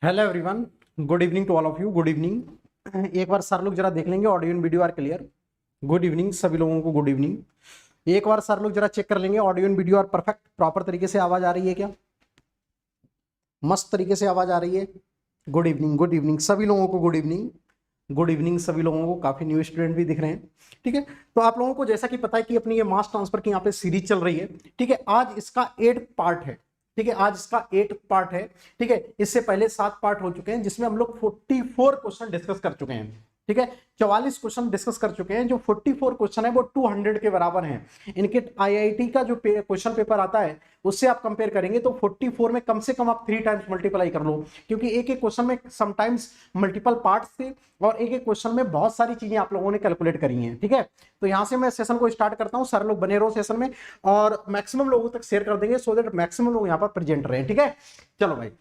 Hello everyone, good evening to all of you. Good evening. एक बार sir लोग जरा देख लेंगे audio and video are clear. Good evening सभी लोगों को, गुड इवनिंग। एक बार सर लोग जरा चेक कर लेंगे audio and video are perfect proper तरीके से आवाज आ रही है क्या? मस्त तरीके से आवाज आ रही है। गुड इवनिंग, गुड इवनिंग सभी लोगों को, गुड इवनिंग। गुड इवनिंग सभी लोगों को। काफी न्यू स्टूडेंट भी दिख रहे हैं। ठीक है, तो आप लोगों को जैसा कि पता है कि अपनी ये मास ट्रांसफर की यहाँ पे सीरीज चल रही है। ठीक है, आज इसका 8 पार्ट है। ठीक है, आज इसका 8 पार्ट है। ठीक है, इससे पहले 7 पार्ट हो चुके हैं जिसमें हम लोग 44 क्वेश्चन डिस्कस कर चुके हैं। ठीक है, 44 क्वेश्चन डिस्कस कर चुके हैं। जो 44 क्वेश्चन है वो 200 के बराबर हैं। इनके आईआईटी का जो क्वेश्चन पेपर आता है उससे आप कंपेयर करेंगे तो 44 में कम से कम आप 3 टाइम्स मल्टीप्लाई कर लो, क्योंकि एक एक क्वेश्चन में समटाइम्स मल्टीपल पार्ट्स थे और एक एक क्वेश्चन में बहुत सारी चीजें आप लोगों ने कैलकुलेट करी हैं। ठीक है, तो यहां से मैं सेशन को स्टार्ट करता हूं। सारे लोग बने रहो सेशन में और मैक्सिमम लोगों तक शेयर कर देंगे सो दैट मैक्सिमम लोग यहां पर प्रेजेंट रहे। ठीक है, चलो भाई,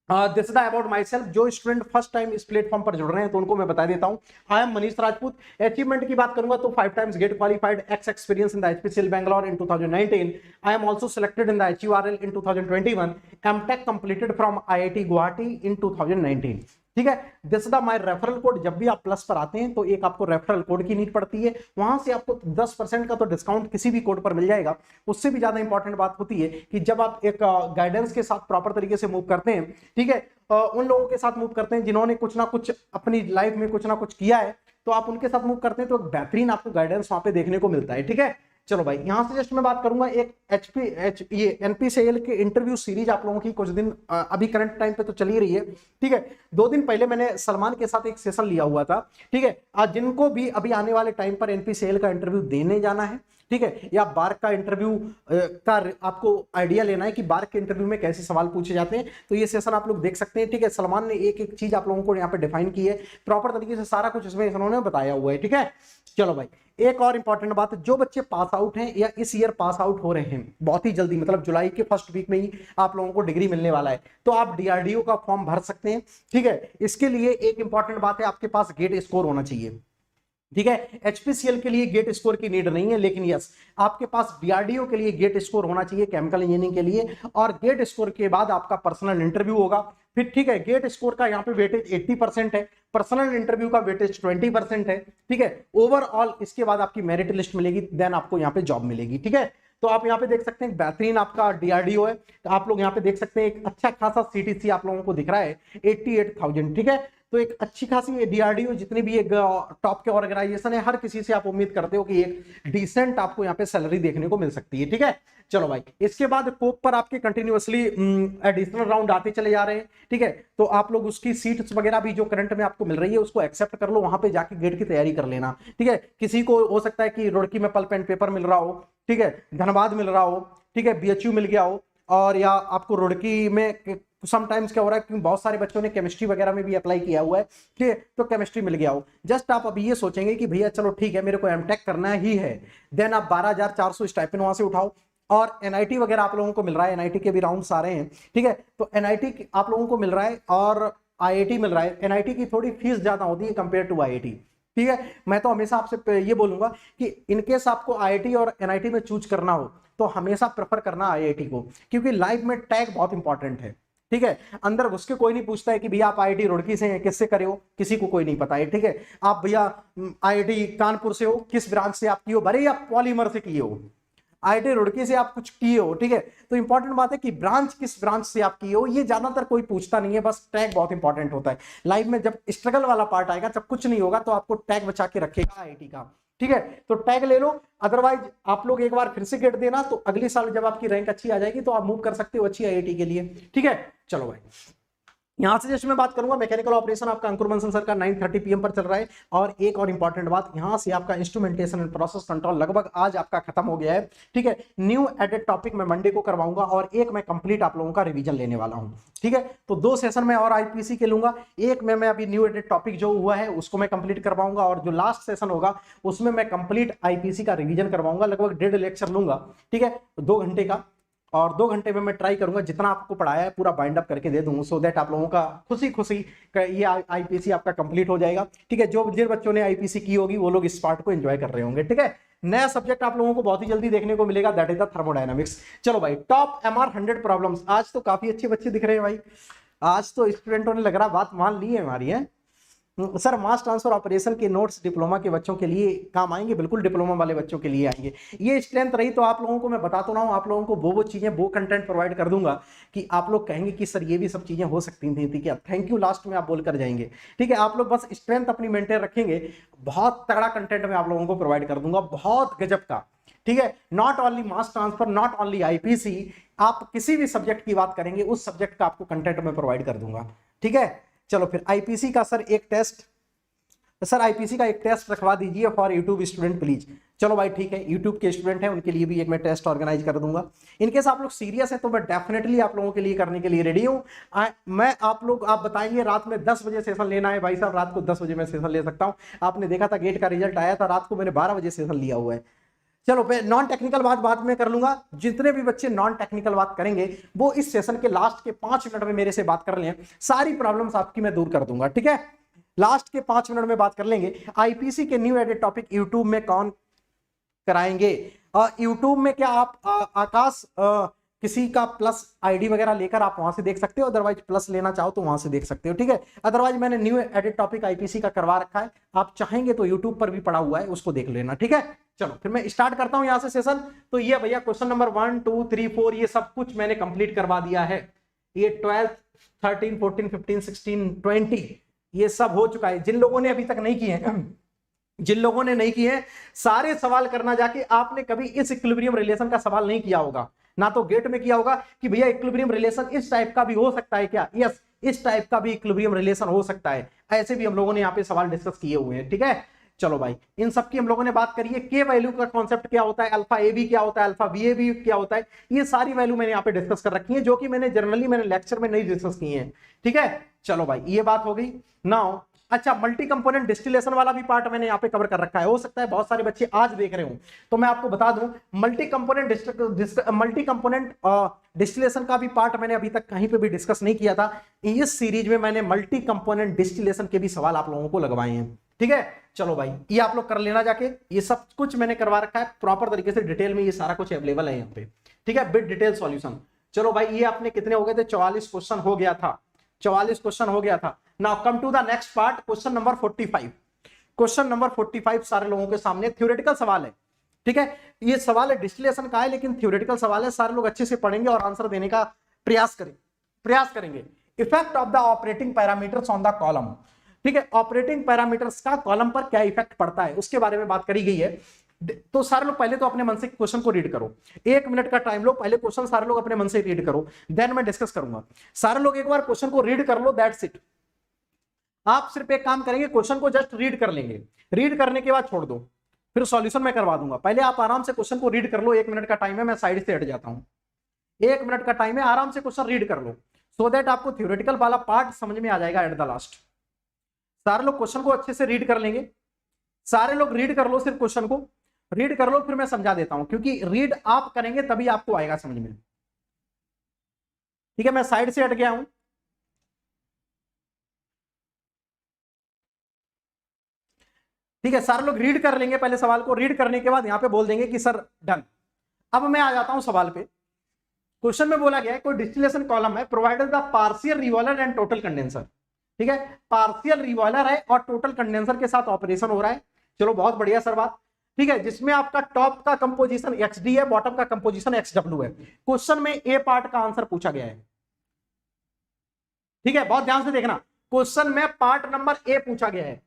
this is about my self. जो स्टूडेंट फर्स्ट टाइम इस प्लेटफॉर्म पर जुड़ रहे हैं तो उनको मैं बता देता हूं। I am Manish Rajput. Achievement की बात करूंगा तो 5 times GATE qualified, ex experience in the HPCL Bangalore in 2019। I am also selected in the HURL in 2021। MTech completed from IIT Guwahati in 2019। ठीक है, this is the my referral code. जब भी आप plus पर आते हैं तो एक आपको रेफरल कोड की नीड पड़ती है, वहां से आपको 10% का तो डिस्काउंट किसी भी कोड पर मिल जाएगा। उससे भी ज्यादा इंपॉर्टेंट बात होती है कि जब आप एक गाइडेंस के साथ प्रॉपर तरीके से मूव करते हैं, ठीक है, उन लोगों के साथ मूव करते हैं जिन्होंने कुछ ना कुछ अपनी लाइफ में कुछ ना कुछ किया है, तो आप उनके साथ मूव करते हैं तो एक बेहतरीन आपको गाइडेंस वहां पे देखने को मिलता है। ठीक है, चलो भाई, यहां से जस्ट मैं बात करूंगा एक ये एनपीसीएल के इंटरव्यू सीरीज आप लोगों की कुछ दिन अभी करंट टाइम पे तो चल ही रही है। ठीक है, 2 दिन पहले मैंने सलमान के साथ एक सेशन लिया हुआ था। ठीक है, आज जिनको भी अभी आने वाले टाइम पर एनपीसीएल का इंटरव्यू देने जाना है, ठीक है, या बार का इंटरव्यू का आपको आइडिया लेना है कि बार के इंटरव्यू में कैसे सवाल पूछे जाते हैं, तो ये सेशन आप लोग देख सकते हैं। ठीक है, सलमान ने एक एक चीज आप लोगों को यहाँ पे डिफाइन की है प्रॉपर तरीके से, सारा कुछ इसमें उन्होंने बताया हुआ है। ठीक है, चलो भाई, एक और इंपॉर्टेंट बात, जो बच्चे पास आउट हैं या इस ईयर पास आउट हो रहे हैं बहुत ही जल्दी, मतलब जुलाई के फर्स्ट वीक में ही आप लोगों को डिग्री मिलने वाला है, तो आप डीआरडीओ का फॉर्म भर सकते हैं। ठीक है, इसके लिए एक इंपॉर्टेंट बात है, आपके पास गेट स्कोर होना चाहिए। ठीक है, एचपीसीएल के लिए गेट स्कोर की नीड नहीं है, लेकिन यस, आपके पास डीआरडीओ के लिए गेट स्कोर होना चाहिए केमिकल इंजीनियरिंग के लिए, और गेट स्कोर के बाद आपका पर्सनल इंटरव्यू होगा। फिर ठीक है, गेट स्कोर का यहाँ पे वेटेज 80% है, पर्सनल इंटरव्यू का वेटेज 20% है। ठीक है, ओवरऑल इसके बाद आपकी मेरिट लिस्ट मिलेगी, देन आपको यहाँ पे जॉब मिलेगी। ठीक है, तो आप यहाँ पे देख सकते हैं बेहतरीन आपका डीआरडीओ है। तो आप लोग यहाँ पे देख सकते हैं एक अच्छा खासा सीटीसी आप लोगों को दिख रहा है 88,000। ठीक है, तो एक अच्छी खासी डीआरडीओ, जितनी भी एक टॉप के ऑर्गेनाइजेशन है, हर किसी से आप उम्मीद करते हो कि एक डिसेंट आपको यहाँ पे सैलरी देखने को मिल सकती है। ठीक है, चलो भाई, इसके बाद कोप पर आपके कंटिन्यूअसली एडिशनल राउंड आते चले जा रहे हैं। ठीक है, तो आप लोग उसकी सीट्स वगैरह भी जो करंट में आपको मिल रही है उसको एक्सेप्ट कर लो, वहां पे जाके गेट की तैयारी कर लेना। ठीक है, किसी को हो सकता है कि रुड़की में पल पेन पेपर मिल रहा हो, ठीक है, धनबाद मिल रहा हो, ठीक है, बीएचयू मिल गया हो, और या आपको रुड़की में समटाइम्स क्या हो रहा है कि बहुत सारे बच्चों ने केमिस्ट्री वगैरह में भी अप्लाई किया हुआ है, ठीक है, तो केमिस्ट्री मिल गया हो। जस्ट आप अभी ये सोचेंगे कि भैया चलो ठीक है, मेरे को एमटेक करना ही है, देन आप 12,400 स्टाइपेंड वहां से उठाओ, और एनआईटी वगैरह आप लोगों को मिल रहा है, एनआईटी के भी राउंड्स आ रहे हैं। ठीक है, तो एनआईटी आप लोगों को मिल रहा है और आईआईटी मिल रहा है। एनआईटी की थोड़ी फीस ज्यादा होती है कंपेयर टू आईआईटी। ठीक है, मैं तो हमेशा आपसे ये बोलूंगा कि इनकेस आपको आईआईटी और एनआईटी में चूज करना हो तो हमेशा प्रेफर करना आईआईटी को, क्योंकि लाइफ में टैग बहुत इंपॉर्टेंट है। ठीक है, अंदर घुस के कोई नहीं पूछता है कि भैया आप आईआईटी रुड़की से हैं, किससे करे हो, किसी को कोई नहीं पता है। ठीक है, आप भैया आईआईटी कानपुर से हो, किस ब्रांच से आप किए हो, भले ही आप पॉलीमर से किए हो, आईआईटी रुड़की से आप कुछ किए हो। ठीक है, तो इंपॉर्टेंट बात है कि ब्रांच किस ब्रांच से आप किए हो, ये ज्यादातर कोई पूछता नहीं है, बस टैग बहुत इंपॉर्टेंट होता है। लाइफ में जब स्ट्रगल वाला पार्ट आएगा, जब कुछ नहीं होगा, तो आपको टैग बचा के रखेगा आईआईटी का। ठीक है, तो टैग ले लो, अदरवाइज आप लोग एक बार फिर से गेट देना, तो अगले साल जब आपकी रैंक अच्छी आ जाएगी तो आप मूव कर सकते हो अच्छी आईआईटी के लिए। ठीक है, चलो भाई, यहां से जस्ट मैं बात करूंगा मैकेनिकल ऑपरेशन आपका अंकुर बंसल सर का 9:30 PM पर चल रहा है। और एक और इंपॉर्टेंट बात, यहां से आपका इंस्ट्रूमेंटेशन एंड प्रोसेस कंट्रोल लगभग आज आपका खत्म हो गया है। ठीक है, न्यू एडेड टॉपिक मैं मंडे को करवाऊंगा और एक मैं कंप्लीट आप लोगों का रिवीजन लेने वाला हूं। ठीक है, तो 2 सेशन में और आईपीसी के लूंगा, एक में मैं अभी न्यू एडेड टॉपिक जो हुआ है उसको मैं कंप्लीट करवाऊंगा, और जो लास्ट सेशन होगा उसमें मैं कंप्लीट आईपीसी का रिवीजन करवाऊंगा, लगभग 1.5 लेक्चर लूंगा। ठीक है, 2 घंटे का, और 2 घंटे में मैं ट्राई करूंगा जितना आपको पढ़ाया है पूरा बाइंड अप करके दे दूं, सो दैट आप लोगों का खुशी खुशी ये आईपीसी आपका कंप्लीट हो जाएगा। ठीक है, जो जिन बच्चों ने आईपीसी की होगी वो लोग इस पार्ट को एंजॉय कर रहे होंगे। ठीक है, नया सब्जेक्ट आप लोगों को बहुत ही जल्दी देखने को मिलेगा, दैट इज द थर्मोडायनामिक्स। चलो भाई, टॉप एमआर 100 प्रॉब्लम्स, आज तो काफी अच्छे बच्चे दिख रहे हैं भाई। आज तो स्टूडेंटों ने लग रहा बात मान ली है हमारी है। सर मास ट्रांसफर ऑपरेशन के नोट्स डिप्लोमा के बच्चों के लिए काम आएंगे, बिल्कुल डिप्लोमा वाले बच्चों के लिए आएंगे। ये स्ट्रेंथ रही तो आप लोगों को मैं बता तो रहा हूँ, आप लोगों को वो चीजें वो कंटेंट प्रोवाइड कर दूंगा कि आप लोग कहेंगे कि सर ये भी सब चीजें हो सकती थी। ठीक है, थैंक यू लास्ट में आप बोल कर जाएंगे। ठीक है, आप लोग बस स्ट्रेंथ अपनी मेंटेन रखेंगे, बहुत तगड़ा कंटेंट मैं आप लोगों को प्रोवाइड कर दूंगा, बहुत गजब का। ठीक है, not only mass transfer, not only IPC, आप किसी भी सब्जेक्ट की बात करेंगे उस सब्जेक्ट का आपको कंटेंट मैं प्रोवाइड कर दूंगा। ठीक है, चलो फिर आईपीसी का सर एक टेस्ट, सर आईपीसी का एक टेस्ट रखवा दीजिए फॉर यूट्यूब स्टूडेंट प्लीज। चलो भाई ठीक है, यूट्यूब के स्टूडेंट हैं उनके लिए भी एक मैं टेस्ट ऑर्गेनाइज कर दूंगा। इनकेस आप लोग सीरियस हैं तो मैं डेफिनेटली आप लोगों के लिए करने के लिए रेडी हूं। मैं आप बताएंगे रात में 10 बजे सेशन लेना है, भाई साहब रात को 10 बजे मैं सेशन ले सकता हूं। आपने देखा था गेट का रिजल्ट आया था, रात को मैंने 12 बजे सेशन लिया हुआ है। चलो नॉन टेक्निकल बात बाद में कर लूंगा, जितने भी बच्चे नॉन टेक्निकल बात करेंगे वो इस सेशन के लास्ट के 5 मिनट में मेरे से बात कर लें, सारी प्रॉब्लम्स आपकी मैं दूर कर दूंगा। ठीक है, लास्ट के 5 मिनट में बात कर लेंगे आईपीसी के न्यू एडेड टॉपिक यूट्यूब में कौन कराएंगे। यूट्यूब में क्या आप आकाश किसी का प्लस आईडी वगैरह लेकर आप वहां से देख सकते हो, अदरवाइज प्लस लेना चाहो तो वहां से देख सकते हो। ठीक है, अदरवाइज मैंने न्यू एडेड टॉपिक आईपीसी का करवा रखा है, आप चाहेंगे तो यूट्यूब पर भी पड़ा हुआ है, उसको देख लेना। ठीक है, चलो फिर मैं स्टार्ट करता हूं यहां से सेशन। तो ये भैया क्वेश्चन नंबर 1 2 3 4 ये सब कुछ मैंने कंप्लीट करवा दिया है। ये 12 13 14 15 16 20 ये सब हो चुका है। जिन लोगों ने अभी तक नहीं किए हैं, जिन लोगों ने नहीं किए सारे सवाल करना जाके, आपने कभी इस इक्विलिब्रियम रिलेशन का सवाल नहीं किया होगा, ना तो गेट में किया होगा कि भैया इक्विलिब्रियम रिलेशन इस टाइप का भी हो सकता है क्या। यस, इस टाइप का भी इक्विलिब्रियम रिलेशन हो सकता है, ऐसे भी हम लोगों ने यहाँ पे सवाल डिस्कस किए हुए हैं। ठीक है, चलो भाई इन सब की हम लोगों ने बात करी है। के वैल्यू का कॉन्सेप्ट क्या होता है, अल्फा ए बी क्या होता है, अल्फा बी ए बी क्या होता है, ये सारी वैल्यू मैंने यहाँ पे डिस्कस कर रखी है, जो कि मैंने लेक्चर में नहीं डिस्कस की है। ठीक है, चलो भाई ये बात हो गई। नाउ अच्छा, मल्टी कंपोनेंट डिस्टिलेशन वाला भी पार्ट मैंने यहाँ पे कवर कर रखा है। हो सकता है बहुत सारे बच्चे आज देख रहे हो, तो मैं आपको बता दूं मल्टी कंपोनेंट डिस्टिलेशन का भी पार्ट मैंने अभी तक कहीं पे भी डिस्कस नहीं किया था। इस सीरीज में मैंने मल्टी कंपोनेंट डिस्टिलेशन के भी सवाल आप लोगों को लगवाए हैं। ठीक है, चलो भाई ये आप लोग कर लेना जाके, ये सब कुछ मैंने करवा रखा है प्रॉपर तरीके से, डिटेल में ये सारा कुछ अवेलेबल है यहाँ पे। ठीक है, विद डिटेल सॉल्यूशन। चलो भाई ये आपने कितने हो गए थे, 44 क्वेश्चन हो गया था, 44 क्वेश्चन हो गया था। Now come to the next part, question number 45। Question number 45 सारे लोगों के सामने थ्योरेटिकल सवाल है। ठीक है, ये सवाल है डिस्टिलेशन का है, लेकिन थ्योरेटिकल सवाल है, सारे लोग अच्छे से पढ़ेंगे और आंसर देने का प्रयास करेंगे। Effect of the operating parameters on the column. ठीक है, ऑपरेटिंग पैरामीटर्स का कॉलम पर क्या इफेक्ट पड़ता है उसके बारे में बात करी गई है। तो सारे लोग पहले तो अपने मन से क्वेश्चन को रीड करो, 1 मिनट का टाइम लो, पहले क्वेश्चन सारे लोग अपने मन से रीड करो, देन मैं डिस्कस करूंगा। सारे लोग एक बार क्वेश्चन को रीड कर लो, दैट्स इट। आप सिर्फ एक काम करेंगे, क्वेश्चन को जस्ट रीड कर लेंगे, रीड करने के बाद छोड़ दो, फिर सॉल्यूशन मैं करवा दूंगा। पहले आप आराम से क्वेश्चन को रीड कर लो, 1 मिनट का टाइम है, मैं साइड से हट जाता हूं। 1 मिनट का टाइम है, आराम से क्वेश्चन रीड कर लो, सो दैट आपको थ्योरेटिकल वाला पार्ट समझ में आ जाएगा एट द लास्ट। सारे लोग क्वेश्चन को अच्छे से रीड कर लेंगे, सारे लोग रीड कर लो, सिर्फ क्वेश्चन को रीड कर लो, फिर मैं समझा देता हूं, क्योंकि रीड आप करेंगे तभी आपको आएगा समझ में। ठीक है, मैं साइड से हट गया हूं। ठीक है, सारे लोग रीड कर लेंगे पहले सवाल को, रीड करने के बाद यहां पे बोल देंगे कि सर डन। अब मैं आ जाता हूं सवाल पे। क्वेश्चन में बोला गया है कोई डिस्टिलेशन कॉलम है, provided the partial revolver and total condenser. ठीक है, पार्शियल रिवॉल्वर है और टोटल कंडेंसर के साथ ऑपरेशन हो रहा है। चलो बहुत बढ़िया सर बात। ठीक है, जिसमें आपका टॉप का कंपोजिशन XD है, बॉटम का कंपोजिशन XW है। क्वेश्चन में ए पार्ट का आंसर पूछा गया है। ठीक है, बहुत ध्यान से देखना, क्वेश्चन में पार्ट नंबर ए पूछा गया है,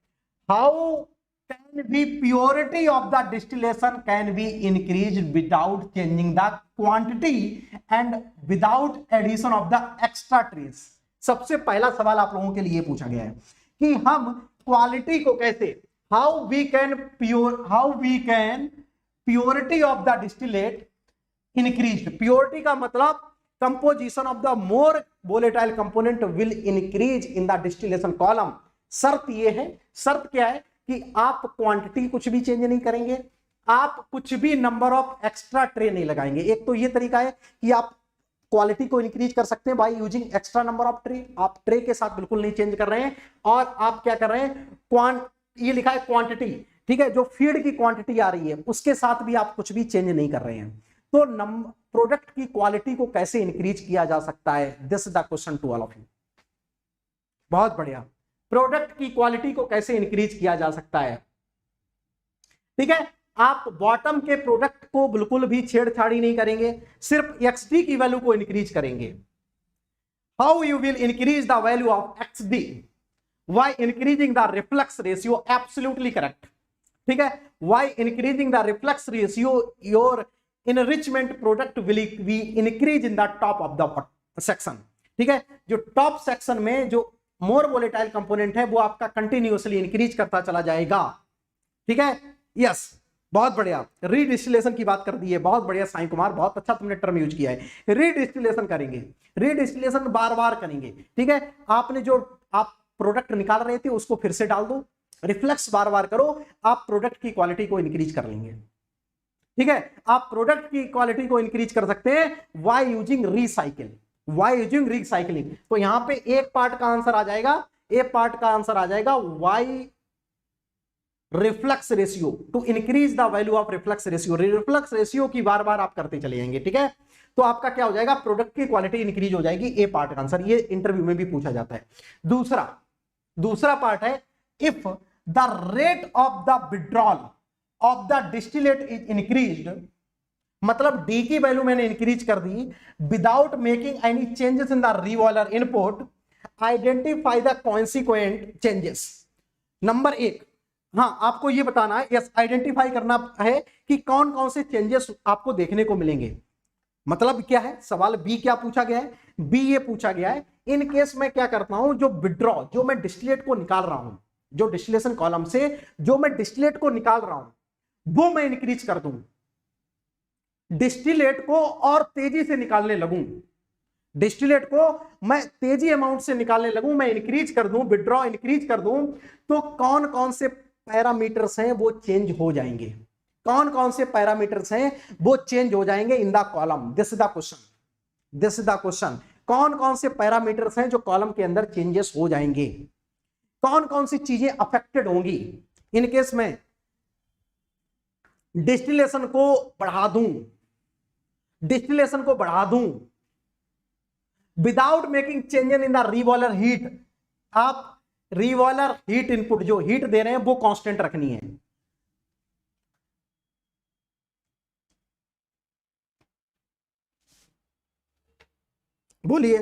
how can be purity of the distillation can be increase without changing the quantity and without addition of the extra trace. सबसे पहला सवाल आप लोगों के लिए पूछा गया है कि हम क्वालिटी को कैसे, how we can purity of the distillate increase. Purity का मतलब composition of the more volatile component will increase in the distillation column. शर्त ये है, शर्त क्या है कि आप क्वांटिटी कुछ भी चेंज नहीं करेंगे, आप कुछ भी नंबर ऑफ एक्स्ट्रा ट्रे नहीं लगाएंगे। एक तो ये तरीका है कि आप क्वालिटी को इंक्रीज कर सकते हैं by using extra number of tray, आप ट्रे के साथ बिल्कुल नहीं चेंज कर रहे हैं, और आप क्या कर रहे हैं, ये लिखा है क्वांटिटी। ठीक है, जो फीड की क्वांटिटी आ रही है उसके साथ भी आप कुछ भी चेंज नहीं कर रहे हैं। तो प्रोडक्ट की क्वालिटी को कैसे इंक्रीज किया जा सकता है, this is the question to all of you. बहुत बढ़िया। प्रोडक्ट की क्वालिटी को कैसे इंक्रीज किया जा सकता है, ठीक है। आप बॉटम के प्रोडक्ट को बिल्कुल भी छेड़छाड़ी नहीं करेंगे, सिर्फ एक्सडी की वैल्यू को इंक्रीज करेंगे। How you will increase the value of XD, why increasing the reflex ratio, absolutely correct, ठीक है। Why increasing the reflex ratio your enrichment product will be increase in the top of the section, ठीक है। जो top section में जो मोर volatile component है वो आपका कंटिन्यूअसली इंक्रीज करता चला जाएगा, ठीक है। यस, बहुत बढ़िया। रीडिस्टिलेशन की बात कर दी है, बहुत बढ़िया साईं कुमार, बहुत अच्छा तुमने टर्म यूज किया है। रीडिस्टिलेशन करेंगे, रीडिस्टिलेशन बार बार करेंगे, ठीक है। आपने जो आप प्रोडक्ट निकाल रहे थे उसको फिर से डाल दो, रिफ्लेक्स बार बार करो, आप प्रोडक्ट की क्वालिटी को इंक्रीज कर लेंगे, ठीक है। आप प्रोडक्ट की क्वालिटी को इंक्रीज कर सकते हैं by using recycle, by using recycling. तो यहां पे एक पार्ट का आंसर आ जाएगा, एक पार्ट का आंसर आ जाएगा by reflux ratio, to increase the value of reflux ratio. Reflux ratio की बार बार आप करते चले जाएंगे, ठीक है। तो आपका क्या हो जाएगा, प्रोडक्ट की क्वालिटी इंक्रीज हो जाएगी, ए पार्ट का आंसर। ये इंटरव्यू में भी पूछा जाता है। दूसरा पार्ट है, if the rate of the withdrawal of the distillate is increased, मतलब डी की वैल्यू मैंने इंक्रीज कर दी without making any changes in the रिवॉल्वर input, identify the consequent changes. Number 1, हाँ आपको ये बताना है, यस आइडेंटिफाई करना है कि कौन कौन से चेंजेस आपको देखने को मिलेंगे। मतलब क्या है, सवाल बी क्या पूछा गया है, बी ये पूछा गया है, इन केस में क्या करता हूं, जो विड्रॉ, जो मैं डिस्टिलेट को निकाल रहा हूं, जो डिस्टिलेशन कॉलम से जो मैं डिस्टिलेट को निकाल रहा हूं वो मैं इंक्रीज कर दूं, डिस्टिलेट को और तेजी से निकालने लगूं, डिस्टिलेट को मैं तेजी अमाउंट से निकालने लगूं, मैं इंक्रीज कर दूं, विड्रॉ इंक्रीज कर दूं, तो कौन कौन से पैरामीटर्स हैं वो चेंज हो जाएंगे, कौन कौन से पैरामीटर्स हैं वो चेंज हो जाएंगे in the column. This is the question, this is the question. कौन कौन से पैरामीटर्स हैं जो कॉलम के अंदर चेंजेस हो जाएंगे, कौन कौन सी चीजें अफेक्टेड होंगी। इन केस में डिस्टिलेशन को बढ़ा दूं, डिस्टिलेशन को बढ़ा दूं without making change in the revolver heat, आप रिवॉल्वर हीट इनपुट जो हीट दे रहे हैं वो कांस्टेंट रखनी है। बोलिए,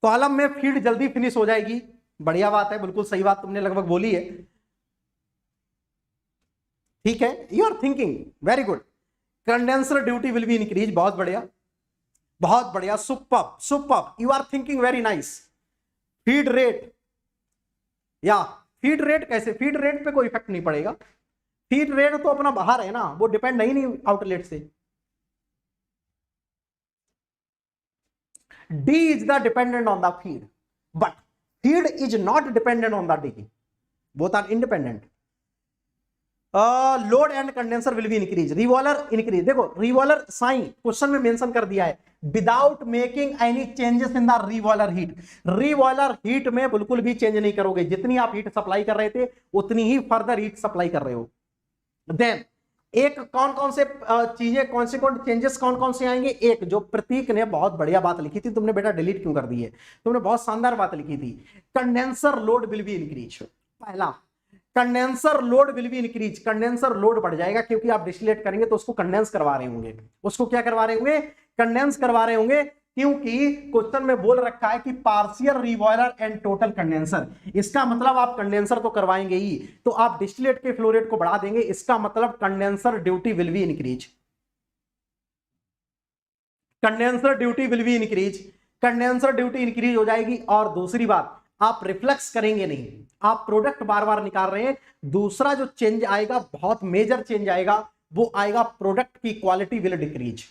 कॉलम में फीड जल्दी फिनिश हो जाएगी, बढ़िया बात है, बिल्कुल सही बात तुमने लगभग बोली है, ठीक है। You are thinking very good. Condenser duty will be increase, बहुत बढ़िया, बहुत बढ़िया, superb superb, you are thinking very nice. Feed rate, या फीड रेट कैसे, फीड रेट पे कोई इफेक्ट नहीं पड़ेगा, फीड रेट तो अपना बाहर है ना, वो डिपेंड नहीं आउटलेट से। D is the dependent on the feed, but feed is not dependent on the D. Both are independent. Load and condenser will be increased. Revolver increase. देखो revolver साइन क्वेश्चन में mention कर दिया है without making any changes in the revolver heat. Revolver heat में बिल्कुल भी change नहीं करोगे, जितनी आप हीट सप्लाई कर रहे थे उतनी ही फर्दर हीट सप्लाई कर रहे हो। देन एक कौन कौन से चीजें कॉन्सिक्वेंट चेंजेस कौन कौन से आएंगे, एक जो प्रतीक ने बहुत बढ़िया बात लिखी थी, तुमने बेटा डिलीट क्यों कर दी है, तुमने बहुत शानदार बात लिखी थी, condenser load will be increase. पहला, condenser load will be increase, condenser load बढ़ जाएगा क्योंकि आप डिस्टिलेट करेंगे तो उसको कंडेंस करवा रहे होंगे, उसको क्या करवा रहे होंगे, कंडेंस करवा रहे होंगे, क्योंकि क्वेश्चन में बोल रखा है कि partial revolver and total condenser, इसका मतलब आप कंडेंसर तो करवाएंगे ही, तो आप डिस्टिलेट के फ्लो रेट को बढ़ा देंगे, इसका मतलब condenser duty will be increase, condenser duty will be increase, condenser duty increase हो जाएगी। और दूसरी बात, आप रिफ्लेक्स करेंगे नहीं, आप प्रोडक्ट बार बार निकाल रहे हैं, दूसरा जो चेंज आएगा, बहुत मेजर चेंज आएगा, वो आएगा प्रोडक्ट की क्वालिटी विल डिक्रीज,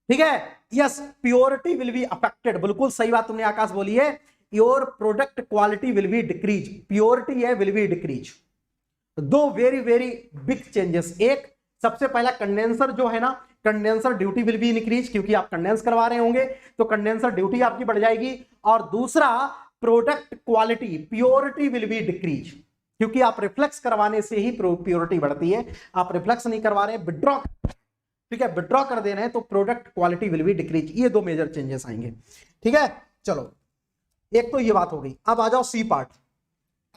ठीक है। Yes, purity will be affected, बिल्कुल सही बात तुमने आकाश बोली है, your product quality will be decrease, purity है विल बी डिक्रीज। दो वेरी वेरी बिग चेंजेस, एक सबसे पहला कंडेंसर जो है ना, condenser duty will be increase क्योंकि आप कंडेंस करवा रहे होंगे तो कंडेंसर ड्यूटी आपकी बढ़ जाएगी, और दूसरा product quality purity will be decrease क्योंकि आप रिफ्लेक्स करवाने से ही प्योरिटी बढ़ती है, आप रिफ्लेक्स नहीं करवा रहे, विड्रॉ, ठीक है, विड्रॉ कर दे रहे हैं तो product quality will be decrease. ये दो मेजर चेंजेस आएंगे, ठीक है। चलो, एक तो ये बात हो गई। अब आ जाओ सी पार्ट,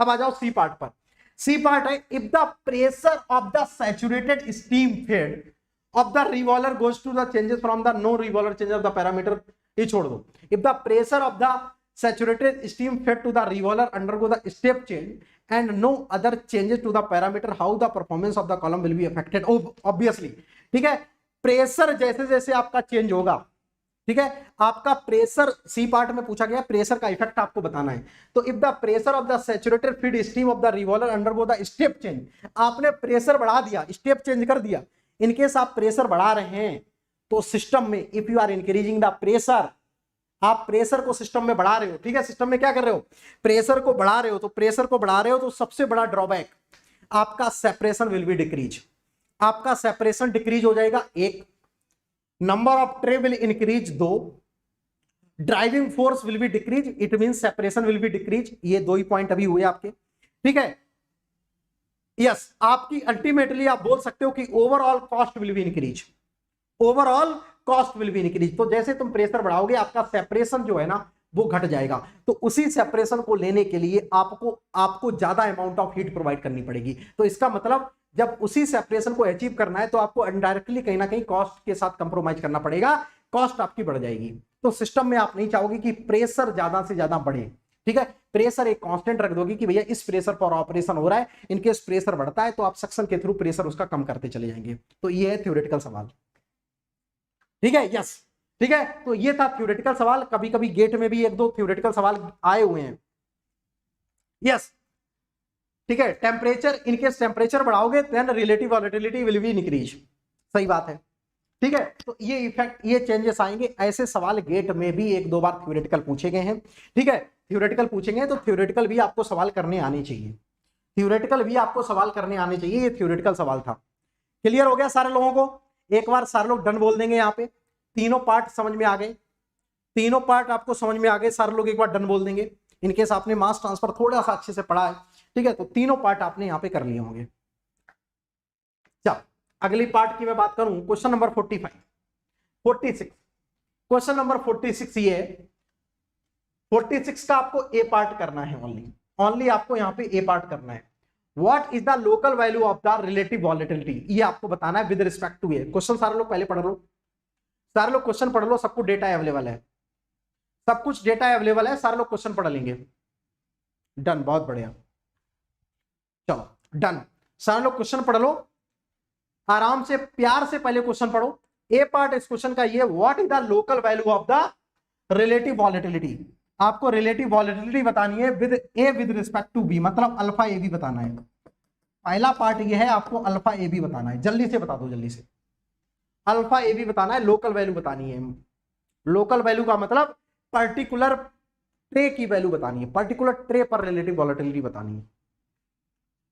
अब आ जाओ सी पार्ट पर। सी पार्ट है, if the pressure of the saturated steam fed of the revolver goes to the changes from the no revolver change of the parameter, ये छोड़ दो। If the pressure of the saturated steam fed to the revolver undergo the step change and no other changes to the parameter, how the performance of the column will be affected? Obviously, ठीक है, pressure जैसे जैसे आपका change होगा, ठीक है, आपका pressure C part में पूछा गया, प्रेशर का इफेक्ट आपको बताना है। तो if the pressure of the saturated feed stream of the revolver undergo the step change, आपने प्रेशर बढ़ा दिया, स्टेप चेंज कर दिया, इनकेस आप प्रेशर बढ़ा रहे हैं तो सिस्टम में if you are increasing the pressure, आप प्रेशर को सिस्टम में बढ़ा रहे हो, ठीक है, सिस्टम में क्या कर रहे हो, प्रेशर को बढ़ा रहे हो, तो प्रेशर को बढ़ा रहे हो तो सबसे बड़ा ड्रॉबैक आपका सेपरेशन विल बी डिक्रीज, आपका सेपरेशन डिक्रीज हो जाएगा। एक, number of tray will increase, दो, driving force will be decrease, it mean separation will be decrease. ये दो ही पॉइंट अभी हुए आपके, ठीक है। यस, आपकी अल्टीमेटली आप बोल सकते हो कि overall cost will be increase, overall cost will be increase. तो जैसे तुम प्रेशर बढ़ाओगे आपका सेपरेशन जो है ना वो घट जाएगा, तो उसी सेपरेशन को लेने के लिए आपको ज्यादा अमाउंट ऑफ हीट प्रोवाइड करनी पड़ेगी। तो इसका मतलब जब उसी सेपरेशन को अचीव करना है तो आपको इनडायरेक्टली कहीं ना कहीं कॉस्ट के साथ कंप्रोमाइज करना पड़ेगा, कॉस्ट आपकी बढ़ जाएगी। तो सिस्टम में आप नहीं चाहोगे कि प्रेशर ज्यादा से ज्यादा बढ़े, ठीक है, प्रेशर एक कांस्टेंट रख दोगे कि भैया इस प्रेशर पर ऑपरेशन हो रहा है, इनकेस प्रेशर बढ़ता है तो आप सक्शन के थ्रू प्रेशर उसका कम करते चले जाएंगे। तो ये है थ्योरेटिकल सवाल, ठीक है। यस, ठीक है, तो ये था थ्योरेटिकल सवाल। कभी कभी गेट में भी एक दो थ्योरेटिकल सवाल आए हुए हैं। यस, ठीक है, टेम्परेचर, इनकेस टेम्परेचर बढ़ाओगे then relative volatility will be increase, सही बात है, ठीक है। तो ये इफेक्ट, ये चेंजेस आएंगे। ऐसे सवाल गेट में भी एक दो बार थ्योरेटिकल पूछे गए हैं, ठीक है, थ्योरेटिकल पूछेंगे तो थ्योरेटिकल भी आपको सवाल करने आने चाहिए, थ्योरेटिकल भी आपको सवाल करने आने चाहिए। ये थ्योरेटिकल सवाल था। क्लियर हो गया सारे लोगों को? एक बार सारे लोग डन बोल देंगे, यहाँ पे तीनों पार्ट समझ में आ गए, तीनों पार्ट आपको समझ में आ गए, सारे लोग एक बार डन बोल देंगे। इनकेस आपने मास ट्रांसफर थोड़ा सा अच्छे से पढ़ा है, ठीक है, तो तीनों पार्ट आपने यहाँ पे कर लिए होंगे। चल, अगली पार्ट की मैं बात करूं, क्वेश्चन नंबर 46 क्वेश्चन नंबर 46 ये 46 का आपको ए पार्ट करना है, ओनली आपको यहाँ पे ए पार्ट करना है। What is the local value of the relative volatility? ये आपको बताना है विद रिस्पेक्ट टू ये क्वेश्चन। सारे लोग पहले पढ़ लो, सारे लोग क्वेश्चन पढ़ लो, सबको डेटा अवेलेबल है, सब कुछ डेटा अवेलेबल है, सारे लोग क्वेश्चन पढ़ लेंगे। डन, बहुत बढ़िया, चलो डन, सारे लोग क्वेश्चन पढ़ लो आराम से, प्यार से पहले क्वेश्चन पढ़ो। ए पार्ट इस क्वेश्चन का ये, what is the local value of the relative volatility. आपको रिलेटिव वॉलेटिलिटी बतानी है विद रिस्पेक्ट टू बी, मतलब अल्फा ए बी बताना है। पहला पार्ट ये है, आपको अल्फा ए बी बताना है, जल्दी से बता दो, जल्दी से अल्फा ए बी बताना है, लोकल वैल्यू बतानी है। लोकल वैल्यू का मतलब पर्टिकुलर ट्रे की वैल्यू बतानी है, पर्टिकुलर ट्रे पर रिलेटिव वॉलेटिलिटी बतानी है।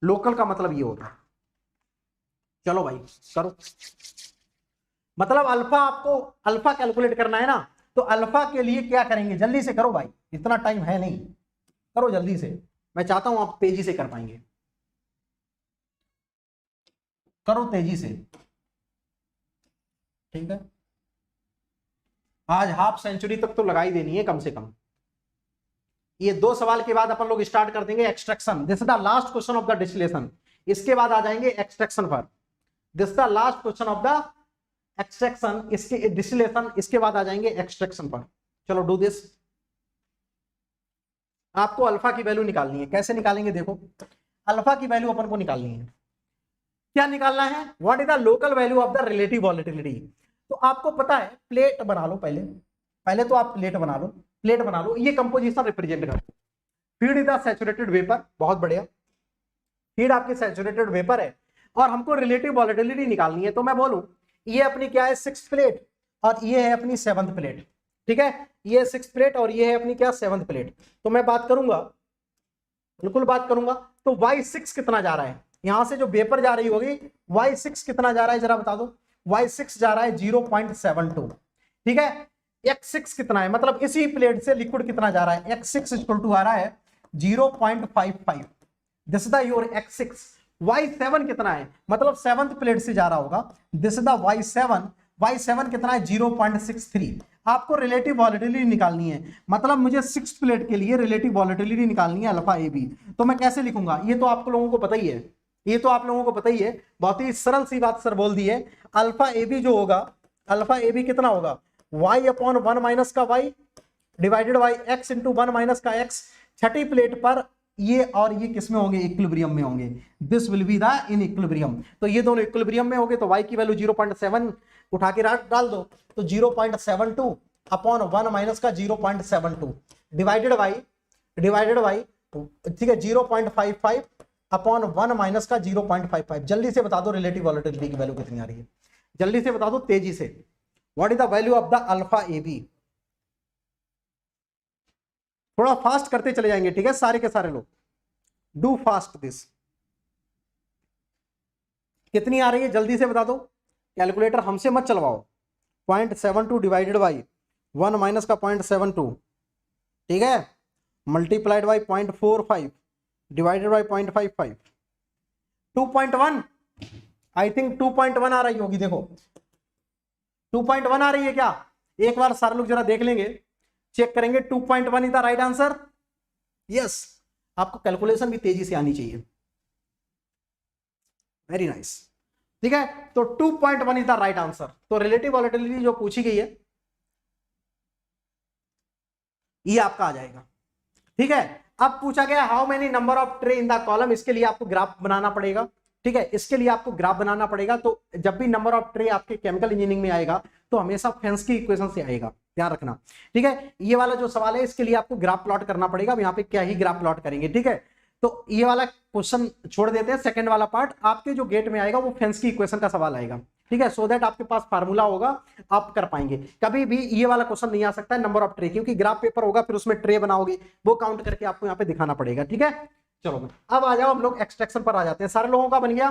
लोकल का मतलब ये होता है। चलो भाई करो, मतलब अल्फा, आपको अल्फा कैलकुलेट करना है ना, तो अल्फा के लिए क्या करेंगे, जल्दी से करो भाई, इतना टाइम है नहीं, करो जल्दी से, मैं चाहता हूं आप तेजी से कर पाएंगे, करो तेजी से, ठीक है। आज हाफ सेंचुरी तक तो लगा ही देनी है कम से कम। ये दो सवाल के बाद अपन लोग स्टार्ट कर देंगे extraction, this is the last question of the distillation. इसके बाद आ जाएंगे एक्सट्रैक्शन पर, this is the last question of the extraction, इसके डिस्टिलेशन, इसके बाद आ जाएंगे एक्सट्रैक्शन पर। चलो डू दिस। आपको अल्फा की वैल्यू निकालनी है, कैसे निकालेंगे देखो, अल्फा की वैल्यू अपन को निकालनी है। क्या निकालना है, what is the local value of the relative volatility. तो आपको पता है, प्लेट बना लो पहले तो आप प्लेट बना लो, ये कंपोजिशन रिप्रेजेंट करो। Feed is the saturated vapour, बहुत बढ़िया, फीड आपकी सैचुरेटेड वेपर है और हमको रिलेटिव वॉलेटिलिटी निकालनी है। तो मैं बोलूं ये अपनी क्या है, 6th प्लेट और ये है अपनी 7th प्लेट, ठीक है, ये 6th प्लेट और ये है अपनी क्या 7th प्लेट। तो मैं बात करूंगा, बिल्कुल बात करूंगा, तो y6 कितना जा रहा है, यहां से जो वेपर जा रही होगी y6 कितना जा रहा है जरा बता दो, y6 जा रहा है 0.72, ठीक है। x6 कितना है, मतलब इसी प्लेट से लिक्विड कितना जा रहा है, x6 इक्वल टू आ रहा है 0.55, this is the your x6। y7 कितना है, मतलब 7th प्लेट से जा रहा होगा, this is the y7, y7 कितना है 0.63। आपको रिलेटिव वॉलेटिलिटी निकालनी है, मतलब मुझे 6th प्लेट के लिए रिलेटिव वॉलेटिलिटी निकालनी है अल्फा ए बी। तो मैं कैसे लिखूंगा, ये तो आप लोगों को पता ही है, ये तो आप लोगों को पता ही है, बहुत ही सरल सी बात सर बोल दी है। अल्फा ए बी जो होगा, अल्फा ए बी कितना होगा, y अपॉन 1 माइनस का y divided by x into 1 minus का x। छठी प्लेट पर ये और ये किसमें होंगे, इक्विलिब्रियम में होंगे, this will be the in equilibrium. तो ये दोनों इक्विलिब्रियम में होंगे, तो y की वैल्यू 0.7 उठा के डाल दो, तो 0.72 अपॉन 1 माइनस का 0.72 डिवाइडेड बाई ठीक है 0.55 अपॉन 1 माइनस का 0.55। जल्दी से बता दो रिलेटिव वॉलेटिलिटी की वैल्यू कितनी आ रही है, जल्दी से बता दो तेजी से, what is the value of the alpha A B. थोड़ा फास्ट करते चले जाएंगे, ठीक है सारे के सारे लोग, डू फास्ट दिस। कितनी आ रही है जल्दी से बता दो, कैलकुलेटर हमसे मत चलवाओ। 0.72 डिवाइडेड बाई 1 माइनस का 0.72, ठीक है, multiplied by 0.45 divided by 0.55, 2.1, I think 2.1 आ रही होगी, देखो 2.1 आ रही है क्या, एक बार सारे लोग जरा देख लेंगे, चेक करेंगे। 2.1 is the right answer, yes. आपको कैलकुलेशन भी तेजी से आनी चाहिए, वेरी नाइस, ठीक है। तो 2.1 इज द राइट आंसर। तो रिलेटिव वॉलेटिलिटी जो पूछी गई है ये आपका आ जाएगा, ठीक है। अब पूछा गया how many number of tray in the column, इसके लिए आपको ग्राफ बनाना पड़ेगा, ठीक है, इसके लिए आपको ग्राफ बनाना पड़ेगा। तो जब भी नंबर ऑफ ट्रे आपके केमिकल इंजीनियरिंग में आएगा तो हमेशा फेंस की इक्वेशन से आएगा, ध्यान रखना, ठीक है। ये वाला जो सवाल है इसके लिए आपको ग्राफ प्लॉट करना पड़ेगा, अब यहाँ पे क्या ही ग्राफ प्लॉट करेंगे, ठीक है। तो ये वाला क्वेश्चन छोड़ देते हैं, सेकंड वाला पार्ट आपके जो गेट में आएगा वो फेंस की इक्वेशन का सवाल आएगा, ठीक है, सो दैट आपके पास फार्मूला होगा, आप कर पाएंगे। कभी भी ये वाला क्वेश्चन नहीं आ सकता है नंबर ऑफ ट्रे, क्योंकि ग्राफ पेपर होगा फिर उसमें ट्रे बनाओगे, वो काउंट करके आपको यहाँ पे दिखाना पड़ेगा, ठीक है। चलो अब आ जाओ, हम लोग एक्सट्रैक्शन पर आ जाते हैं। सारे लोगों का बन गया,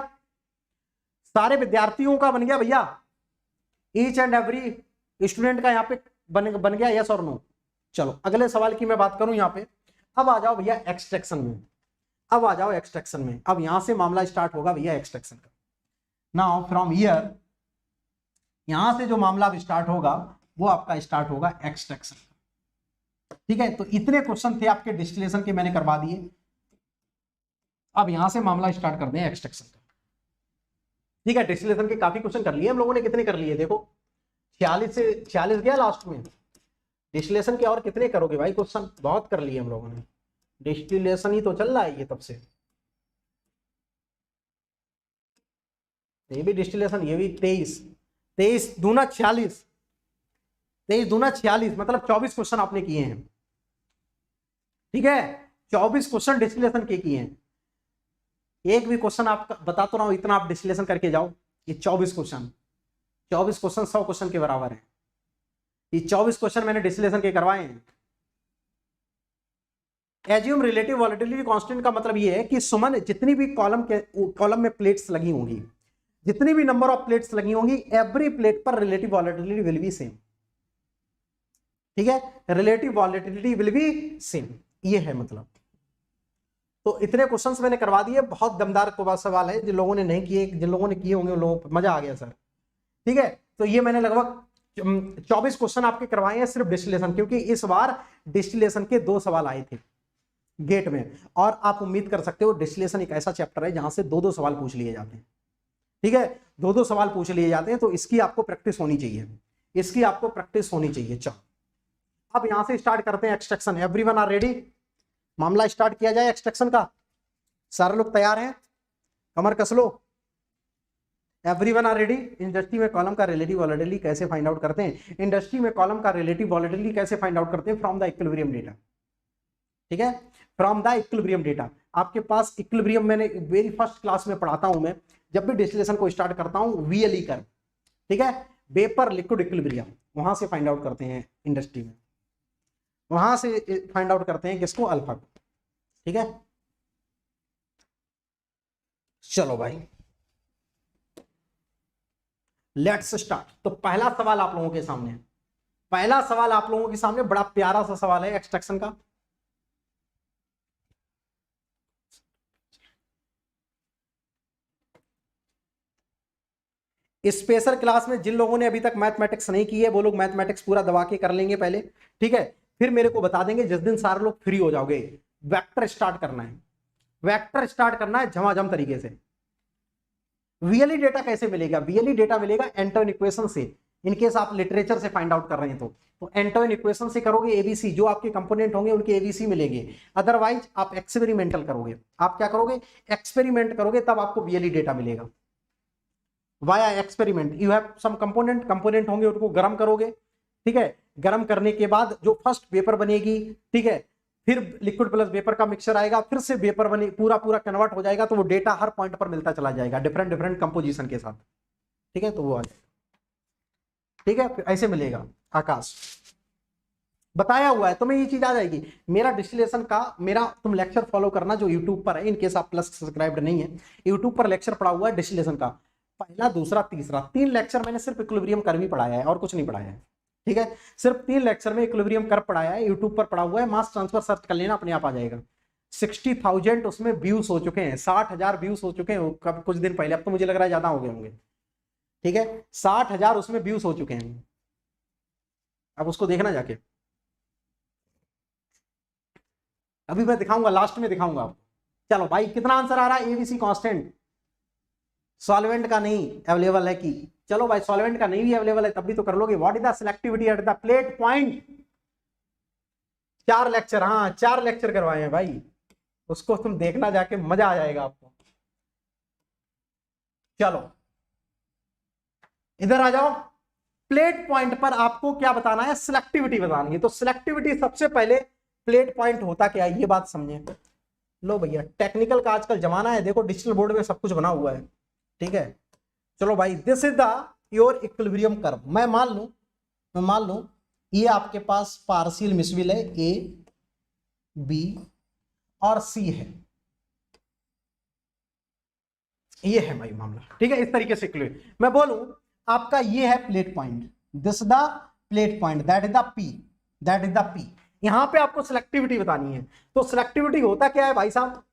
सारे विद्यार्थियों का बन गया भैया, ईच एंड एवरी स्टूडेंट का यहाँ पे बन गया, यस और नो। चलो अगले सवाल की मैं बात करूं यहाँ पे, अब आ जाओ भैया एक्सट्रैक्शन में, अब आ जाओ एक्सट्रैक्शन में। अब यहां से मामला स्टार्ट होगा भैया एक्सट्रैक्शन का। नाउ फ्रॉम हियर, यहां से जो मामला अब स्टार्ट होगा वो आपका स्टार्ट होगा एक्सट्रैक्शन, ठीक है। तो इतने क्वेश्चन थे आपके डिस्टिलेशन के, मैंने करवा दिए। अब यहां से मामला स्टार्ट करते हैं एक्सट्रैक्शन का, ठीक है। डिस्टिलेशन के काफी क्वेश्चन कर लिए हम लोगों ने, कितने कर लिए देखो, 46 से 46 गया लास्ट में। डिस्टिलेशन के और कितने करोगे भाई क्वेश्चन, बहुत कर लिए हम लोगों ने, डिस्टिलेशन ही तो चल रहा है ये तब से। ये भी डिस्टिलेशन, ये भी 23 दूना 46, 23 दूना 46, मतलब 24 क्वेश्चन आपने किए हैं, ठीक है। 24 क्वेश्चन डिस्टिलेशन के किए हैं। एक भी क्वेश्चन आप बता तो रहा हूं, इतना आप डिस्टिलेशन करके जाओ। ये 24 क्वेश्चन 100 क्वेश्चन के बराबर है। ये 24 क्वेश्चन मैंने डिस्टिलेशन के करवाए हैं। एज्यूम रिलेटिव वॉलेटिलिटी कांस्टेंट का मतलब ये है कि सुमन जितनी भी कॉलम में प्लेट्स लगी होंगी, जितनी भी नंबर ऑफ प्लेट्स लगी होंगी, एवरी प्लेट पर relative volatility will B same, ठीक है, relative volatility will B same, ये है मतलब। तो इतने क्वेश्चंस मैंने करवा दिए, बहुत दमदार सवाल है, जिन लोगों ने नहीं किए, जिन लोगों ने किए होंगे उन लोगों को मजा आ गया सर, ठीक है। तो ये मैंने लगभग 24 क्वेश्चन आपके करवाए हैं सिर्फ डिस्टिलेशन, क्योंकि इस बार डिस्टिलेशन के 2 सवाल आए थे गेट में, और आप उम्मीद कर सकते हो डिस्टिलेशन एक ऐसा चैप्टर है जहां से 2-2 सवाल पूछ लिए जाते हैं, ठीक है, 2-2 सवाल पूछ लिए जाते हैं। तो इसकी आपको प्रैक्टिस होनी चाहिए, इसकी आपको प्रैक्टिस होनी चाहिए। चलो अब यहां से स्टार्ट करते हैं एक्सट्रैक्शन। एवरीवन आर रेडी, मामला स्टार्ट किया जाए एक्सट्रैक्शन का। सारे लोग तैयार हैं, कमर कस लो। Everyone are ready. इंडस्ट्री में कॉलम का रिलेटिव वॉलेटिलिटी कैसे फाइंड आउट करते हैं, इंडस्ट्री में कॉलम का रिलेटिव वॉलेटिलिटी कैसे फाइंड आउट करते हैं, फ्रॉम द इक्विलिब्रियम डेटा, ठीक है, फ्रॉम द इक्विलिब्रियम डेटा। आपके पास इक्विलिब्रियम मैंने वेरी फर्स्ट क्लास में पढ़ाता हूं मैं, जब भी डिस्टिलेशन को स्टार्ट करता हूं, VLE कर्व, ठीक है, वेपर लिक्विड इक्विलिब्रियम, वहां से फाइंड आउट करते हैं इंडस्ट्री में, वहां से फाइंड आउट करते हैं किसको, अल्फा को, ठीक है। चलो भाई लेट्स स्टार्ट। तो पहला सवाल आप लोगों के सामने, पहला सवाल आप लोगों के सामने बड़ा प्यारा सा सवाल है एक्सट्रैक्शन का। स्पेशल क्लास में जिन लोगों ने अभी तक मैथमेटिक्स नहीं की है वो लोग मैथमेटिक्स पूरा दबा के कर लेंगे पहले, ठीक है। फिर मेरे को बता देंगे जिस दिन सारे लोग फ्री हो जाओगे, वेक्टर स्टार्ट करना है, वेक्टर स्टार्ट करना है झमाझम तरीके से। वीएलई डेटा कैसे मिलेगा? वीएलई डेटा मिलेगा एंटोइन इक्वेशन से, इनकेस आप लिटरेचर से फाइंड आउट कर रहे हैं तो एंटोइन इक्वेशन से करोगे एबीसी, जो आपके कंपोनेंट होंगे उनके एबीसी मिलेंगे। अदरवाइज आप एक्सपेरिमेंटल करोगे, आप क्या करोगे? एक्सपेरिमेंट करोगे, तब आपको वीएलई डेटा मिलेगा। Via experiment, you have some component होंगे, उनको गर्म करोगे, ठीक है। गर्म करने के बाद जो फर्स्ट वेपर बनेगी, ठीक है, फिर लिक्विड प्लस वेपर का मिक्सचर आएगा, फिर से वेपर बने, पूरा कन्वर्ट हो जाएगा, तो वो डेटा हर पॉइंट पर मिलता चला जाएगा डिफरेंट कंपोजिशन के साथ, ठीक है। तो वो आ जाएगा, ठीक है, फिर ऐसे मिलेगा। आकाश बताया हुआ है तुम्हें, ये चीज आ जाएगी। मेरा डिस्टिलेशन का तुम लेक्चर फॉलो करना जो यूट्यूब पर है, इनकेस आप प्लस सब्सक्राइब्ड नहीं है, यूट्यूब पर लेक्चर पड़ा हुआ है डिस्टिलेशन का, पहला, दूसरा, तीसरा, 3 लेक्चर मैंने सिर्फ इक्विलिब्रियम कर्व ही पढ़ाया है और कुछ नहीं पढ़ाया है, ठीक है। सिर्फ 3 लेक्चर में इक्विलिब्रियम कर्व पढ़ाया है, यूट्यूब पर पड़ा हुआ है, मास ट्रांसफर सर्च कर लेना, अपने आप आ जाएगा। 60,000 उसमें व्यूज हो चुके हैं, 60,000 व्यूज हो चुके हैं कब, कुछ दिन पहले, अब तो मुझे लग रहा है ज्यादा हो गए होंगे, ठीक है। 60,000 उसमें व्यूज हो चुके हैं, अब उसको देखना जाके, अभी मैं दिखाऊंगा, लास्ट में दिखाऊंगा आपको। चलो भाई, कितना आंसर आ रहा है? एबीसी कांस्टेंट सॉल्वेंट का नहीं अवेलेबल है कि, चलो भाई सॉल्वेंट का नहीं भी अवेलेबल है तब भी तो कर लोगे। What is the selectivity at the plate point? 4 lecture, हाँ 4 लेक्चर करवाए हैं भाई, उसको तुम देखना जाके, मजा आ जाएगा आपको। चलो इधर आ जाओ, प्लेट पॉइंट पर आपको क्या बताना है? सिलेक्टिविटी बतानी है। तो सिलेक्टिविटी सबसे पहले, प्लेट पॉइंट होता क्या है ये बात समझे। लो भैया, टेक्निकल का आजकल जमाना है, देखो डिजिटल बोर्ड में सब कुछ बना हुआ है, ठीक है। चलो भाई, this is the your equilibrium curve. मैं मान लूं ये आपके पास पार्शियल मिसविल है, ए बी और सी है, ये है भाई मामला, ठीक है। इस तरीके से इक्विलिब्रियम, मैं बोलूं आपका ये है plate point, this the plate point, that is the P, that is the P. यहां पे आपको सिलेक्टिविटी बतानी है। तो सिलेक्टिविटी होता क्या है भाई साहब,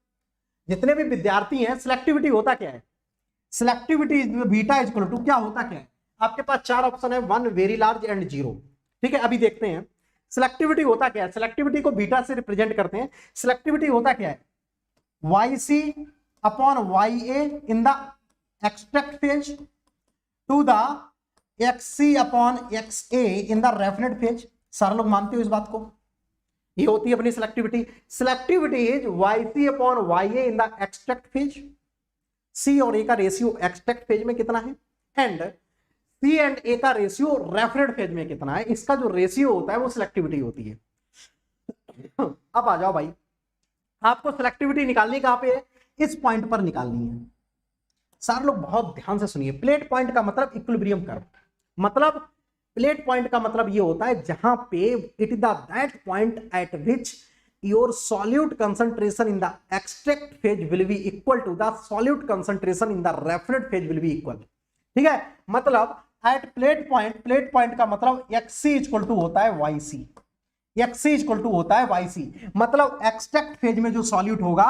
जितने भी विद्यार्थी हैं, सिलेक्टिविटी होता क्या है? Selectivity beta is equal to, क्या होता क्या है? आपके पास 4 ऑप्शन है, 1 वेरी लार्ज एंड 0, ठीक है। अभी देखते हैं सिलेक्टिविटी होता क्या है। सिलेक्टिविटी को बीटा से रिप्रेजेंट करते हैं। सिलेक्टिविटी होता क्या है? YC upon YA in the extract phase to the XC upon XA in the raffinate phase. सारे लोग मानते हो इस बात को? ये होती है अपनी selectivity. Selectivity is YC upon YA in the extract phase. C और ए का रेशियो एक्सट्रैक्ट फेज में कितना है, एंड सी एंड ए का रेशियो रेफरेंट फेज में कितना है, इसका जो रेशियो होता है वो सिलेक्टिविटी होती है। अब आ जाओ भाई, आपको सिलेक्टिविटी निकालनी कहां पे है? इस पॉइंट पर निकालनी है। सारे लोग बहुत ध्यान से सुनिए, प्लेट पॉइंट का मतलब इक्विलिब्रियम कर्व, मतलब प्लेट पॉइंट का मतलब ये होता है जहां पे it is that point eight which your solute concentration in the extract phase will be equal to the solute concentration in the referent phase will be equal, ठीक है। मतलब at plate point का मतलब XC इक्वल टू होता है YC, XC equal to होता है YC, मतलब एक्सट्रैक्ट फेज में जो सॉल्यूट होगा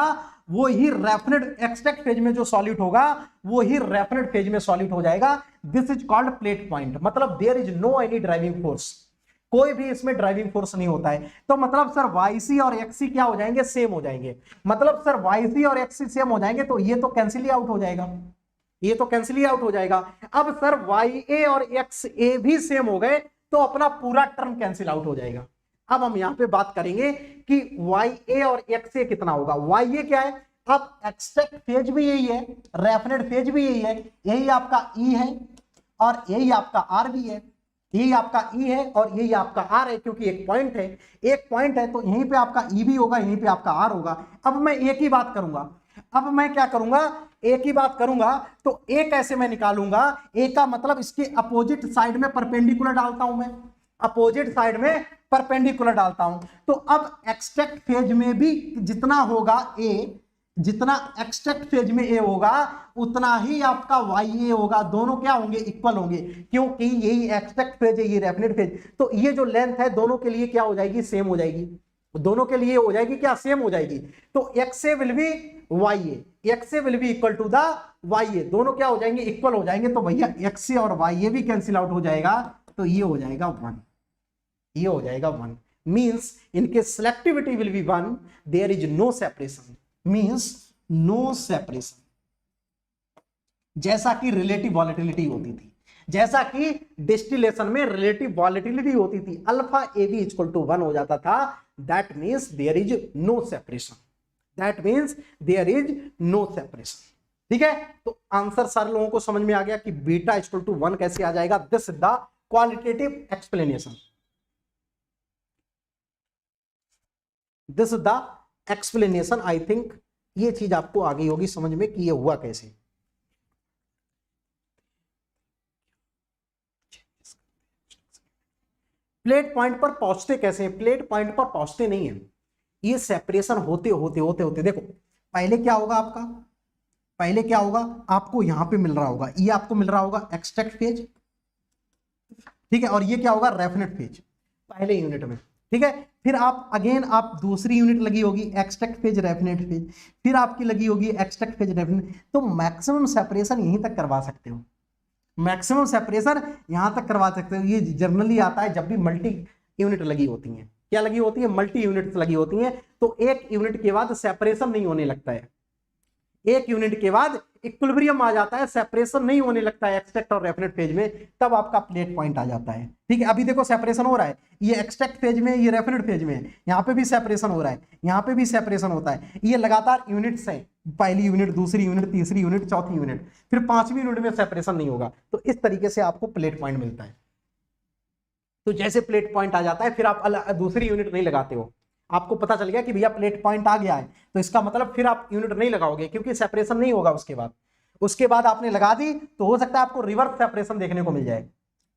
वो ही रेफरेंट, एक्सट्रैक्ट फेज में जो सॉल्यूट होगा वो ही रेफरेंट फेज में सॉल्यूट हो जाएगा। This is called plate point. मतलब there is no any driving force, कोई भी इसमें ड्राइविंग फोर्स नहीं होता है। तो मतलब सर YC और XC क्या हो जाएंगे? सेम हो जाएंगे। मतलब सर YC और XC सेम हो जाएंगे तो ये तो कैंसिल ही आउट हो जाएगा, ये तो कैंसिल ही आउट हो जाएगा। अब सर YA और XA भी सेम हो गए तो अपना पूरा टर्म कैंसिल आउट हो जाएगा। अब हम यहां पे बात करेंगे कि YA और XA कितना होगा। YA क्या है? अब एक्सट्रैक्ट फेज भी यही है, रेफरेंट फेज भी यही है, यही आपका E है और यही आपका R भी है, यही आपका E है और यही आपका R है, क्योंकि एक पॉइंट है, एक पॉइंट है तो यहीं पे आपका E भी होगा, यहीं पे आपका R होगा। अब मैं एक ही बात करूंगा, अब मैं क्या करूंगा? एक ही बात करूंगा। तो A कैसे मैं निकालूंगा? A का मतलब इसके अपोजिट साइड में परपेंडिकुलर डालता हूं, मैं अपोजिट साइड में परपेंडिकुलर डालता हूं। तो अब एक्सट्रैक्ट फेज में भी जितना होगा A, जितना एक्सट्रैक्ट फेज में A होगा उतना ही आपका YA होगा, दोनों क्या होंगे? इक्वल होंगे, क्योंकि यही एक्सट्रैक्ट फेज है, ये रेफिनेट फेज, तो ये जो लेंथ है दोनों के लिए क्या हो जाएगी? सेम हो जाएगी। दोनों के लिए हो जाएगी क्या, सेम हो जाएगी। तो X A will be Y A, X A will be equal to the Y A, दोनों क्या हो जाएंगे, इक्वल हो जाएंगे। तो भैया एक्स ए और वाई ए भी कैंसिल आउट हो जाएगा, तो ये हो जाएगा 1, ये हो जाएगा 1। मीन्स इनके selectivity will be 1, there is no separation, means no separation. जैसा कि रिलेटिव वॉलेटिलिटी होती थी, जैसा कि डिस्टिलेशन में रिलेटिव वॉलेटिलिटी होती थी, alpha A B equal to 1 हो जाता था, that means there is no separation, that means there is no separation. ठीक है, तो आंसर सारे लोगों को समझ में आ गया कि बीटा इक्वल टू 1 कैसे आ जाएगा। This is the qualitative explanation, this is the explanation. I think ये चीज आपको आ गई होगी समझ में कि ये हुआ कैसे। प्लेट पॉइंट पर पहुंचते कैसे हैं, प्लेट पॉइंट पर पहुंचते नहीं है, ये सेपरेशन होते होते होते होते देखो पहले क्या होगा आपका, पहले क्या होगा आपको यहां पे मिल रहा होगा, ये आपको मिल रहा होगा एक्सट्रैक्ट फेज, ठीक है, और ये क्या होगा रेफिनेट फेज पहले यूनिट में, ठीक है। फिर आप अगेन आप दूसरी यूनिट लगी होगी एक्सट्रैक्ट फेज रेफिनेट फेज, फिर आपकी लगी होगी एक्सट्रैक्ट फेज रेफिनेट। तो मैक्सिमम सेपरेशन यहीं तक करवा सकते हो, मैक्सिमम सेपरेशन यहां तक करवा सकते हो। ये जनरली आता है जब भी मल्टी यूनिट लगी होती हैं, क्या लगी होती है, मल्टी यूनिट लगी होती हैं, तो एक यूनिट के बाद सेपरेशन नहीं होने लगता है, एक यूनिट के बाद इक्विलिब्रियम आ जाता है, सेपरेशन नहीं होने लगता है एक्सट्रैक्ट और रेफिनेट फेज में, तब आपका प्लेट पॉइंट आ जाता है। ठीक है, अभी देखो सेपरेशन हो रहा है, ये एक्सट्रैक्ट फेज में, ये रेफिनेट फेज में है, यहाँ पे भी सेपरेशन हो रहा है, यहाँ पे भी सेपरेशन होता है, ये लगातार यूनिट्स है, पहली यूनिट, दूसरी यूनिट, तीसरी यूनिट, चौथी यूनिट, फिर पांचवी यूनिट में सेपरेशन नहीं होगा। तो इस तरीके से आपको प्लेट पॉइंट मिलता है। तो जैसे प्लेट पॉइंट आ जाता है फिर आप दूसरी यूनिट नहीं लगाते हो, आपको पता चल गया कि भैया प्लेट पॉइंट आ गया है, तो इसका मतलब फिर आप यूनिट नहीं लगाओगे क्योंकि सेपरेशन नहीं होगा उसके बाद। उसके बाद आपने लगा दी तो हो सकता है आपको रिवर्स सेपरेशन देखने को मिल जाए।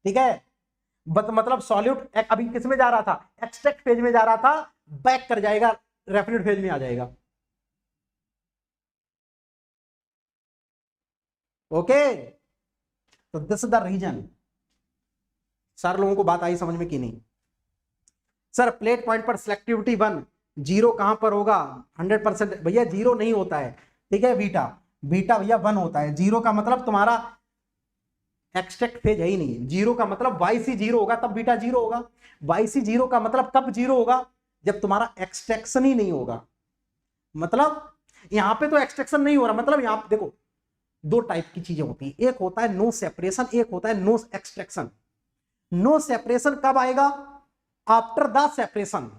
ठीक है, मतलब सॉल्यूट अभी किस में जा रहा था, एक्सट्रैक्ट फेज में जा रहा था, बैक कर जाएगा, रेफिनेट फेज में आ जाएगा। ओके, तो दिस इज द रीजन। सारे लोगों को बात आई समझ में कि नहीं? सर प्लेट पॉइंट पर सिलेक्टिविटी 1, जीरो कहां पर होगा, 100%। भैया जीरो नहीं होता है, ठीक है, बीटा बीटा भैया 1 होता है। जीरो का मतलब तुम्हारा एक्सट्रैक्ट फेज है ही नहीं, जीरो का मतलब YC जीरो होगा तब बीटा जीरो होगा। YC जीरो का मतलब कब जीरो होगा, जब तुम्हारा एक्सट्रैक्शन ही नहीं होगा। मतलब यहां पे तो एक्सट्रैक्शन नहीं हो रहा, मतलब यहां पे देखो दो टाइप की चीजें होती है, एक होता है नो सेपरेशन, एक होता है नो एक्सट्रैक्शन। नो सेपरेशन कब आएगा, आफ्टर द सेपरेशन,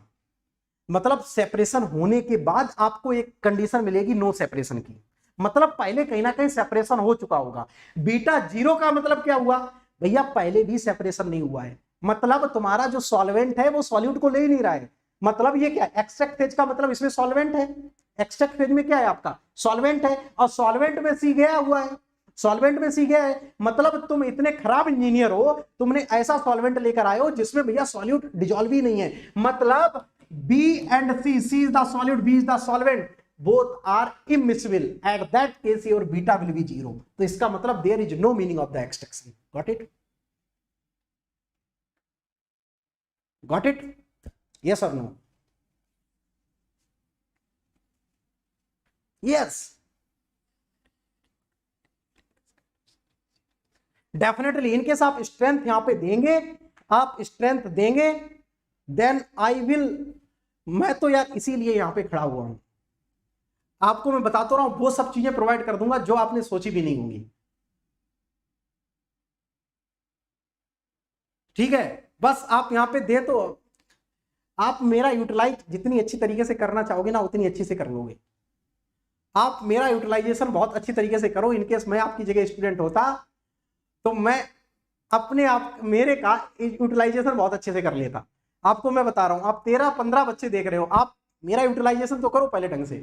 मतलब सेपरेशन होने के बाद आपको एक कंडीशन मिलेगी नो सेपरेशन की, मतलब पहले कहीं ना कहीं सेपरेशन हो चुका होगा। बीटा जीरो का मतलब क्या हुआ, भैया पहले भी सेपरेशन नहीं हुआ है, मतलब तुम्हारा जो सॉल्वेंट है वो सॉल्यूट को ले ही नहीं रहा है। मतलब ये क्या, एक्सट्रैक्ट फेज का मतलब इसमें सॉल्वेंट है, एक्सट्रैक्ट फेज में क्या है आपका सॉल्वेंट है, और सॉल्वेंट में सी गया हुआ है, सॉल्वेंट में सी गया है, मतलब तुम इतने खराब इंजीनियर हो, तुमने ऐसा सॉल्वेंट लेकर आए हो जिसमें भैया सॉल्यूट डिजॉल्व ही नहीं है। मतलब B and C, C is the solute, B is the solvent, both are immiscible, at that case your beta will be 0। तो इसका मतलब there is no meaning of the extraction। got it, got it, yes or no? yes, definitely in case आप strength यहां पे देंगे, आप strength देंगे, then I will, मैं तो यार इसीलिए यहां पे खड़ा हुआ हूं, आपको मैं बताता रहा हूं, वो सब चीजें प्रोवाइड कर दूंगा जो आपने सोची भी नहीं होंगी। ठीक है, बस आप यहां पे दे तो आप मेरा यूटिलाइज जितनी अच्छी तरीके से करना चाहोगे ना उतनी अच्छी से कर लोगे। आप मेरा यूटिलाइजेशन बहुत अच्छी तरीके से करो, इनकेस मैं आपकी जगह स्टूडेंट होता तो मैं अपने आप मेरे का यूटिलाइजेशन बहुत अच्छे से कर लेता। आपको मैं बता रहा हूं, आप 13-15 बच्चे देख रहे हो, आप मेरा यूटिलाइजेशन तो करो पहले ढंग से।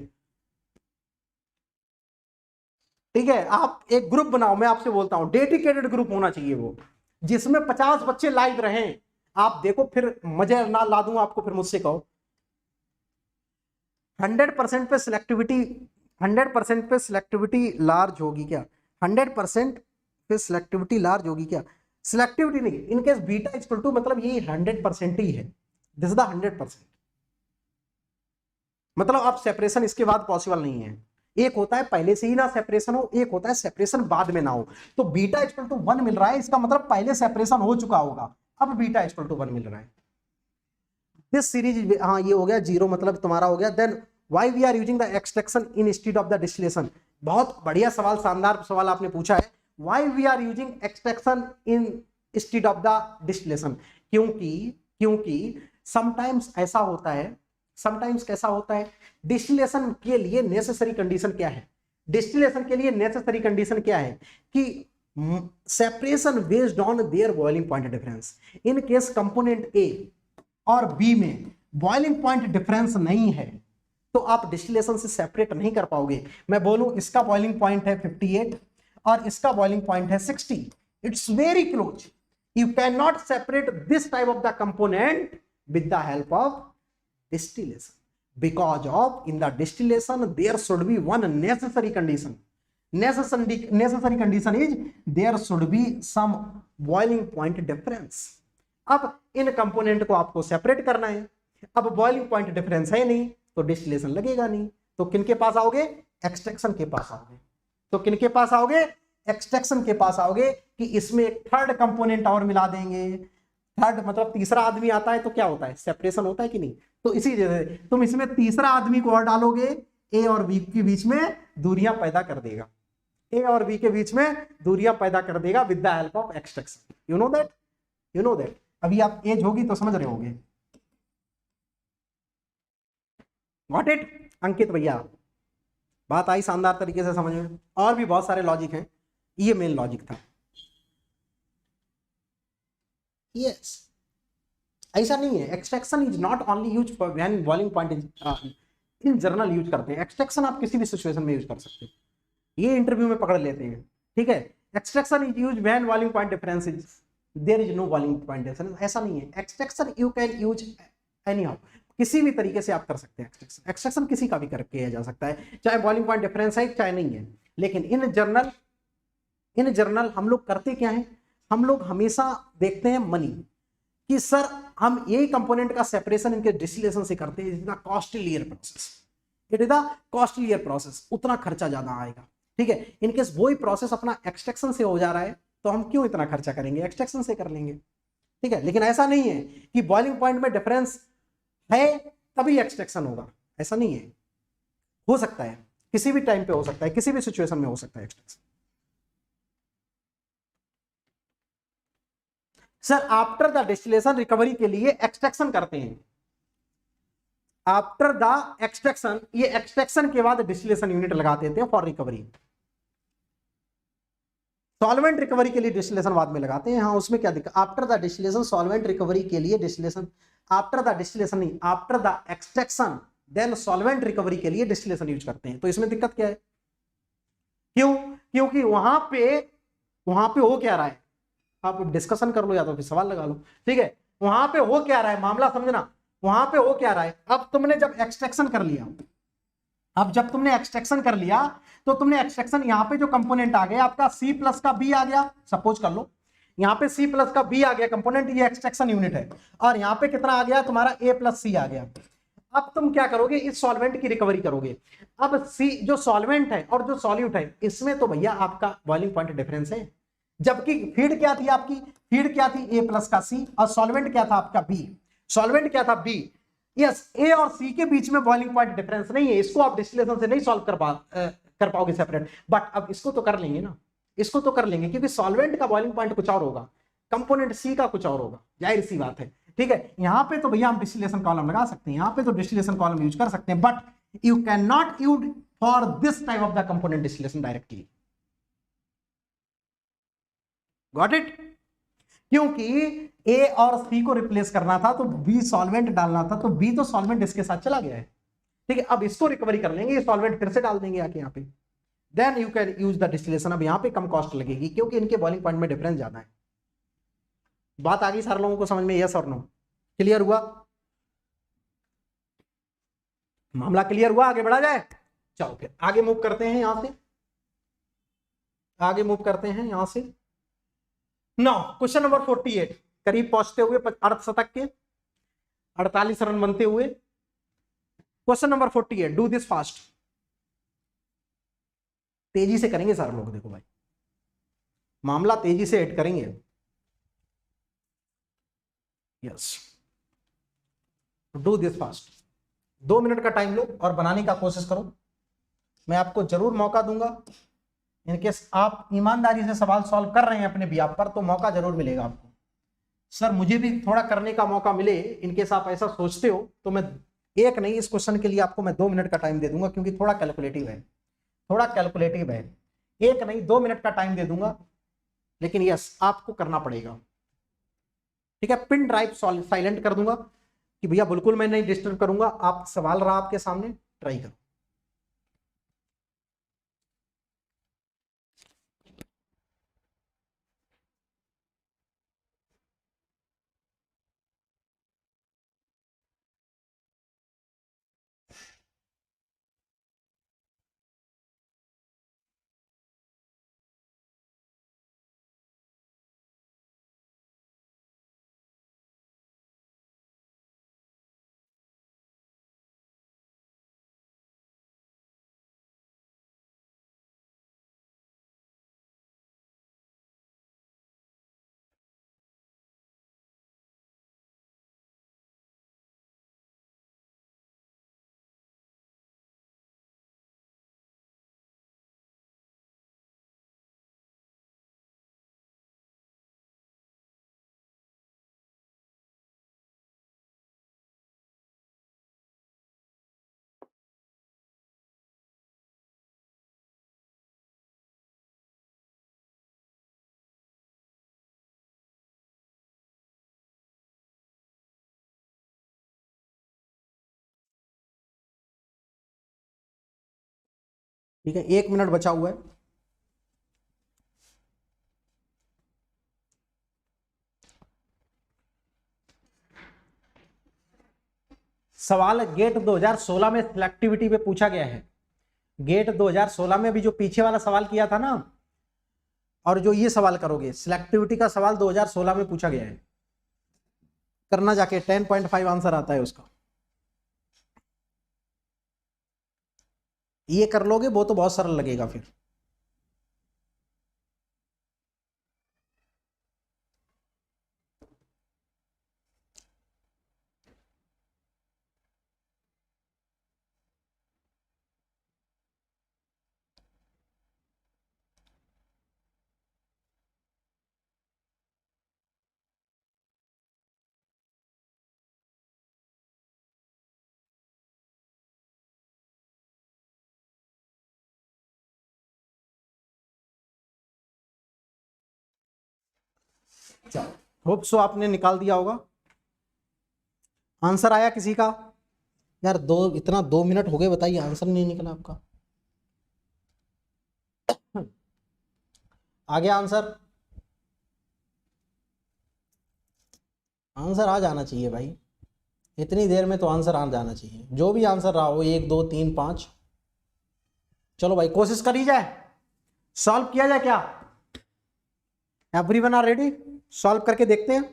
ठीक है, आप एक ग्रुप बनाओ, मैं आपसे बोलता हूं डेडिकेटेड ग्रुप होना चाहिए वो, जिसमें 50 बच्चे लाइव रहें। आप देखो फिर मजे ना ला दूं आपको, फिर मुझसे कहो 100% पे सिलेक्टिविटी, 100% पे सिलेक्टिविटी लार्ज होगी क्या, 100% पे सिलेक्टिविटी लार्ज होगी क्या, सिलेक्टिविटी नहीं, इनकेस बीटा इक्वल टू मतलब ये 100% ही है, दिस इज द 100%। मतलब अब सेपरेशन इसके बाद पॉसिबल नहीं है। एक होता है पहले से ही ना सेपरेशन हो, एक होता है सेपरेशन बाद में ना हो। तो बीटा इक्वल टू 1 मिल रहा है, इसका मतलब पहले सेपरेशन हो चुका होगा, अब बीटा इक्वल टू 1 मिल रहा है। दिस सीरीज, हाँ ये हो गया जीरो, मतलब तुम्हारा हो गया। Then why we are using the extraction instead of the distillation. बहुत बढ़िया सवाल, शानदार सवाल आपने पूछा है। Why we are using extraction in instead of the distillation, क्योंकि समटाइम्स ऐसा होता है, समटाइम्स कैसा होता है, डिस्टिलेशन के लिए नेसेसरी कंडीशन क्या है, डिस्टिलेशन के लिए नेसेसरी कंडीशन क्या है कि separation based on their boiling point difference. In case component ए और बी में बॉइलिंग पॉइंट डिफरेंस नहीं है तो आप डिस्टिलेशन से सेपरेट नहीं कर पाओगे। मैं बोलूं इसका बॉइलिंग पॉइंट है 58 और इसका बॉइलिंग पॉइंट है 60, it's very close, you can not separate this type of the component with the help of distillation, because of in the distillation there should be one necessary condition. Necessary condition is there should be some boiling point difference. अब इन component को आपको separate करना है, अब boiling point difference है नहीं तो distillation लगेगा नहीं, तो किनके पास आओगे, एक्सट्रैक्शन के पास आओगे। तो किनके पास आओगे, एक्सट्रैक्शन के पास आओगे कि इसमें एक थर्ड कंपोनेंट और मिला देंगे। थर्ड मतलब तीसरा आदमी आता है तो क्या होता है, सेपरेशन होता है कि नहीं। तो इसी जैसे तुम इसमें तीसरा आदमी को और डालोगे, ए और बी के बीच में दूरियां पैदा कर देगा, ए और बी के बीच में दूरियां पैदा कर देगा with the help of extraction. You know that, you know that. अभी आप एज होगी तो समझ रहे होगे। गॉट इट अंकित भैया, बात आई शानदार तरीके से समझ में। और भी बहुत सारे लॉजिक हैं, ये मेन लॉजिक था। यस, ऐसा नहीं है, extraction is not only use for when boiling point is, in general use करते हैं एक्सट्रैक्शन, आप किसी भी सिचुएशन में यूज कर सकते हो, ये इंटरव्यू में पकड़ लेते हैं, ठीक है। Extraction is use when boiling point difference is there is no boiling point difference, ऐसा नहीं है। Extraction you can use anyhow, किसी भी तरीके से आप कर सकते हैं एक्सट्रैक्शन। एक्सट्रैक्शन किसी का भी करके किया जा सकता है, चाहे बॉइलिंग पॉइंट डिफरेंस है चाहे नहीं है। लेकिन इन जनरल हम लोग करते क्या है, हम लोग हमेशा देखते हैं मनी, कि सर हम यही कंपोनेंट का सेपरेशन इनके डिस्टिलेशन से करते हैं, it is the costlier process, it is the costlier process, उतना खर्चा ज्यादा आएगा, ठीक है। इनकेस वही प्रोसेस अपना एक्सट्रैक्शन से हो जा रहा है तो हम क्यों इतना खर्चा करेंगे, एक्सट्रैक्शन से कर लेंगे, ठीक है। लेकिन ऐसा नहीं है कि बॉइलिंग पॉइंट में डिफरेंस है तभी एक्सट्रैक्शन होगा, ऐसा नहीं है। हो सकता है किसी भी टाइम पे हो सकता है, किसी भी सिचुएशन में हो सकता है extraction. Sir after the distillation recovery के लिए एक्सट्रैक्शन करते हैं, आफ्टर द एक्सट्रैक्शन, ये एक्सट्रैक्शन के बाद डिस्टिलेशन यूनिट लगा देते हैं फॉर रिकवरी। सॉल्वेंट रिकवरी के लिए डिस्टिलेशन बाद में लगाते हैं, हाँ उसमें क्या दिक्कत। After the distillation solvent recovery के लिए डिस्टिलेशन, आफ्टर द डिस्टिलेशन नहीं, after the extraction then solvent recovery के लिए डिस्टिलेशन यूज करते हैं। तो इसमें दिक्कत क्या है, क्यों, क्योंकि वहां पे हो क्या रहा है, आप डिस्कशन कर लो या तो फिर सवाल लगा लो, ठीक है। वहां पे हो क्या रहा है, मामला समझना, वहां पे हो क्या रहा है। अब तुमने जब एक्सट्रैक्शन कर लिया, अब जब तुमने एक्सट्रैक्शन कर लिया तो तुमने एक्सट्रैक्शन, यहाँ पे जो कंपोनेंट आ गया आपका C प्लस का B आ गया, सपोज कर लो यहाँ पे C प्लस का B आ गया कंपोनेंट, ये एक्सट्रैक्शन यूनिट है, और यहाँ पे कितना आ गया तुम्हारा A प्लस C आ गया। अब तुम क्या करोगे, इस सॉल्वेंट की रिकवरी करोगे। अब C जो सॉल्वेंट है और जो सॉल्यूट है, इसमें तो भैया आपका बॉइलिंग पॉइंट डिफरेंस है, जबकि फीड क्या थी आपकी, फीड क्या थी A प्लस का C, और सॉल्वेंट क्या था आपका B, सॉल्वेंट क्या था B। यस, A और C के बीच में बॉइलिंग पॉइंट डिफरेंस नहीं है, इसको आप डिस्टिलेशन से नहीं सॉल्व कर पाओगे सेपरेट, बट अब इसको तो कर लेंगे ना, इसको तो कर लेंगे, क्योंकि सॉल्वेंट का बॉइलिंग पॉइंट कुछ और होगा, कंपोनेंट C का कुछ और होगा, जाहिर सी बात है, ठीक है। यहां पे तो भैया हम डिस्टिलेशन कॉलम लगा सकते हैं, यहां पे तो डिस्टिलेशन कॉलम यूज कर सकते हैं, but you can not use for this type of the component distillation directly. Got it, क्योंकि A और C को रिप्लेस करना था तो B सॉल्वेंट डालना था, तो B तो सॉल्वेंट इसके साथ चला गया है, ठीक है। अब इसको रिकवरी कर लेंगे, ये सॉल्वेंट फिर से डाल देंगे आके यहाँ पे, then you can use the distillation. अब यहाँ पे कम कॉस्ट लगेगी क्योंकि इनके बॉइलिंग पॉइंट में डिफरेंस ज्यादा है। बात आ गई सारे लोगों को समझ में, यस और नो, क्लियर हुआ, मामला क्लियर हुआ, आगे बढ़ा जाए। चलो फिर आगे मूव करते हैं, यहां से आगे मूव करते हैं यहां से। नो क्वेश्चन नंबर 48, करीब पहुंचते हुए अर्धशतक के 48 रन बनते हुए, क्वेश्चन नंबर 40 है, डू दिस फास्ट। तेजी से करेंगे सारे लोग, देखो भाई मामला तेजी से हिट करेंगे। Yes, do this fast. 2 minute का टाइम लो और बनाने का कोशिश करो। मैं आपको जरूर मौका दूंगा, इनकेस आप ईमानदारी से सवाल सॉल्व कर रहे हैं अपने बिहाफ पर तो मौका जरूर मिलेगा आपको। सर मुझे भी थोड़ा करने का मौका मिले, इनकेस आप ऐसा सोचते हो तो मैं एक नहीं, इस क्वेश्चन के लिए आपको मैं 2 मिनट का टाइम दे दूंगा, क्योंकि थोड़ा कैलकुलेटिव है, थोड़ा कैलकुलेटिव है। एक नहीं 2 मिनट का टाइम दे दूंगा, लेकिन यस आपको करना पड़ेगा। ठीक है, पिन ड्राइव साइलेंट कर दूंगा कि भैया बिल्कुल मैं नहीं डिस्टर्ब करूंगा। आप सवाल रहा आपके सामने, ट्राई करो। ठीक है, 1 मिनट बचा हुआ है। सवाल गेट 2016 में सिलेक्टिविटी पे पूछा गया है। गेट 2016 में भी जो पीछे वाला सवाल किया था ना, और जो ये सवाल करोगे सिलेक्टिविटी का सवाल 2016 में पूछा गया है। करना जाके 10.5 आंसर आता है उसका। ये कर लोगे वो तो बहुत सरल लगेगा फिर। होप सो आपने निकाल दिया होगा। आंसर आया किसी का? यार इतना 2 मिनट हो गए, बताइए आंसर नहीं निकला आपका। आ गया आंसर? आंसर आ जाना चाहिए भाई, इतनी देर में तो आंसर आ जाना चाहिए। जो भी आंसर रहा हो, 1 2 3 5। चलो भाई कोशिश करी जाए, सॉल्व किया जाए क्या? Everyone are ready? सॉल्व करके देखते हैं।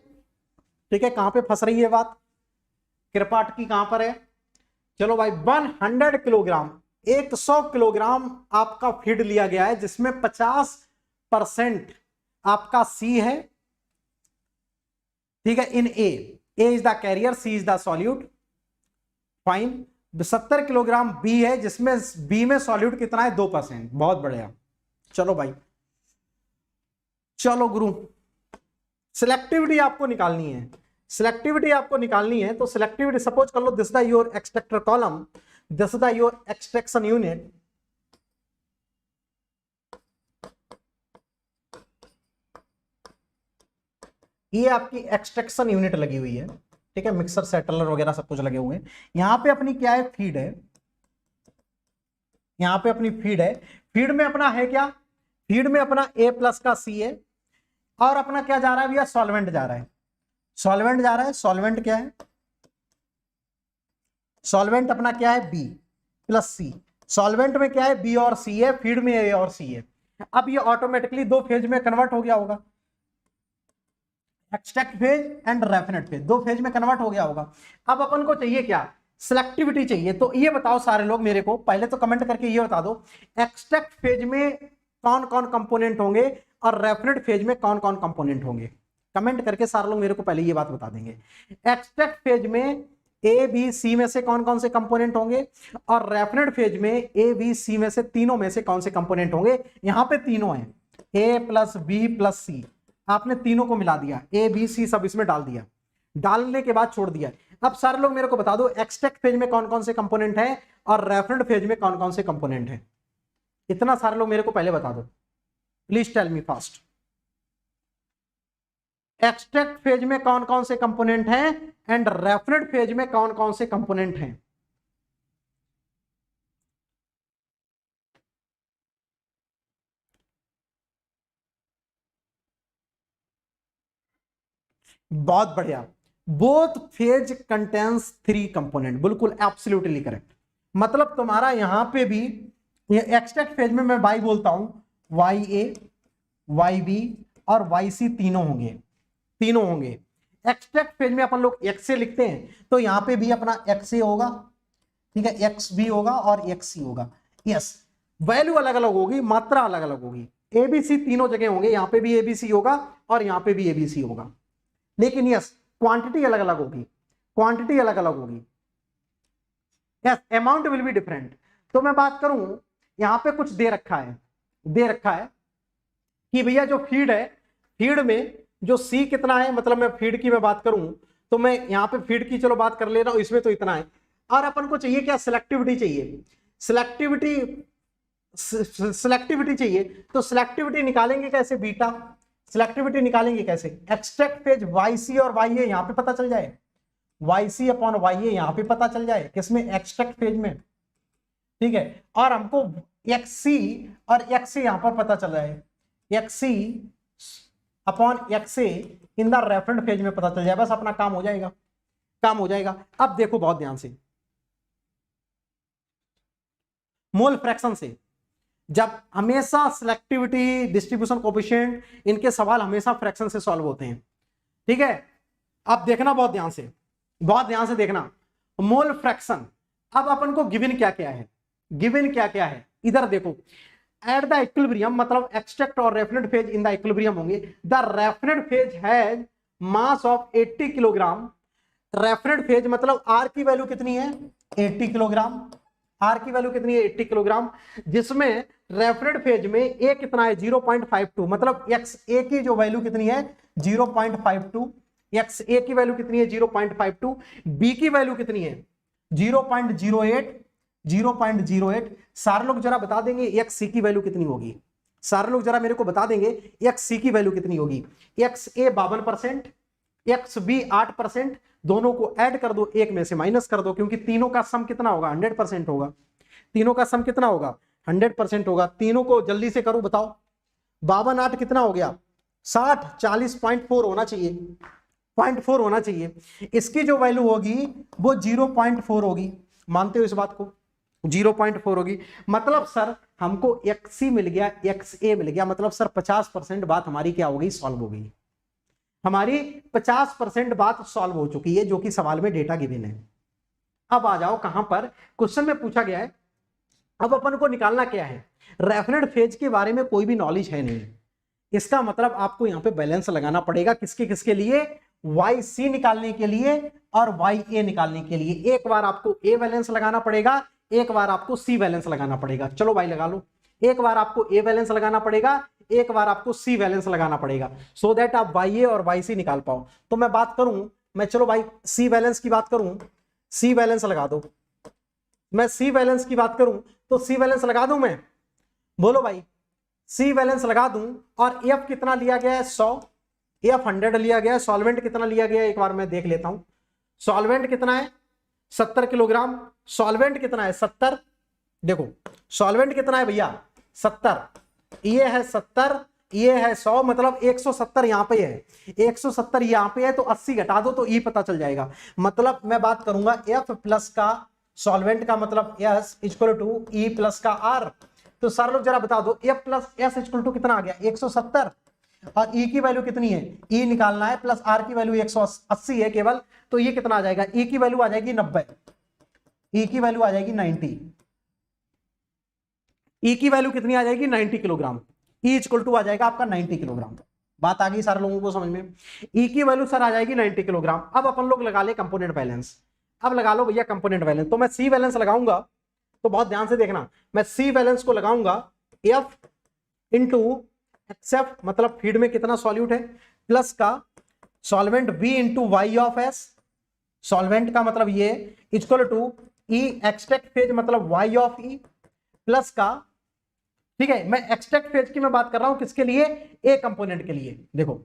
ठीक है, कहां पे फंस रही है बात, कृपा अटकी कहां पर है? चलो भाई 100 किलोग्राम, 100 किलोग्राम आपका फीड लिया गया है, जिसमें 50% आपका सी है। ठीक है, in A is the carrier, C is the solute. Fine. 70 kilogram B है, जिसमें बी में सॉल्यूट कितना है? 2%। बहुत बढ़िया। चलो भाई, चलो गुरु, सिलेक्टिविटी आपको निकालनी है। सिलेक्टिविटी आपको निकालनी है तो सिलेक्टिविटी, सपोज कर लो this the your extractor column, this the your extraction unit. ये आपकी एक्सट्रैक्शन यूनिट लगी हुई है। ठीक है, मिक्सर सेटलर वगैरह सब कुछ लगे हुए हैं। यहां पे अपनी क्या है? फीड है। यहां पे अपनी फीड है। फीड में अपना है क्या? फीड में अपना A+ का सी है, और अपना क्या जा रहा है भैया? सॉल्वेंट जा रहा है। सॉल्वेंट जा रहा है। सॉल्वेंट क्या है? सॉल्वेंट अपना क्या है? B+C। सॉल्वेंट में क्या है? B और C है, फीड में A और C है। अब ये ऑटोमेटिकली 2 फेज में कन्वर्ट हो गया होगा, extract phase and raffinate phase, 2 phase में कन्वर्ट हो गया होगा। अब अपन को चाहिए क्या? सिलेक्टिविटी चाहिए। तो ये बताओ सारे लोग मेरे को, पहले तो कमेंट करके ये बता दो एक्सट्रैक्ट फेज में कौन कौन कंपोनेंट होंगे और रेफरेंट फेज में कौन कौन कंपोनेंट होंगे। कमेंट करके सारे लोग मेरे को पहले ये बात बता देंगे, एक्सट्रैक्ट फेज में ए बी सी में से कौन कौन से कंपोनेंट होंगे और रेफरेंट फेज में ए बी सी में से तीनों में से कौन से कंपोनेंट होंगे। यहां पे तीनों हैं, ए प्लस बी प्लस सी, आपने तीनों को मिला दिया, ए बी सी सब इसमें डाल दिया, डालने के बाद छोड़ दिया। अब सारे लोग मेरे को बता दो एक्सट्रैक्ट फेज में कौन कौन से कंपोनेंट हैं और रेफरेंट फेज में कौन कौन से कंपोनेंट हैं। इतना सारे लोग मेरे को पहले बता दो, please tell me fast. Extract phase में कौन कौन से कंपोनेंट हैं एंड रेफरेंट फेज में कौन कौन से कंपोनेंट हैं। बहुत बढ़िया, बोथ फेज कंटेन्स 3 कंपोनेंट, बिल्कुल एब्सोल्युटली करेक्ट। मतलब तुम्हारा यहां पे भी एक्सट्रैक्ट फेज में मैं वाई बोलता हूं, वाई ए वाई बी और वाई सी तीनों होंगे, तीनों होंगे। एक्सट्रैक्ट फेज में अपन लोग एक्स से लिखते हैं, तो यहां पे भी अपना एक्स ए होगा, ठीक है, एक्स बी होगा और एक्स सी होगा। यस, वैल्यू अलग अलग होगी, मात्रा अलग अलग होगी, एबीसी तीनों जगह होंगे, यहां पे भी एबीसी होगा और यहां पे भी एबीसी होगा, लेकिन यस क्वांटिटी अलग अलग होगी, क्वांटिटी अलग अलग होगी। Yes, amount will be different. तो मैं बात करूं, यहां पे कुछ दे रखा है, दे रखा है कि भैया जो फीड है, फीड में जो सी कितना है, मतलब मैं फीड की मैं बात करूं तो मैं यहां पे फीड की चलो बात कर ले रहा हूं, इसमें तो इतना है। और अपन को चाहिए क्या, सिलेक्टिविटी चाहिए, सिलेक्टिविटी, सिलेक्टिविटी चाहिए। तो सिलेक्टिविटी निकालेंगे कैसे बीटा, सिलेक्टिविटी निकालेंगे कैसे, एक्सट्रैक्ट फेज वाई सी और वाई ए यहां पे पता चल जाए, वाई सी अपॉन वाई ए यहां पे पता चल जाए, किसमें, एक्सट्रैक्ट फेज में, ठीक है। और हमको एक्स सी और एक्स ए यहां पर पता चल जाए, X C upon X A in the raffinate phase में पता चल जाए, बस अपना काम हो जाएगा, काम हो जाएगा। अब देखो बहुत ध्यान से, मोल फ्रैक्शन से जब हमेशा सिलेक्टिविटी, डिस्ट्रीब्यूशन कोएफिशिएंट, इनके सवाल हमेशा फ्रैक्शन से सॉल्व होते हैं, ठीक है। अब देखना बहुत ध्यान से, बहुत ध्यान से देखना, मोल फ्रैक्शन। अब अपन को गिवन क्या क्या है, गिवन क्या क्या है, इधर देखो, एट द इक्विलिब्रियम, मतलब एक्सट्रैक्ट और raffinate phase in the equilibrium होंगे। The raffinate phase has mass of 80 kilogram, raffinate phase मतलब आर की वैल्यू कितनी है, 80 किलोग्राम, आर की वैल्यू कितनी है, 80 किलोग्राम, जिसमें रेफरेंट फेज में ए कितना है, 0.52, मतलब एक्स ए की जो वैल्यू कितनी है 0.52, एक्स ए की वैल्यू कितनी है 0.52, बी की वैल्यू कितनी है 0.08, 0.08। सारे लोग जरा बता देंगे एक्स सी की वैल्यू कितनी होगी, सारे लोग जरा मेरे को बता देंगे एक्स सी की वैल्यू कितनी होगी। एक्स ए 52%, एक्स बी 8%, दोनों को ऐड कर दो, एक में से माइनस कर दो, क्योंकि तीनों का सम कितना होगा 100% होगा, तीनों का सम कितना होगा 100% होगा। तीनों को जल्दी से करो, बताओ 52 8 कितना हो गया 60, 40.4 होना चाहिए, 0.4 होना चाहिए। इसकी जो वैल्यू होगी वो 0.4 होगी, मानते हो इस बात को, 0.4 होगी। मतलब सर हमको एक्स सी मिल गया, एक्स ए मिल गया, मतलब सर 50% बात हमारी क्या हो गई, सॉल्व हो गई, हमारी 50% बात सॉल्व हो चुकी है, जो कि सवाल में डेटा गिवन है। अब आ जाओ कहां पर, क्वेश्चन में पूछा गया है, अब अपन को निकालना क्या है, रेफरेंट फेज के बारे में कोई भी नॉलेज है नहीं, इसका मतलब आपको यहां पे बैलेंस लगाना पड़ेगा, किसके किसके लिए, वाई सी निकालने के लिए और वाई ए निकालने के लिए। एक बार आपको ए बैलेंस लगाना पड़ेगा, एक बार आपको सी बैलेंस लगाना पड़ेगा। चलो भाई लगा लो, एक बार आपको ए बैलेंस लगाना पड़ेगा, एक बार आपको सी बैलेंस लगाना पड़ेगा, सो दैट आप वाई ए और वाई सी निकाल पाओ। तो मैं बात करूं, मैं चलो भाई सी बैलेंस की बात करूं, सी बैलेंस लगा दो, मैं सी बैलेंस की बात करूं तो सी बैलेंस लगा दूं मैं, बोलो भाई, सी बैलेंस लगा दूं। और एफ कितना लिया गया है 100, एफ 100 लिया गया है। सॉल्वेंट कितना लिया गया है एक बार मैं देख लेता हूं, सॉल्वेंट कितना है 70 किलोग्राम, सॉल्वेंट कितना है 70, देखो सॉल्वेंट कितना है भैया 70, ये है 70, ये है 100, मतलब 170 यहां पे है, 170 यहां पे है, तो 80 घटा दो तो ई पता चल जाएगा। मतलब मैं बात करूंगा एफ प्लस का सॉल्वेंट का मतलब S equal to E plus का आर। तो सर लोग जरा बता दो F plus S equal to कितना आ गया 170, और ई की वैल्यू कितनी है, ई निकालना है, प्लस आर की वैल्यू 180 है केवल, तो ये कितना आ जाएगा, ई की वैल्यू आ जाएगी 90, ई की वैल्यू आ जाएगी 90। ई की वैल्यू कितनी आ जाएगी 90 किलोग्राम। ई इक्वल टू आ जाएगा आपका 90 किलोग्राम। बात आ गई सारे लोगों को समझ में। ई की वैल्यू सर आ जाएगी 90 किलोग्राम। अब अपन लोग लगा ले कंपोनेंट बैलेंस। अब लगा लो भैया कंपोनेंट बैलेंस। तो मैं सी बैलेंस लगाऊंगा, तो बहुत ध्यान से देखना, मैं सी बैलेंस को लगाऊंगा एफ इंटू एक्सएफ, मतलब फीड में कितना सॉल्यूट है, प्लस का solvent B into Y of S, solvent का मतलब ये equal to E extract phase मतलब वाई ऑफ ई, प्लस का, ठीक है, मैं एक्सट्रैक्ट फेज की मैं बात कर रहा हूं किसके लिए, ए कंपोनेंट के लिए। देखो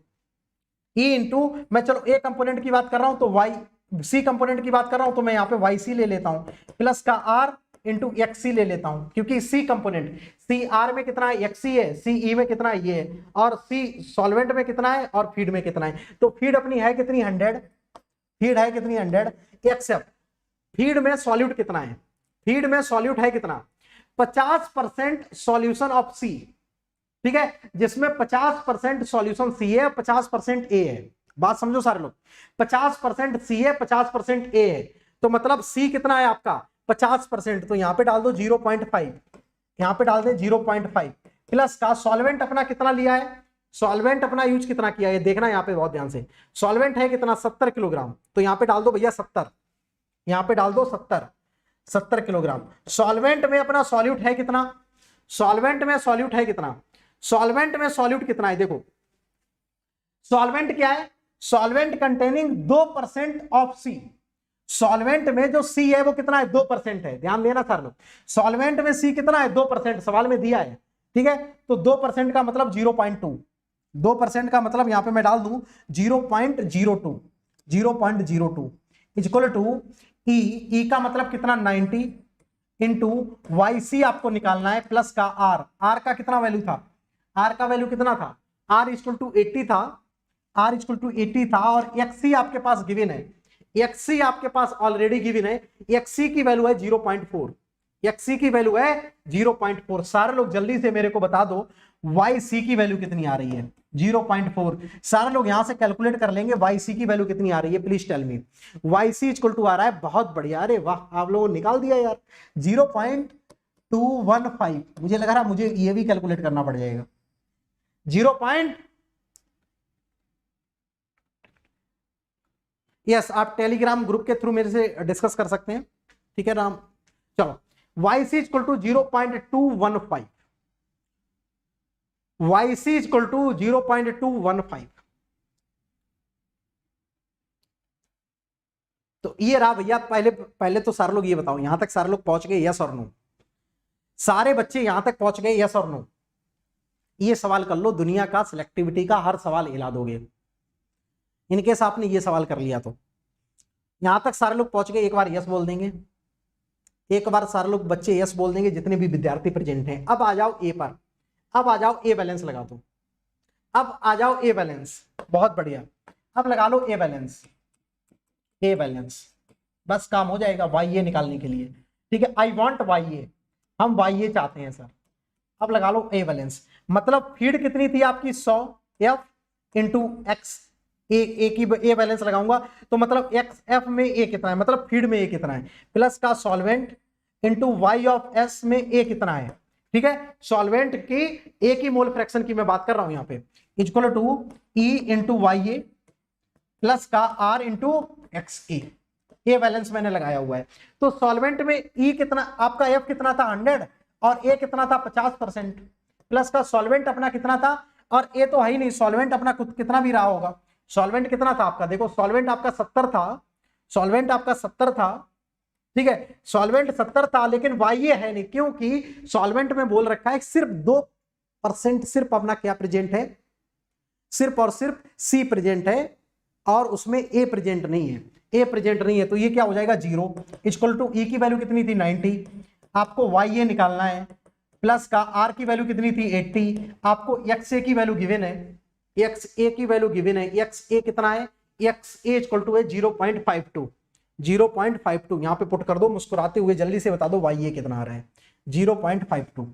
ई इंटू, मैं चलो ए कंपोनेंट की बात कर रहा हूं तो वाई, सी कंपोनेंट की बात कर रहा हूं तो मैं यहां पे वाई सी ले लेता हूं, प्लस का आर इंटू एक्स सी ले लेता हूं, क्योंकि सी कंपोनेंट, सी आर में कितना है, एक्स सी है, सी ई में कितना है, ये है, और सी सॉल्वेंट में कितना है और फीड में कितना है। तो फीड अपनी है कितनी 100, फीड है कितनी 100, एक्सेप्ट फीड में सॉल्यूट कितना है, फीड में सॉल्यूट है कितना 50% सॉल्यूशन ऑफ सी, ठीक है, जिसमें 50% सॉल्यूशन सी है, 50% ए है। बात समझो सारे लोग, 50% सी है, 50% ए है, तो मतलब सी कितना है आपका 50%, तो यहां पे डाल दो 0.5, यहां पे डाल दे 0.5, प्लस का सॉल्वेंट अपना कितना लिया है, सॉल्वेंट अपना यूज कितना किया है देखना यहां पे बहुत ध्यान से, सॉल्वेंट है कितना 70 किलोग्राम, तो यहां पे डाल दो भैया 70, यहां पे डाल दो 70 किलोग्राम। सॉल्वेंट में अपना सॉल्यूट है कितना, सॉल्वेंट में सॉल्यूट है कितना, सॉल्वेंट में सॉल्यूट कितना है, देखो सॉल्वेंट क्या है, solvent containing 2% of C, solvent में जो सी है वो कितना है 2% है, ध्यान देना सर लोग, सॉल्वेंट में सी कितना है 2%, सवाल में दिया है, ठीक है, तो 2% का मतलब 0.2, 2% का मतलब यहां पे मैं डाल दूं 0.02, 0.02 इक्वल टू ई का मतलब कितना 90 इंटू वाई सी आपको निकालना है, प्लस का आर, आर का कितना वैल्यू था, आर का वैल्यू कितना था, आर इक्वल टू 80 था, आर इक्वल टू 80 था, और एक्सी आपके पास गिवन है, एक्सी आपके पास ऑलरेडी गिवन है, एक्सी की वैल्यू है 0.4, एक्सी की वैल्यू है 0.4। सारे लोग जल्दी से मेरे को बता दो वाई सी की वैल्यू कितनी आ रही है 0.4, सारे लोग यहां से कैलकुलेट कर लेंगे वाई सी की वैल्यू कितनी आ रही है, please tell me. Y C equal to आ रहा है, बहुत बढ़िया, अरे वाह आप लोगों ने निकाल दिया यार 0.215, मुझे लग रहा मुझे ये भी कैलकुलेट करना पड़ जाएगा 0. यस आप टेलीग्राम ग्रुप के थ्रू मेरे से डिस्कस कर सकते हैं, ठीक है राम, चलो Y C equal to 0.215, Y C equal to 0.215, तो ये रहा भैया। पहले तो सारे लोग ये बताओ, यहां तक सारे लोग पहुंच गए यस और नो, सारे बच्चे यहां तक पहुंच गए यस और नो, ये सवाल कर लो, दुनिया का सिलेक्टिविटी का हर सवाल हिला दोगे इनकेस आपने ये सवाल कर लिया तो। यहां तक सारे लोग पहुंच गए, एक बार यस बोल देंगे, एक बार सारे लोग बच्चे यस बोल देंगे जितने भी विद्यार्थी प्रेजेंट हैं। अब आ जाओ ए पर, अब आ जाओ ए बैलेंस लगा दो, अब आ जाओ ए बैलेंस, बहुत बढ़िया, अब लगा लो ए बैलेंस, ए बैलेंस बस काम हो जाएगा वाई ए निकालने के लिए, ठीक है, आई वांट वाई ए, हम वाई ए चाहते हैं सर। अब लगा लो ए बैलेंस, मतलब फीड कितनी थी आपकी 100 एफ इंटू एक्स, ए की ए बैलेंस लगाऊंगा तो मतलब एक्स एफ में ए कितना है, मतलब फीड में ए कितना है, प्लस का solvent into Y of S में ए कितना है, ठीक है, सॉल्वेंट की ए की मोल फ्रैक्शन की मैं बात कर रहा हूं यहां पे, equal to E into Y A plus का R into X A, a balance मैंने लगाया हुआ है। तो सॉल्वेंट में ई कितना आपका, एफ कितना था 100 और ए कितना था 50%, प्लस का सॉल्वेंट अपना कितना था, और ए तो है ही नहीं, सॉल्वेंट अपना कितना भी रहा होगा, सॉल्वेंट कितना था आपका, देखो सॉल्वेंट आपका 70 था, सॉल्वेंट आपका 70 था, ठीक है, सॉल्वेंट 70 था, लेकिन वाई ए है नहीं, क्योंकि सॉल्वेंट में बोल रखा है सिर्फ 2% सिर्फ अपना क्या प्रेजेंट है, सिर्फ और सिर्फ सी प्रेजेंट है, और उसमें ए प्रेजेंट नहीं है, ए प्रेजेंट नहीं है, तो ये क्या हो जाएगा 0 इक्वल टू ई की वैल्यू कितनी थी 90, आपको वाई ए निकालना है, प्लस का आर की वैल्यू कितनी थी 80, आपको एक्स ए की वैल्यू गिवन है, एक्स ए की वैल्यू गिवन है, एक्स ए कितना है, एक्स ए इक्वल टू है 0.52, 0.52 यहां पे पुट कर दो, मुस्कुराते हुए जल्दी से बता दो वाई ए कितना आ रहा है 0.52,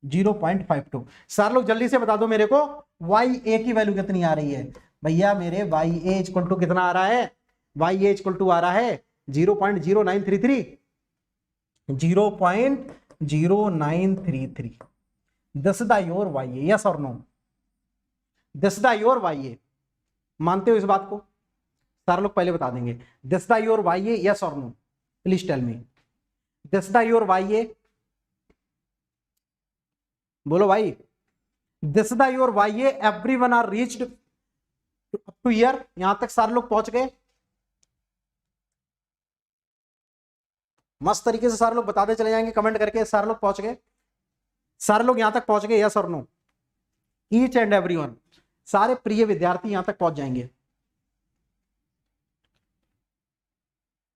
0.52, सारे लोग जल्दी से बता दो मेरे को वाई ए की वैल्यू कितनी आ रही है भैया मेरे, वाई ए इक्वल टू कितना आ रहा है, वाई ए इक्वल टू आ रहा है 0.0933, 0.0933। This the your Y A, yes और no? This the your Y A, मानते हो इस बात को? सारे लोग पहले बता देंगे this the your Y A, yes और no? Please tell me this the your Y A, बोलो भाई। This the your Y A, everyone are reached up to here, यहां तक सारे लोग पहुंच गए? मस्त तरीके से सारे लोग बताते चले जाएंगे कमेंट करके, सारे लोग पहुंच गए, सारे लोग यहां तक पहुंच गए, यस और नो? ईच एंड एवरीवन, सारे प्रिय विद्यार्थी यहां तक पहुंच जाएंगे।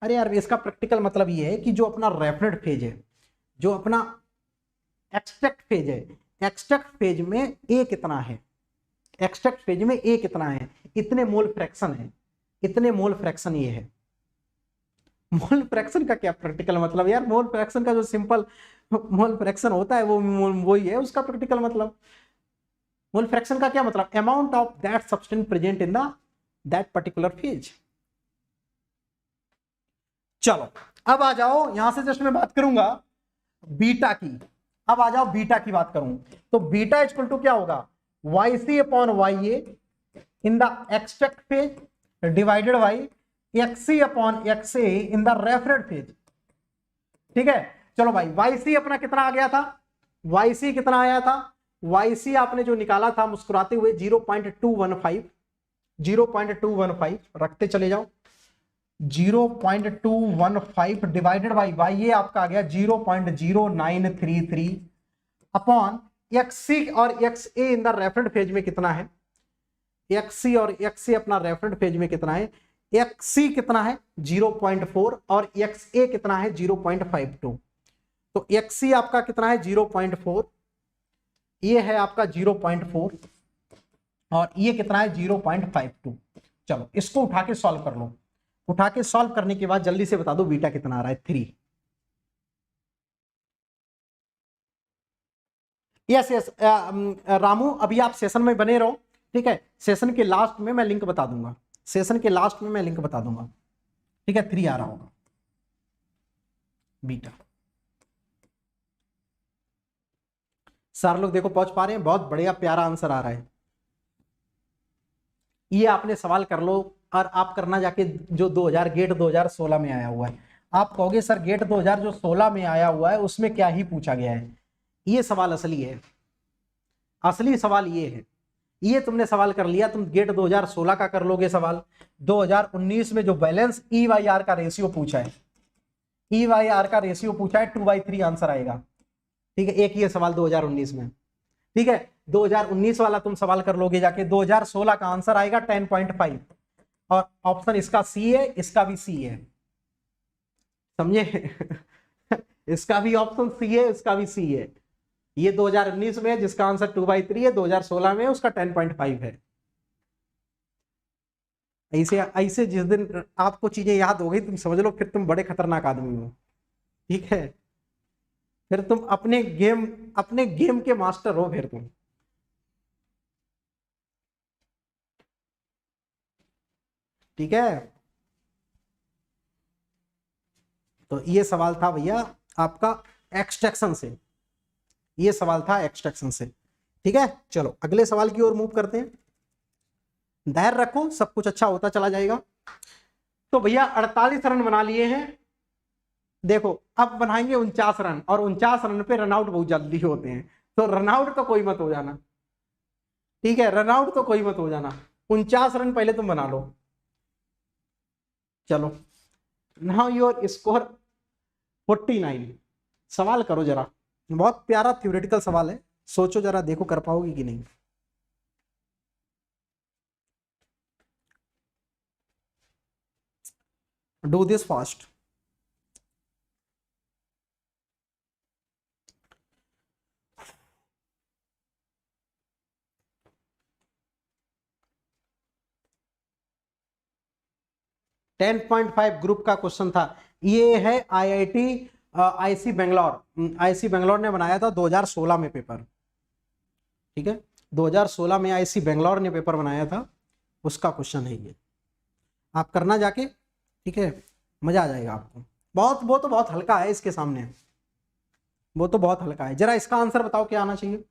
अरे यार, इसका प्रैक्टिकल मतलब ये है कि जो अपना रेफरेंट फेज है, जो अपना एक्सट्रैक्ट फेज है, एक्सट्रैक्ट फेज में ए कितना है, एक्सट्रैक्ट फेज में ए कितना है, इतने मोल फ्रैक्शन है, इतने मोल फ्रैक्शन ये है। मोल फ्रैक्शन का क्या प्रैक्टिकल मतलब यार? मोल फ्रैक्शन का जो सिंपल मोल फ्रैक्शन होता है वो ही है उसका प्रैक्टिकल मतलब। मोल फ्रैक्शन का क्या मतलब? Amount of that substance present in the that particular phase. चलो अब आ जाओ, यहां से जस्ट मैं बात करूंगा बीटा की। अब आ जाओ बीटा की बात करूं तो बीटा इक्वल टू क्या होगा? YC upon YA in the extract phase divided by XC upon XA in the raffinate phase. ठीक है, चलो भाई, YC अपना कितना आ गया था? YC कितना आया था? YC आपने जो निकाला था मुस्कुराते हुए 0.215, 0.215 रखते चले जाओ, 0.215 डिवाइडेड बाई YA आपका आ गया 0.0933 अपॉन XC और XA in the raffinate phase में कितना है? XC और XA अपना रेफरेंट फेज में कितना है? XC कितना है? 0.4 और XA कितना है? 0.52। तो XC आपका कितना है? 0.4, ये है आपका 0.4 और ये कितना है? 0.52। चलो इसको उठा के सॉल्व कर लो। उठा के सॉल्व करने के बाद जल्दी से बता दो बीटा कितना आ रहा है? 3। यस यस रामू, अभी आप सेशन में बने रहो, ठीक है? सेशन के लास्ट में मैं लिंक बता दूंगा, सेशन के लास्ट में मैं लिंक बता दूंगा, ठीक है? 3 आ रहा होगा बीटा। सारे लोग देखो पहुंच पा रहे हैं, बहुत बढ़िया प्यारा आंसर आ रहा है। ये आपने सवाल कर लो और आप करना जाके जो 2000 गेट 2016 में आया हुआ है। आप कहोगे सर गेट 2016 में आया हुआ है उसमें क्या ही पूछा गया है? ये सवाल असली है, असली सवाल ये है। ये तुमने सवाल कर लिया, तुम गेट 2016 का कर लोगे सवाल। 2019 में जो बैलेंस E/R का रेशियो पूछा है, E/R का रेशियो पूछा है 2/3 आंसर आएगा, ठीक है? एक ये सवाल 2019 में, ठीक है? 2019 वाला तुम सवाल कर लोगे जाके, 2016 का आंसर आएगा 10.5 और ऑप्शन इसका सी है, इसका भी सी है, समझे? इसका भी ऑप्शन सी है, इसका भी सी है। ये 2019 में है जिसका आंसर 2/3 है, 2016 में उसका 10.5 है। ऐसे ऐसे जिस दिन आपको चीजें याद हो गई तुम समझ लो फिर तुम बड़े खतरनाक आदमी हो, ठीक है? फिर तुम अपने गेम के मास्टर हो फिर तुम। ठीक है, तो ये सवाल था भैया आपका एक्सट्रैक्शन से, ये सवाल था एक्सट्रैक्शन से। ठीक है, चलो अगले सवाल की ओर मूव करते हैं। धैर्य रखो, सब कुछ अच्छा होता चला जाएगा। तो भैया 48 रन बना लिए हैं, देखो अब बनाएंगे 49 रन, और 49 रन पे रनआउट बहुत जल्दी होते हैं, तो रनआउट तो कोई मत हो जाना, ठीक है? रनआउट तो कोई मत हो जाना, 49 रन पहले तुम बना लो। चलो नाउ योर स्कोर 49। सवाल करो जरा, बहुत प्यारा थ्योरेटिकल सवाल है, सोचो जरा, देखो कर पाओगे कि नहीं। Do this fast. Ten 10.5 group का क्वेश्चन था, ये है आईआईसी बेंगलोर, आईआईसी बेंगलोर ने बनाया था 2016 में पेपर, ठीक है? 2016 में आईआईसी बेंगलोर ने पेपर बनाया था, उसका क्वेश्चन है ये, आप करना जाके, ठीक है? मजा आ जाएगा आपको। वो तो बहुत हल्का है इसके सामने, वो तो बहुत हल्का है। जरा इसका आंसर बताओ क्या आना चाहिए।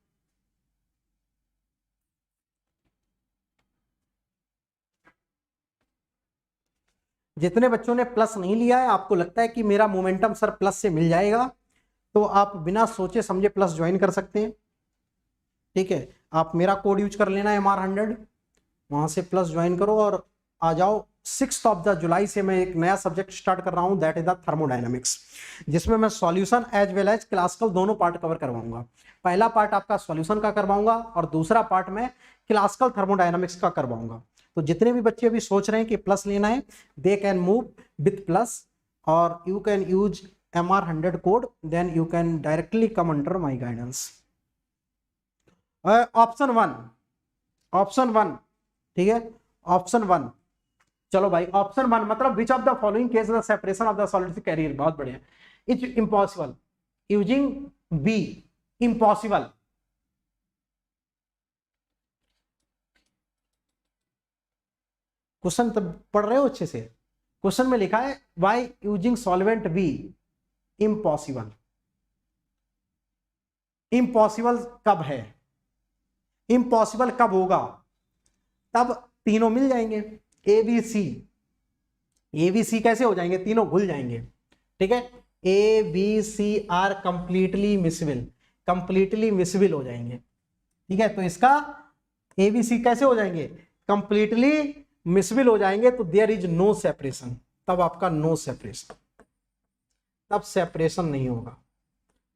जितने बच्चों ने प्लस नहीं लिया है, आपको लगता है कि मेरा मोमेंटम सर प्लस से मिल जाएगा, तो आप बिना सोचे समझे प्लस ज्वाइन कर सकते हैं। ठीक है, आप मेरा कोड यूज कर लेना MR100, वहां से प्लस ज्वाइन करो और आ जाओ। 6 जुलाई से मैं एक नया सब्जेक्ट स्टार्ट कर रहा हूं, दैट इज द थर्मोडायनामिक्स, जिसमें मैं solution as well as classical दोनों पार्ट कवर करवाऊंगा। पहला पार्ट आपका सॉल्यूशन का करवाऊंगा और दूसरा पार्ट में क्लासिकल थर्मोडायनामिक्स का करवाऊंगा। तो जितने भी बच्चे अभी सोच रहे हैं कि प्लस लेना है, they can move with plus, और you can use MR100 code, then you can directly come under my guidance. Option one, ठीक है, ऑप्शन वन। चलो भाई, ऑप्शन वन मतलब which of the following case the separation of the solid carrier, बहुत बढ़िया। It's impossible using B, impossible. Question तो पढ़ रहे हो अच्छे से, क्वेश्चन में लिखा है why using solvent B impossible. Impossible कब है, इम्पॉसिबल कब होगा, तब तीनों मिल जाएंगे, ए बी सी कैसे हो जाएंगे, तीनों घुल जाएंगे। ठीक है, A B C are completely miscible हो जाएंगे। ठीक है, तो इसका ए बी सी कैसे हो जाएंगे, कंप्लीटली मिसविल हो जाएंगे, तो देयर इज नो सेपरेशन, तब आपका नो सेपरेशन, तब सेपरेशन नहीं होगा,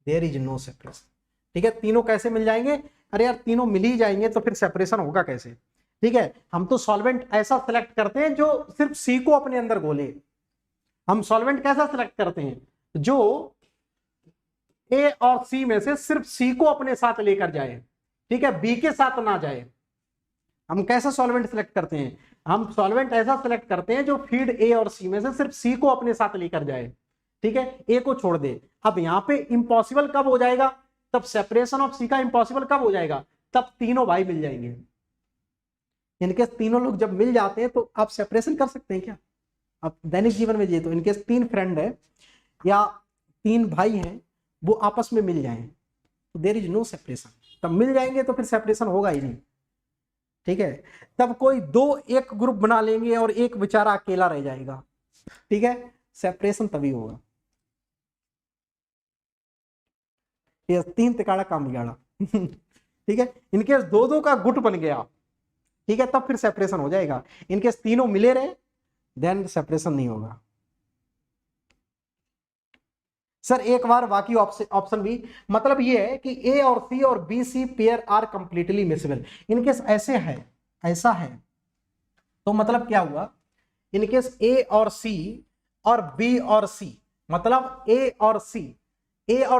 देयर इज नो सेपरेशन। ठीक है, तीनों कैसे मिल जाएंगे, अरे यार तीनों मिल ही जाएंगे तो फिर सेपरेशन होगा कैसे। ठीक है, हम तो सॉल्वेंट ऐसा सिलेक्ट करते हैं जो सिर्फ सी को अपने अंदर घोले। हम सॉल्वेंट कैसा सिलेक्ट करते हैं, जो ए और सी में से सिर्फ सी को अपने साथ लेकर जाए, ठीक है, बी के साथ ना जाए। हम कैसा सॉल्वेंट सिलेक्ट करते हैं, हम सॉल्वेंट ऐसा सिलेक्ट करते हैं जो फीड ए और सी में से सिर्फ सी को अपने साथ लेकर जाए, ठीक है, ए को छोड़ दे। अब यहां पे इंपॉसिबल कब हो जाएगा, तब सेपरेशन ऑफ सी का इंपॉसिबल कब हो जाएगा, तब तीनों भाई मिल जाएंगे। इनके तीनों लोग जब मिल जाते हैं तो आप सेपरेशन कर सकते हैं क्या, आप दैनिक जीवन में ये तो इनके 3 फ्रेंड है या 3 भाई हैं, वो आपस में मिल जाएं तो देयर इज नो सेपरेशन, तब मिल जाएंगे तो फिर सेपरेशन होगा ही नहीं। ठीक है, तब कोई 2 एक ग्रुप बना लेंगे और एक बेचारा अकेला रह जाएगा। ठीक है, सेपरेशन तभी होगा। ये 3 तिकाड़ा काम बिगाड़ा। ठीक है, इनके 2-2 का गुट बन गया, ठीक है, तब फिर सेपरेशन हो जाएगा। इनके तीनों मिले रहे देन सेपरेशन नहीं होगा। सर एक बार बाकी ऑप्शन बी, मतलब ये है कि ए और सी और B C pair are completely miscible. In case ऐसे है, ऐसा है, तो मतलब क्या हुआ, इनकेस ए और सी और बी और सी, मतलब ए और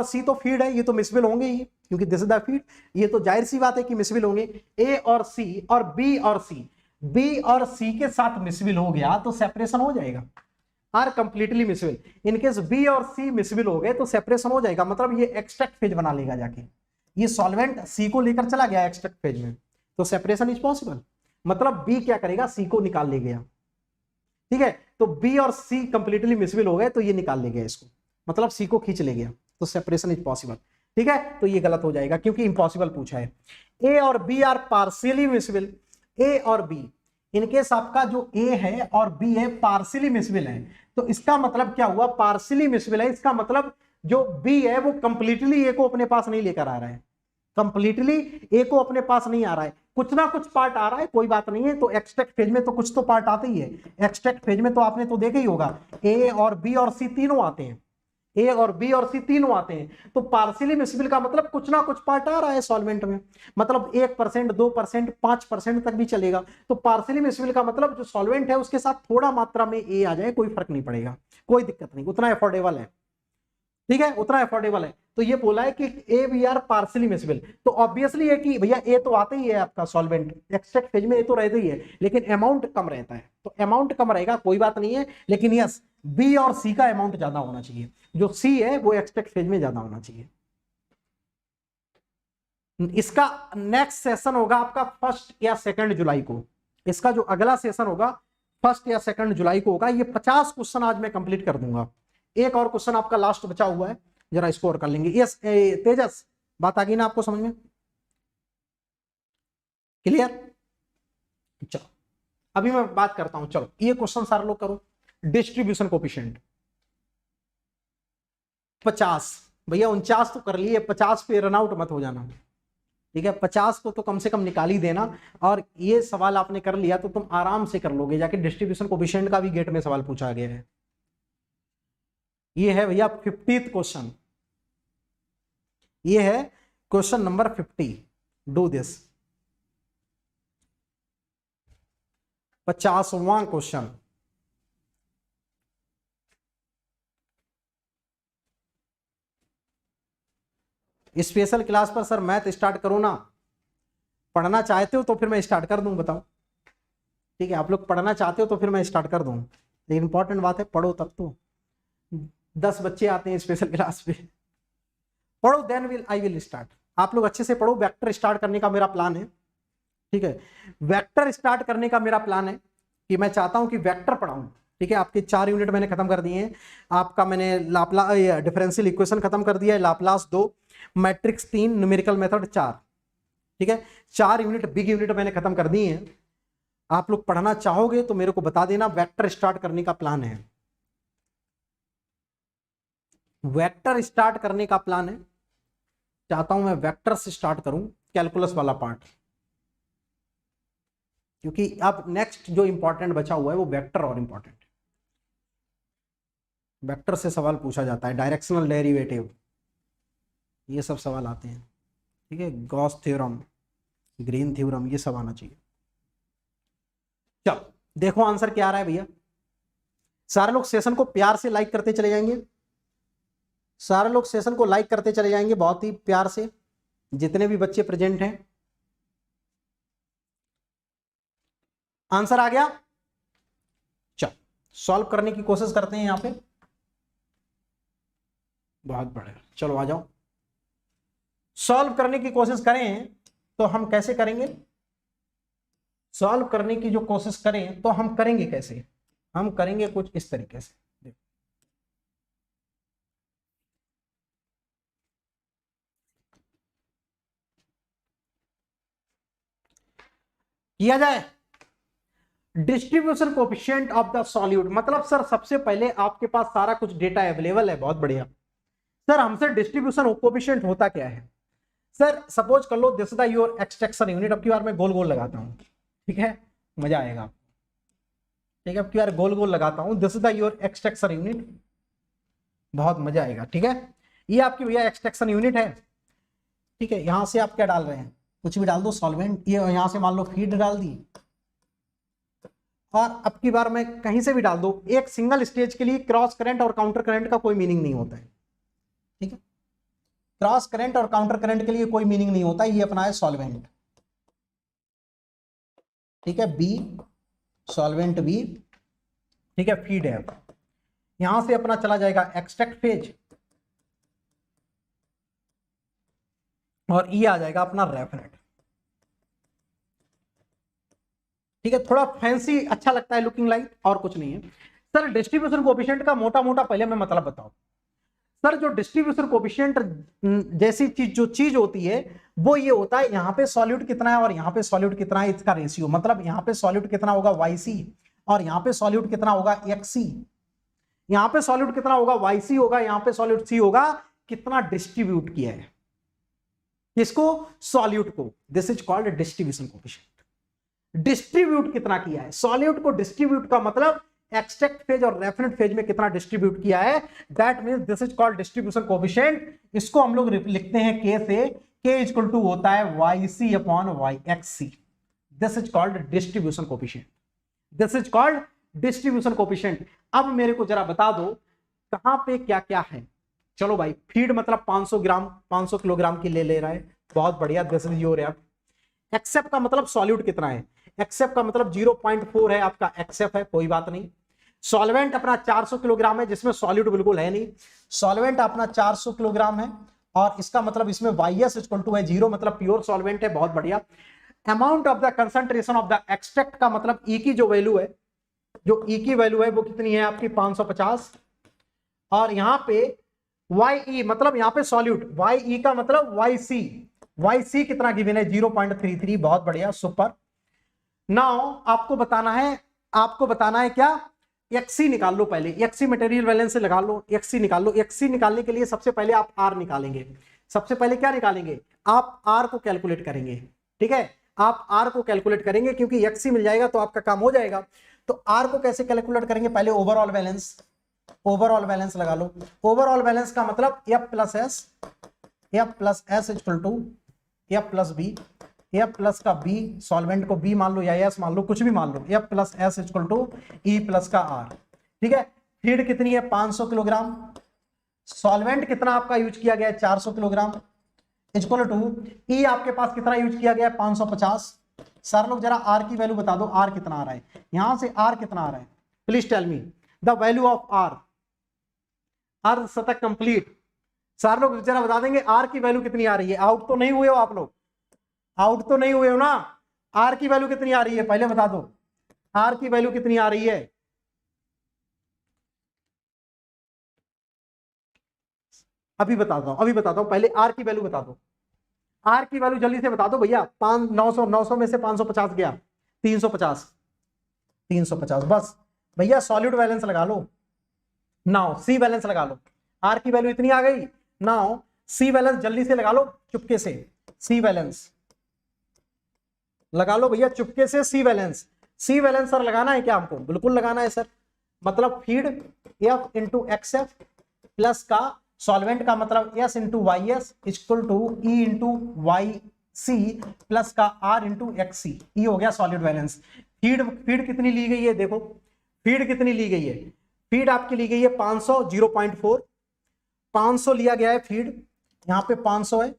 सी तो फीड है, ये तो मिसविल होंगे ही क्योंकि दिस इज द फीड, ये तो जाहिर सी बात है कि मिसविल होंगे। ए और सी और बी और सी के साथ मिसविल हो गया तो सेपरेशन हो जाएगा, are completely miscible. In case B और सी मिसविल हो गए तो सेपरेशन हो जाएगा, मतलब ये एक्सट्रैक्ट फेज बना लेगा जाके, ये सॉल्वेंट सी को लेकर चला गया एक्सट्रैक्ट फेज में, तो सेपरेशन इज पॉसिबल। मतलब बी क्या करेगा, सी को निकाल ले गया। ठीक है, तो बी और सी कंप्लीटली मिसविल हो गए तो ये निकाल ले गया इसको, मतलब सी को खींच ले गया, तो सेपरेशन इज पॉसिबल। ठीक है, तो ये गलत हो जाएगा क्योंकि इंपॉसिबल पूछा है। ए और बी आर पार्शियली मिसविल, ए और बी, इनकेस आपका जो ए है और बी है पार्शियली मिसविल है, तो इसका मतलब क्या हुआ, पार्शियली मिसविल है, इसका मतलब जो बी है वो कंप्लीटली ए को अपने पास नहीं लेकर आ रहा है, कंप्लीटली ए को अपने पास नहीं आ रहा है, कुछ ना कुछ पार्ट आ रहा है, कोई बात नहीं है। तो एक्सट्रैक्ट फेज में तो कुछ तो पार्ट आते ही है, एक्सट्रैक्ट फेज में तो आपने तो देखा ही होगा, ए और बी और सी तीनों आते हैं, ए और बी और सी तीनों आते हैं, तो पार्शियली मिसविल का मतलब कुछ ना कुछ पार्ट आ रहा है सॉल्वेंट में, मतलब 1%, 2%, 5% तक भी चलेगा। तो पार्शियली मिसविल का मतलब जो सॉल्वेंट है उसके साथ थोड़ा मात्रा में ए आ जाए, कोई फर्क नहीं पड़ेगा, कोई दिक्कत नहीं, उतना अफोर्डेबल है। ठीक है, उतना अफोर्डेबल है। तो ये बोला है कि ए बी आर पार्शियली मिसविल, तो ऑब्वियसली है कि भैया ए तो आते ही है आपका सॉल्वेंट, एक्सट्रैक्ट फेज में ए तो रहता ही है, लेकिन अमाउंट कम रहता है, तो अमाउंट कम रहेगा कोई बात नहीं है, लेकिन यस बी और सी का अमाउंट ज्यादा होना चाहिए, जो सी है वो एक्सट्रैक्ट फेज में ज्यादा होना चाहिए। इसका नेक्स्ट सेशन होगा आपका 1 या 2 जुलाई को, इसका जो अगला सेशन होगा 1 या 2 जुलाई को होगा। ये 50 क्वेश्चन आज मैं कंप्लीट कर दूंगा, एक और क्वेश्चन आपका लास्ट बचा हुआ है, जरा इसको और कर लेंगे। यस तेजस, बात आ गई ना आपको समझ में? क्लियर? चलो अभी मैं बात करता हूं। चलो ये क्वेश्चन सारे लोग करो। डिस्ट्रीब्यूशन कोफिशिएंट 50, भैया 49 तो कर लिए, 50 पे रन आउट मत हो जाना, ठीक है? 50 को तो कम से कम निकाल ही देना। और ये सवाल आपने कर लिया तो तुम आराम से कर लोगे जाके। डिस्ट्रीब्यूशन कोफिशिएंट का भी गेट में सवाल पूछा गया है। ये है भैया 50th क्वेश्चन, ये है क्वेश्चन नंबर 50। डू दिस 50वां क्वेश्चन। स्पेशल क्लास पर सर मैथ स्टार्ट करो ना, पढ़ना चाहते हो तो फिर मैं स्टार्ट कर दूं, बताओ? ठीक है, आप लोग पढ़ना चाहते हो तो फिर मैं स्टार्ट कर दूं, लेकिन इंपॉर्टेंट बात है पढ़ो तब तो। 10 बच्चे आते हैं स्पेशल क्लास पे, पढ़ो देन आई विल स्टार्ट। आप लोग अच्छे से पढ़ो। वेक्टर स्टार्ट करने का मेरा प्लान है, ठीक है? वेक्टर स्टार्ट करने का मेरा प्लान है कि मैं चाहता हूं कि वेक्टर पढ़ाऊं, ठीक है? आपके 4 यूनिट मैंने खत्म कर दिए हैं। आपका मैंने डिफरेंशियल इक्वेशन खत्म कर दिया है, लाप्लास 2, मैट्रिक्स 3, न्यूमेरिकल मेथड 4, ठीक है? 4 यूनिट बिग यूनिट मैंने खत्म कर दिए हैं। आप लोग पढ़ना चाहोगे तो मेरे को बता देना। वेक्टर स्टार्ट करने का प्लान है, वेक्टर स्टार्ट करने का प्लान है। चाहता हूं मैं वेक्टर से स्टार्ट करूं, कैलकुलस वाला पार्ट, क्योंकि अब नेक्स्ट जो इंपॉर्टेंट बचा हुआ है वो वेक्टर और इंपॉर्टेंट। वेक्टर से सवाल पूछा जाता है, डायरेक्शनल डेरिवेटिव, ये सब सवाल आते हैं, ठीक है? गॉस थ्योरम, ग्रीन थ्योरम, ये सब आना चाहिए। चलो देखो आंसर क्या आ रहा है भैया। सारे लोग सेशन को प्यार से लाइक करते चले जाएंगे, सारे लोग सेशन को लाइक करते चले जाएंगे बहुत ही प्यार से, जितने भी बच्चे प्रेजेंट हैं। आंसर आ गया? चलो सॉल्व करने की कोशिश करते हैं यहां पे। बहुत बढ़िया, चलो आ जाओ। सॉल्व करने की कोशिश करें तो हम कैसे करेंगे? सॉल्व करने की जो कोशिश करें तो हम करेंगे कैसे? हम करेंगे कुछ इस तरीके से, देखो किया जाए। Distribution coefficient of the solute, मतलब सर सबसे पहले आपके पास सारा कुछ डेटा अवेलेबल है, बहुत बढ़िया। सर हमसे डिस्ट्रीब्यूशन कोएफिशिएंट होता क्या है? सर सपोज कर लो this is the your extraction unit. अब की बार मैं गोल गोल लगाता हूं, ठीक है? मजा आएगा, ठीक है? अब की बार गोल गोल लगाता हूं, this is the your extraction unit, बहुत मजा आएगा, ठीक है? ये आपकी भैया एक्सट्रैक्शन यूनिट है, ठीक है? यहां से आप क्या डाल रहे हैं? कुछ भी डाल दो सॉल्वेंट, ये यहां से मान लो फीड डाल दी, और अब की बार मैं कहीं से भी डाल दो। एक सिंगल स्टेज के लिए क्रॉस करंट और काउंटर करंट का कोई मीनिंग नहीं होता है, ठीक है? क्रॉस करंट और काउंटर करंट के लिए कोई मीनिंग नहीं होता। ये अपना है सॉल्वेंट, ठीक है? बी सॉल्वेंट बी, ठीक है? फीड है, यहां से अपना चला जाएगा एक्सट्रैक्ट फेज, और ये आ जाएगा अपना रेफरेंट, ठीक है? थोड़ा फैंसी अच्छा लगता है, लुकिंग लाइक, और कुछ नहीं है। सर डिस्ट्रीब्यूशन कोएफिशिएंट का मोटा मोटा पहले मैं मतलब बताऊं। सर जो डिस्ट्रीब्यूशन कोएफिशिएंट जैसी जो चीज होती है वो ये होता है, यहाँ पे सॉल्यूट कितना है और यहाँ पे सॉल्यूट कितना है, इसका रेशियो। मतलब यहाँ पे सॉल्यूट कितना होगा YC, और यहाँ पे सॉल्यूट कितना होगा XC। यहाँ पे सॉल्यूट कितना होगा YC होगा, यहाँ पे सॉल्यूट C होगा, कितना डिस्ट्रीब्यूट किया है किसको? सॉल्यूट को। This is called distribution coefficient. Distribute कितना किया है सॉल्यूट को, डिस्ट्रीब्यूट का मतलब एक्सट्रैक्ट फेज और रेफरेंट फेज में कितना डिस्ट्रीब्यूट किया है, that means this is called distribution coefficient. इसको हम लोग लिखते हैं K से, K इक्वल टू होता है YC upon YXC। This is called distribution coefficient, this is called distribution coefficient. अब मेरे को जरा बता दो कहां पे क्या क्या है। चलो भाई, फीड मतलब 500 ग्राम 500 किलोग्राम की ले रहा है, बहुत बढ़िया, this is your F. Except का मतलब सॉल्यूट कितना है, एक्सेप्ट का मतलब 0.4 है आपका, एक्सेप्ट है, कोई बात नहीं। सॉल्वेंट अपना 400 किलोग्राम है, जिसमें सॉल्यूट बिल्कुल है नहीं। सॉल्वेंट अपना 400 किलोग्राम है, और इसका मतलब इसमें YS इक्वल टू है 0, मतलब प्योर सॉल्वेंट है, बहुत बढ़िया। Amount of the concentration of the extract का मतलब E की जो वैल्यू है, जो E की वैल्यू है वो कितनी है आपकी 550, और यहां पे YE मतलब यहां पे सॉल्यूट, YE का मतलब YC कितना गिवन है 0.33। बहुत बढ़िया, सुपर। नाउ आपको बताना है क्या, XC निकाल लो पहले, XC मटेरियल बैलेंस से लगा लो, XC निकाल लो। XC निकालने के लिए सबसे पहले आप R निकालेंगे। सबसे पहले क्या निकालेंगे, आप R को कैलकुलेट करेंगे। ठीक है, आप R को कैलकुलेट करेंगे, क्योंकि XC मिल जाएगा तो आपका काम हो जाएगा। तो R को कैसे कैलकुलेट करेंगे, पहले ओवरऑल बैलेंस लगा लो। ओवरऑल बैलेंस का मतलब F plus S equal to F plus B, F plus का B, सॉल्वेंट को B मान लो या S मान लो, कुछ भी मान लो, F plus S equal to E plus का R। ठीक है, फीड कितनी है 500 किलोग्राम, सॉल्वेंट कितना आपका यूज किया गया है 400 किलोग्राम, इक्वल टू E आपके पास कितना यूज किया गया है 550। सर लोग जरा R की वैल्यू बता दो, R कितना आ रहा है, यहां से R कितना आ रहा है, please tell me the value of R। अर्ध शतक कंप्लीट, सर लोग जरा बता देंगे R की वैल्यू कितनी आ रही है। आउट तो नहीं हुए हो आप लोग, आउट तो नहीं हुए हो ना। R की वैल्यू कितनी आ रही है पहले बता दो, R की वैल्यू कितनी आ रही है। अभी बताता हूं पहले R की वैल्यू बता दो। R की वैल्यू जल्दी से बता दो भैया। 900 में से 550 गया 350 बस भैया। सॉलिड बैलेंस लगा लो, नाउ C बैलेंस लगा लो। R की वैल्यू इतनी आ गई, नाउ C बैलेंस जल्दी से लगा लो चुपके से। C बैलेंस लगा लो भैया चुपके से। C बैलेंस सर लगाना है क्या हमको, बिल्कुल लगाना है सर। मतलब feed F into XF plus का सॉल्वेंट का मतलब S into YS equal to E into YC plus का R इंटू XC। ये हो गया सॉलिड बैलेंस। फीड कितनी ली गई है, देखो फीड कितनी ली गई है, फीड आपकी ली गई है 500, 0.4 500 लिया गया है फीड, यहाँ पे 500 है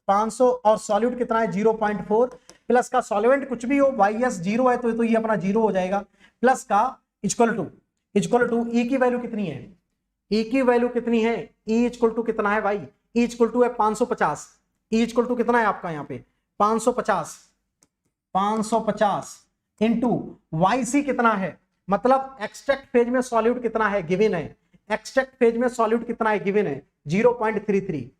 500, और सॉल्यूट कितना है 0.4 प्लस का सॉल्वेंट कुछ भी हो YS 0 है तो ये अपना 0 हो जाएगा, प्लस का इक्वल टू E की वैल्यू कितनी है, E की वैल्यू कितनी है, E इक्वल टू कितना है भाई, E इक्वल टू है 550। E इक्वल टू कितना है आपका यहाँ पे 550 इंटू YC कितना है, मतलब एक्सट्रैक्ट फेज में सॉल्यूट कितना है गिवन है, एक्सट्रैक्ट फेज में सॉल्यूट कितना है गिवन है 0.33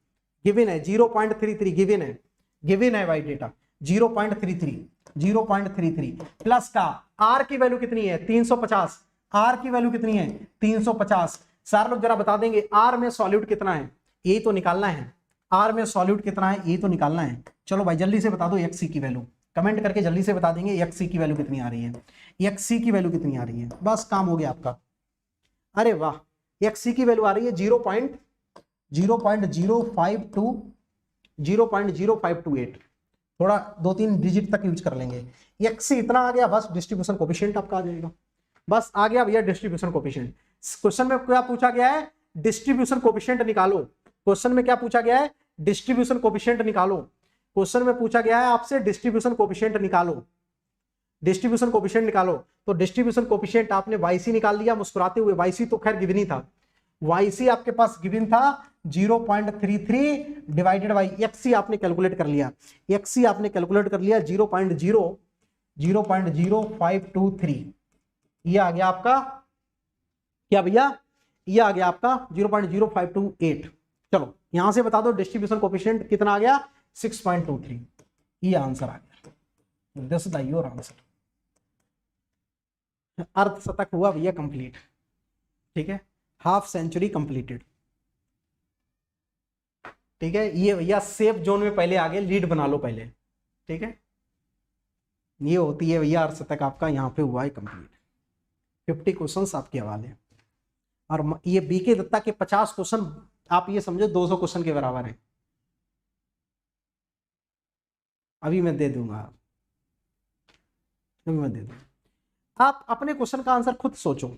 गिवन है, 0.33 गिवन है भाई डेटा 0.33 प्लस का R की वैल्यू कितनी है 350, R की वैल्यू कितनी है 350। सर लोग जरा बता देंगे R में सॉल्यूट कितना है, ये तो निकालना है, R में सॉल्यूट कितना है ये तो निकालना है। चलो भाई जल्दी से बता दो XC की वैल्यू, कमेंट करके जल्दी से बता देंगे XC की वैल्यू कितनी आ रही है, XC की वैल्यू कितनी आ रही है, बस काम हो गया आपका। अरे वाह, XC की वैल्यू आ रही है 0.0528, थोड़ा 2-3 डिजिट तक यूज कर लेंगे। XC इतना आ गया, बस डिस्ट्रीब्यूशन कोफिशिएंट आपका आ जाएगा, बस आ गया भैया डिस्ट्रीब्यूशन कोफिशिएंट। क्वेश्चन में क्या पूछा गया है, डिस्ट्रीब्यूशन कोफिशिएंट निकालो। क्वेश्चन में क्या पूछा गया है, डिस्ट्रीब्यूशन कोफिशिएंट निकालो। क्वेश्चन में पूछा गया है आपसे डिस्ट्रीब्यूशन कोफिशिएंट निकालो, डिस्ट्रीब्यूशन कोफिशिएंट निकालो। तो डिस्ट्रीब्यूशन कोफिशिएंट आपने YC निकाल लिया मुस्कुराते हुए, YC तो खैर गिवन ही था, YC आपके पास गिवन था 0.33 डिवाइडेड बाई XC आपने कैलकुलेट कर लिया, XC आपने कैलकुलेट कर लिया 0.0523। ये आ गया आपका क्या भैया, ये आ गया आपका 0.0528। चलो यहां से बता दो डिस्ट्रीब्यूशन कोफिशिएंट कितना आ गया 6.23। ये आंसर आ गया, दिस इज योर आंसर। अर्धशतक हुआ भैया कंप्लीट, ठीक है, हाफ सेंचुरी कंप्लीटेड। ठीक है, ये भैया सेफ जोन में पहले आगे लीड बना लो पहले, ठीक है, ये होती है भैया अर्धशतक आपका यहाँ पे हुआ है कंप्लीट। 50 क्वेश्चंस आपके हवाले, और ये BK दत्ता के 50 क्वेश्चन आप ये समझो 200 क्वेश्चन के बराबर है। अभी मैं दे दूंगा, अभी मैं दे दूंगा। आप अपने क्वेश्चन का आंसर खुद सोचो,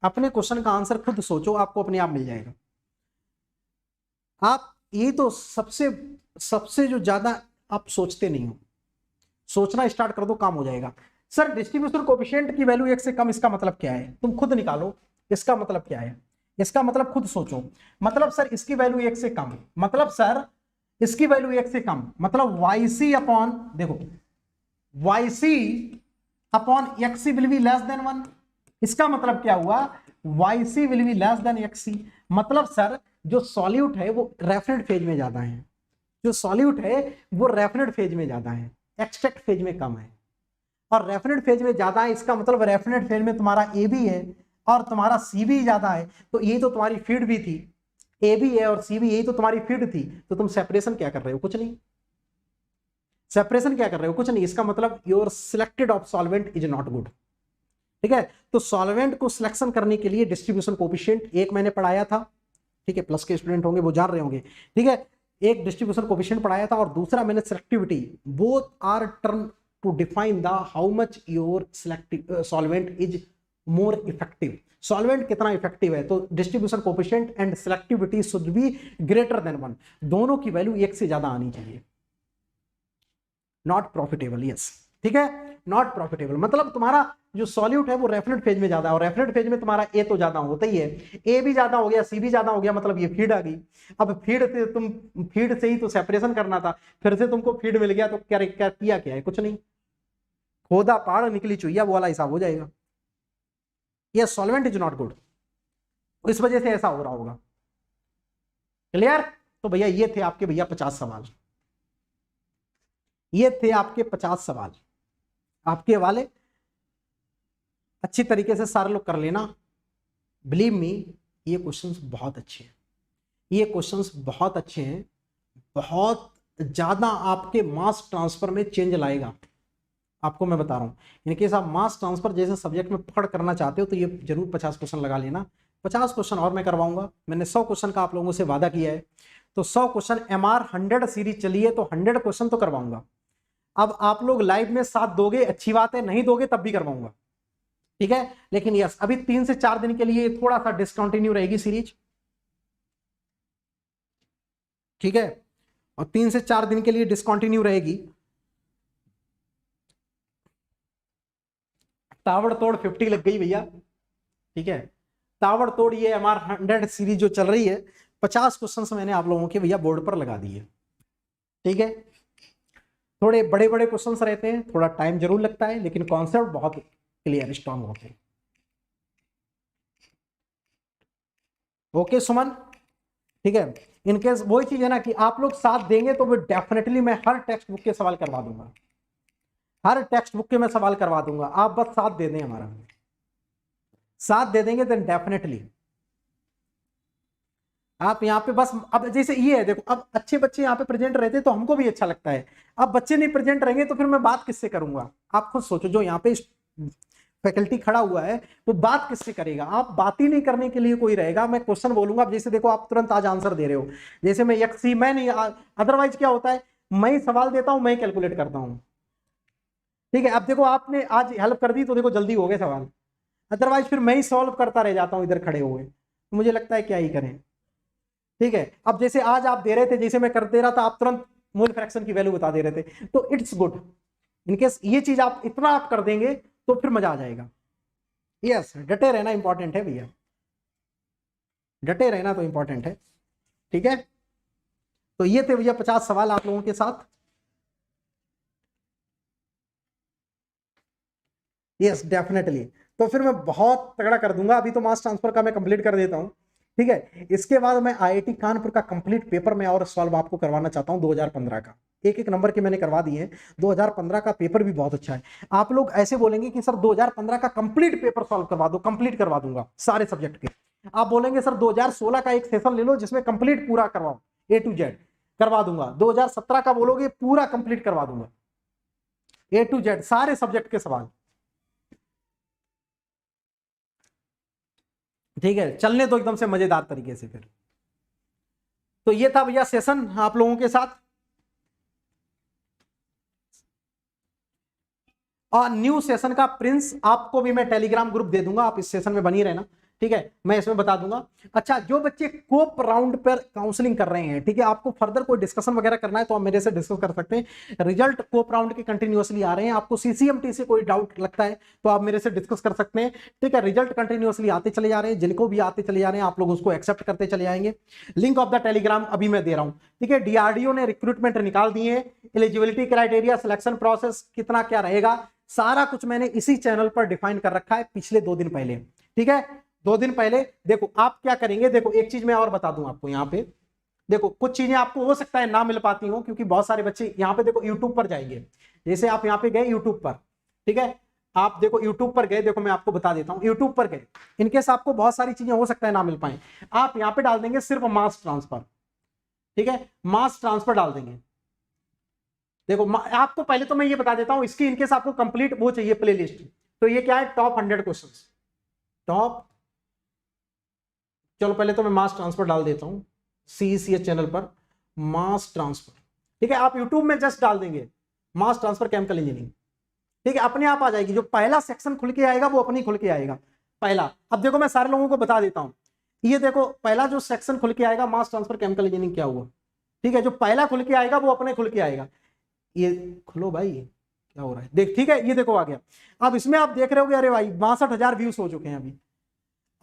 अपने क्वेश्चन का आंसर खुद सोचो, आपको अपने आप मिल जाएगा। आप ये तो सबसे जो ज्यादा आप सोचते नहीं हो, सोचना स्टार्ट कर दो, काम हो जाएगा। सर डिस्ट्रीब्यूशन कोएफिशिएंट की वैल्यू 1 से कम, इसका मतलब क्या है, तुम खुद निकालो इसका मतलब क्या है, इसका मतलब खुद सोचो। मतलब सर इसकी वैल्यू 1 से कम, मतलब सर इसकी वैल्यू 1 से कम, मतलब YC अपॉन, देखो YC upon XC will be less than 1, इसका मतलब क्या हुआ, YC will be less than XC। मतलब सर जो सॉल्यूट है वो रेफरेंट फेज में ज्यादा है, जो सॉल्यूट है वो रेफरेंट फेज में ज्यादा है, एक्सट्रैक्ट फेज में कम है। और रेफरेंट फेज में ज्यादा है, इसका मतलब रेफरेंट फेज में तुम्हारा ए भी है और तुम्हारा सी भी ज्यादा है। तो ये तो तुम्हारी फीड भी थी, ए भी है और सी भी, यही तो तुम्हारी फीड थी। तो तुम सेपरेशन क्या कर रहे हो, कुछ नहीं। सेपरेशन क्या कर रहे हो, कुछ नहीं। इसका मतलब your selected of solvent is not good. ठीक है, तो सॉल्वेंट को सिलेक्शन करने के लिए डिस्ट्रीब्यूशन कोफिशिएंट एक मैंने पढ़ाया था, ठीक है, प्लस के स्टूडेंट होंगे वो जान रहे होंगे। ठीक है, एक डिस्ट्रीब्यूशन कोफिशिएंट पढ़ाया था और दूसरा मैंने selectivity. Both are term to define the how much your selective solvent is more effective. Solvent कितना इफेक्टिव है, तो distribution coefficient and selectivity should be greater than 1। दोनों की वैल्यू एक से ज्यादा आनी चाहिए। नॉट प्रॉफिटेबल, यस, ठीक है, नॉट प्रॉफिटेबल। मतलब तुम्हारा जो सॉल्यूट है वो रेफरेंट फेज में ज्यादा है, और रेफरेंट फेज में तुम्हारा ए तो ज्यादा होता ही है, ए भी ज्यादा हो गया, सी भी ज्यादा हो गया, मतलब ये फीड आ गई। अब फीड से तुम, फीड से ही तो सेपरेशन करना था, फिर से तुमको फीड मिल गया, तो क्या क्या किया, क्या है, कुछ नहीं, खोदा पहाड़ निकली चुईया वो वाला हिसाब हो जाएगा। ये सॉल्वेंट इज नॉट गुड, इस वजह से ऐसा हो रहा होगा। क्लियर? तो भैया ये थे आपके भैया 50 सवाल, ये थे आपके 50 सवाल आपके वाले। अच्छी तरीके से सारे लोग कर लेना। बिलीव मी, ये क्वेश्चंस बहुत अच्छे हैं, ये क्वेश्चंस बहुत अच्छे हैं, बहुत ज्यादा आपके मास ट्रांसफर में चेंज लाएगा। आपको मैं बता रहा हूं, इनकेस आप मास ट्रांसफर जैसे सब्जेक्ट में पकड़ करना चाहते हो तो ये जरूर 50 क्वेश्चन लगा लेना। 50 क्वेश्चन और मैं करवाऊंगा, मैंने 100 क्वेश्चन का आप लोगों से वादा किया है, तो 100 क्वेश्चन MR 100 सीरीज चलिए तो 100 क्वेश्चन तो करवाऊंगा। अब आप लोग लाइव में साथ दोगे, अच्छी बात है, नहीं दोगे तब भी करवाऊंगा, ठीक है। लेकिन यस, अभी 3 से 4 दिन के लिए थोड़ा सा डिसकंटिन्यू रहेगी सीरीज, ठीक है, और 3 से 4 दिन के लिए डिसकंटिन्यू रहेगी। ताबड़तोड़ 50 लग गई भैया, ठीक है, ताबड़तोड़ ये हमार 100 सीरीज जो चल रही है, 50 क्वेश्चन मैंने आप लोगों के भैया बोर्ड पर लगा दिए, ठीक है। थोड़े बड़े बड़े क्वेश्चंस रहते हैं, थोड़ा टाइम जरूर लगता है, लेकिन कॉन्सेप्ट बहुत क्लियर स्ट्रांग होते हैं। ओके सुमन, ठीक है। इनकेस वही चीज है ना कि आप लोग साथ देंगे तो वो डेफिनेटली मैं हर टेक्स्ट बुक के सवाल करवा दूंगा, हर टेक्स्ट बुक के मैं सवाल करवा दूंगा। आप बस साथ दे दें, हमारा साथ दे देंगे देन डेफिनेटली आप यहाँ पे बस। अब जैसे ये है, देखो अब अच्छे बच्चे यहाँ पे प्रेजेंट रहते तो हमको भी अच्छा लगता है। अब बच्चे नहीं प्रेजेंट रहेंगे तो फिर मैं बात किससे करूंगा? आप खुद सोचो, जो यहाँ पे फैकल्टी खड़ा हुआ है वो बात किससे करेगा? आप बात ही नहीं करने के लिए कोई रहेगा, मैं क्वेश्चन बोलूंगा। अब जैसे देखो आप तुरंत आज आंसर दे रहे हो, जैसे मैं यक्सी मैं नहीं, अदरवाइज क्या होता है, मैं ही सवाल देता हूं, मैं ही कैलकुलेट करता हूं, ठीक है। अब देखो आपने आज हेल्प कर दी तो देखो जल्दी हो गए सवाल, अदरवाइज फिर मैं ही सॉल्व करता रह जाता हूं इधर खड़े हुए, तो मुझे लगता है क्या ही करें, ठीक है। अब जैसे आज आप दे रहे थे, जैसे मैं कर दे रहा था, आप तुरंत मोल फ्रैक्शन की वैल्यू बता दे रहे थे, तो इट्स गुड। इनकेस ये चीज आप इतना आप कर देंगे तो फिर मजा आ जाएगा। यस, डटे रहना इंपॉर्टेंट है भैया, डटे रहना तो इंपॉर्टेंट है, ठीक है। तो ये थे भैया 50 सवाल आप लोगों के साथ। यस डेफिनेटली, तो फिर मैं बहुत तगड़ा कर दूंगा। अभी तो मास ट्रांसफर का मैं कंप्लीट कर देता हूं, ठीक है। इसके बाद मैं IIT कानपुर का कंप्लीट पेपर में और सॉल्व आपको करवाना चाहता हूं 2015 का। एक एक नंबर के मैंने करवा दिए हैं, 2015 का पेपर भी बहुत अच्छा है। आप लोग ऐसे बोलेंगे कि सर 2015 का कंप्लीट पेपर सॉल्व करवा दो, कंप्लीट करवा दूंगा सारे सब्जेक्ट के। आप बोलेंगे सर 2016 का एक सेशन ले लो जिसमें कंप्लीट पूरा करवाओ, A to Z करवा दूंगा। 2017 का बोलोगे पूरा कंप्लीट करवा दूंगा, A to Z सारे सब्जेक्ट के सवाल, ठीक है। चलने तो एकदम से मजेदार तरीके से फिर। तो ये था भैया सेशन आप लोगों के साथ। और न्यू सेशन का प्रिंस आपको भी मैं टेलीग्राम ग्रुप दे दूंगा, आप इस सेशन में बनी रहना, ठीक है, मैं इसमें बता दूंगा। अच्छा, जो बच्चे कोप राउंड पर काउंसलिंग कर रहे हैं, ठीक है, आपको फर्दर कोई डिस्कशन वगैरह करना है तो आप मेरे से डिस्कस कर सकते हैं। रिजल्ट कोप राउंड के कंटिन्यूअसली आ रहे हैं, आपको CCMT से कोई डाउट लगता है तो आप मेरे से डिस्कस कर सकते हैं, ठीक है। रिजल्ट कंटिन्यूअसली आते चले जा रहे हैं, जिनको भी आते चले जा रहे हैं आप लोग उसको एक्सेप्ट करते चले जाएंगे। लिंक ऑफ द टेलीग्राम अभी मैं दे रहा हूं, ठीक है। DRDO ने रिक्रूटमेंट निकाल दिए, एलिजिबिलिटी क्राइटेरिया, सिलेक्शन प्रोसेस कितना क्या रहेगा, सारा कुछ मैंने इसी चैनल पर डिफाइन कर रखा है पिछले 2 दिन पहले। ठीक है, 2 दिन पहले। देखो आप क्या करेंगे, देखो एक चीज मैं और बता दूं आपको यहाँ पे। देखो कुछ चीजें आपको हो सकता है ना मिल पाती हो, क्योंकि बहुत सारे बच्चे यहाँ पे देखो यूट्यूब पर जाएंगे। जैसे आप यहाँ पे गए यूट्यूब पर, ठीक है, आप देखो यूट्यूब पर गए, देखो मैं आपको बता देता हूँ, यूट्यूब पर गए, इनकेस आपको बहुत सारी चीजें हो सकता है ना मिल पाए, आप यहाँ पे डाल देंगे सिर्फ मास ट्रांसफर। ठीक है, मास ट्रांसफर डाल देंगे। देखो आपको पहले तो मैं ये बता देता हूं, इसकी इनकेस आपको कंप्लीट वो चाहिए प्लेलिस्ट, तो ये क्या है, टॉप 100 क्वेश्चंस, टॉप। चलो पहले तो मैं मास ट्रांसफर डाल देता हूं CECH चैनल पर, मास ट्रांसफर। ठीक है, आप यूट्यूब में जस्ट डाल देंगे मास ट्रांसफर केमिकल इंजीनियरिंग। ठीक है, अपने आप आ जाएगी, जो पहला सेक्शन खुल के आएगा वो अपनी खुल के आएगा पहला। अब देखो मैं सारे लोगों को बता देता हूं, ये देखो पहला जो सेक्शन खुल के आएगा मास ट्रांसफर केमिकल इंजीनियरिंग क्या हुआ। ठीक है, जो पहला खुल के आएगा वो अपने खुल के आएगा। ये खुलो भाई, क्या हो रहा है देख। ठीक है, ये देखो आ गया। अब इसमें आप देख रहे हो, अरे भाई 62,000 व्यूज हो चुके हैं अभी।